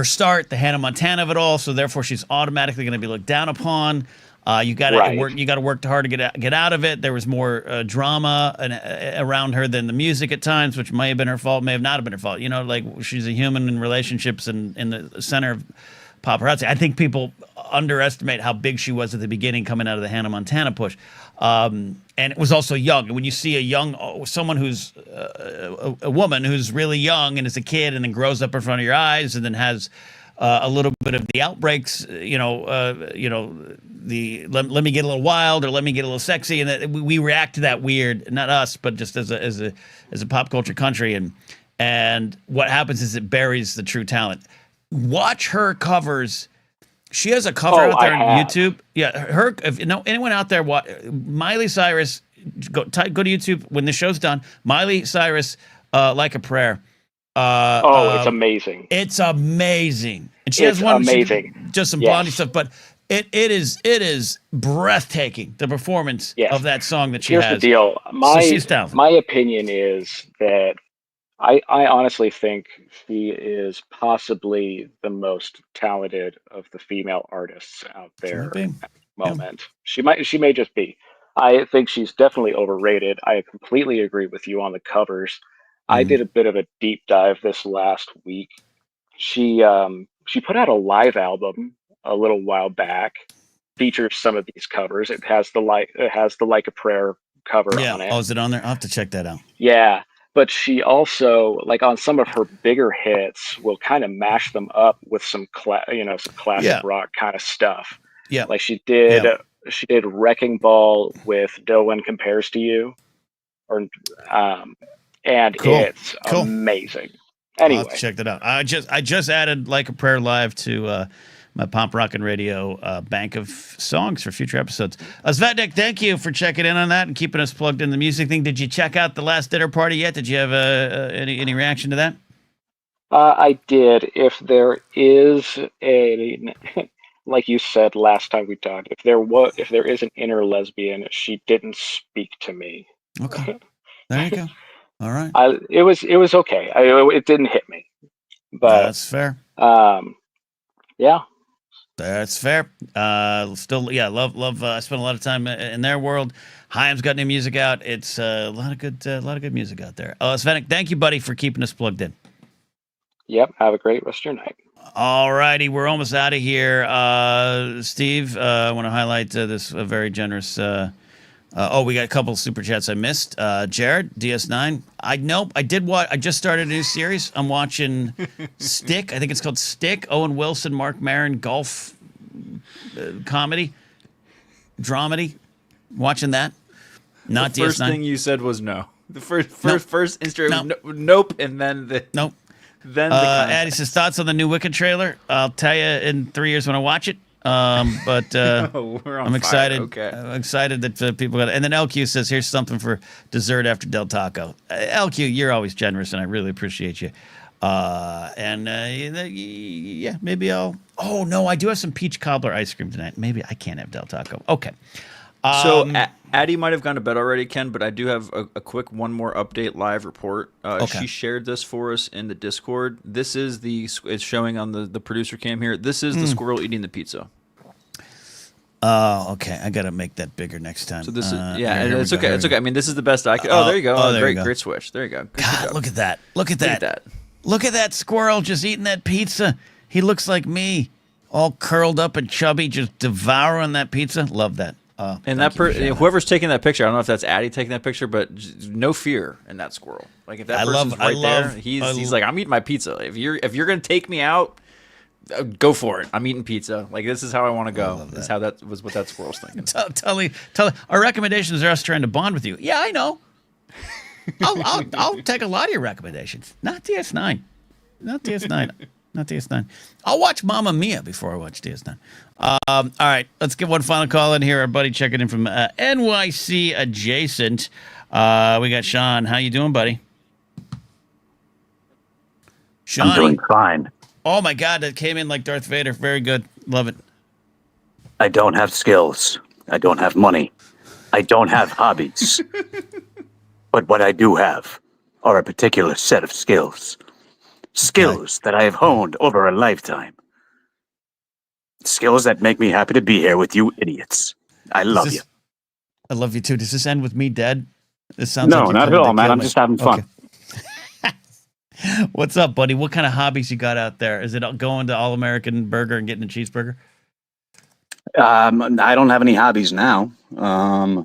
start, the Hannah Montana of it all. So therefore, she's automatically going to be looked down upon. You got to work. You got to work hard to get out of it. There was more drama around her than the music at times, which may have been her fault, may have not have been her fault. You know, like she's a human in relationships and in the center of paparazzi. I think people underestimate how big she was at the beginning, coming out of the Hannah Montana push. And it was also young. And when you see someone who's a woman who's really young and is a kid and then grows up in front of your eyes and then has a little bit of the outbreaks, let me get a little wild or let me get a little sexy, and that we react to that weird, not us, but just as a pop culture country, and what happens is it buries the true talent. Watch her covers. She has a cover out there on YouTube. Yeah, anyone out there, Miley Cyrus, go to YouTube when the show's done. Miley Cyrus, Like a Prayer. It's amazing. It's amazing, and she has one amazing, just some blondie stuff. But it is breathtaking, the performance of that song that she has. Here's the deal. My opinion is that I honestly think she is possibly the most talented of the female artists out there at the moment. Yeah. She may just be. I think she's definitely overrated. I completely agree with you on the covers. I did a bit of a deep dive this last week. She put out a live album a little while back, features some of these covers. It has the Like a Prayer cover on it. Oh, is it on there? I'll have to check that out. Yeah. But she also, on some of her bigger hits, will kind of mash them up with some classic rock kind of stuff. Yeah. Like she did Wrecking Ball with No One Compares to You, and it's amazing. Anyway, I'll have to check that out. I just added Like a Prayer live to my Pop Rockin' Radio bank of songs for future episodes. Svetnik, thank you for checking in on that and keeping us plugged in the music thing. Did you check out The Last Dinner Party yet? Did you have any reaction to that? I did. If there is like you said last time we talked, if there is an inner lesbian, she didn't speak to me. Okay, there you go. All right. It was okay. It didn't hit me, but that's fair. Yeah. That's fair. Still, love. I spent a lot of time in their world. Chaim's got new music out. It's a lot of good music out there. Svetnik, thank you, buddy, for keeping us plugged in. Yep. Have a great rest of your night. All righty, we're almost out of here. Steve, I want to highlight this very generous We got a couple super chats I missed. Jared, DS9. I did I just started a new series. I'm watching Stick. I think it's called Stick. Owen Wilson, Mark Maron, golf comedy, dramedy. Watching that. Not The DS9. first thing you said was no. The first Instagram, No. nope, and then the Nope. then the Addie says thoughts on the new Wicked trailer. I'll tell you in 3 years when I watch it. But Oh, we're on I'm fire. excited. Okay. I'm excited that people got it. And then LQ says, here's something for dessert after Del Taco. LQ, you're always generous, and I really appreciate you. Yeah, maybe I'll. Oh, no, I do have some peach cobbler ice cream tonight. Maybe I can't have Del Taco. Okay. So Addie might have gone to bed already, Ken, but I do have a quick one more update live report. Okay. She shared this for us in the Discord. This is it's showing on the producer cam here. This is the squirrel eating the pizza. Oh, okay. I got to make that bigger next time. So this is here we it's go, okay. here It's we okay. I go. mean, this is the best I could. Oh, there you go. there you go. Great switch. There you go. Good God, job. look at that. Look at Look at that. that. Look at that squirrel just eating that pizza. He looks like me, all curled up and chubby, just devouring that pizza. Love that. And that whoever's taking that picture, I don't know if that's Addie taking that picture, but no fear in that squirrel. Like if that person's there, he's like, I'm eating my pizza. If you're gonna take me out, go for it. I'm eating pizza. Like this is how I want to go. This is how that was what that squirrel's thinking. Tell our recommendations are us trying to bond with you. Yeah, I know. I'll take a lot of your recommendations. Not DS9. Not DS9. Not DS9. I'll watch Mamma Mia before I watch DS9. All right, let's get one final call in here. Our buddy checking in from NYC adjacent. We got Sean. How you doing, buddy? Sean. I'm doing fine. Oh my God, that came in like Darth Vader. Very good. Love it. I don't have skills. I don't have money. I don't have hobbies. But what I do have are a particular set of skills. Skills that I have honed over a lifetime. Skills that make me happy to be here with you idiots. I love you. I love you too. Does this end with me dead? This sounds No, like not at all, man. I'm just having fun. Okay. What's up, buddy? What kind of hobbies you got out there? Is it going to All American Burger and getting a cheeseburger? I don't have any hobbies now. You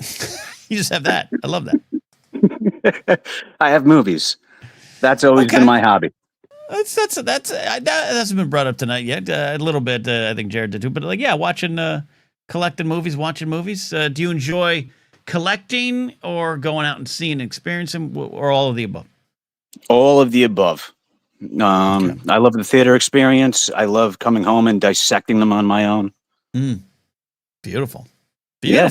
just have that. I love that. I have movies. That's always been my hobby. That hasn't been brought up tonight yet. A little bit, I think Jared did too. But like, yeah, collecting movies, watching movies. Do you enjoy collecting or going out and seeing and experiencing, or all of the above? All of the above. I love the theater experience. I love coming home and dissecting them on my own. Beautiful. Yeah.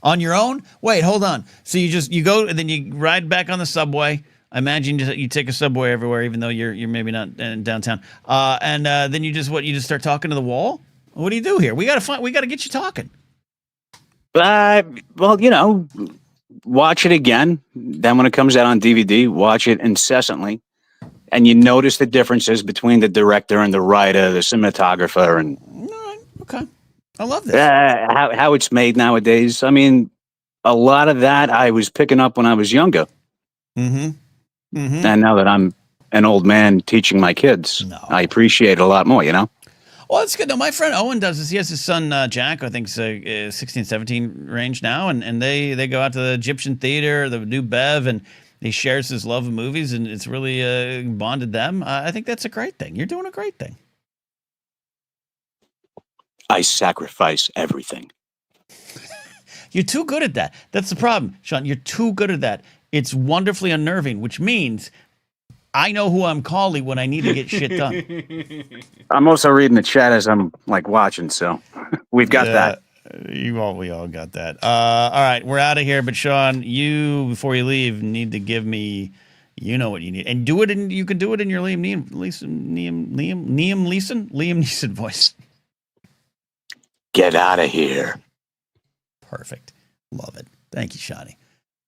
On your own? Wait, hold on. So you go and then you ride back on the subway. I imagine you take a subway everywhere, even though you're maybe not in downtown. And then you just start talking to the wall. What do you do here? We gotta get you talking. Well, watch it again. Then when it comes out on DVD, watch it incessantly, and you notice the differences between the director and the writer, the cinematographer, and All right, okay. I love this. how it's made nowadays. I mean, a lot of that I was picking up when I was younger. And now that I'm an old man teaching my kids, I appreciate it a lot more, Well, it's good. No, my friend Owen does this. He has his son, Jack, I think 16, 17 range now. And they go out to the Egyptian theater, the new Bev, and he shares his love of movies, and it's really bonded them. I think that's a great thing. You're doing a great thing. I sacrifice everything. You're too good at that. That's the problem, Sean. You're too good at that. It's wonderfully unnerving, which means I know who I'm calling when I need to get shit done. I'm also reading the chat as I'm watching, so we've got that. We all got that. All right, we're out of here. But Sean, you before you leave need to give me, what you need, and do it. You can do it in your Liam Neeson voice. Get out of here. Perfect. Love it. Thank you, Shawnee.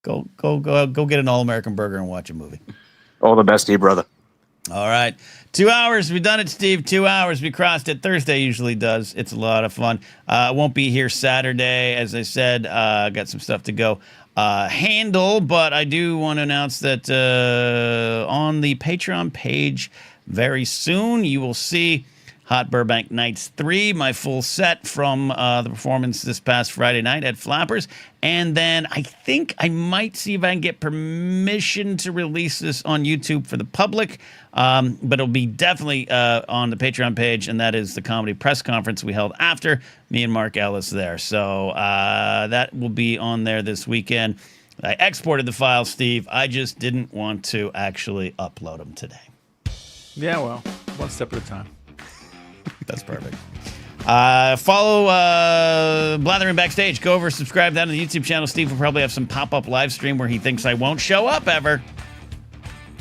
Go get an All-American burger and watch a movie. All the best to you, brother. All right. 2 hours. We've done it, Steve. 2 hours. We crossed it. Thursday usually does. It's a lot of fun. Won't be here Saturday. As I said, got some stuff to go handle, but I do want to announce that on the Patreon page very soon, you will see Hot Burbank Nights 3, my full set from the performance this past Friday night at Flappers. And then I think I might see if I can get permission to release this on YouTube for the public. But it'll be definitely on the Patreon page, and that is the comedy press conference we held after me and Mark Ellis there. So that will be on there this weekend. I exported the file, Steve. I just didn't want to actually upload them today. Yeah, well, one step at a time. That's perfect. Follow Blathering Backstage. Go over, subscribe down to the YouTube channel. Steve will probably have some pop-up live stream where he thinks I won't show up ever.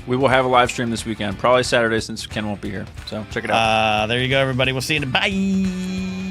We will have a live stream this weekend, probably Saturday since Ken won't be here. So check it out. There you go, everybody. We'll see you. Bye.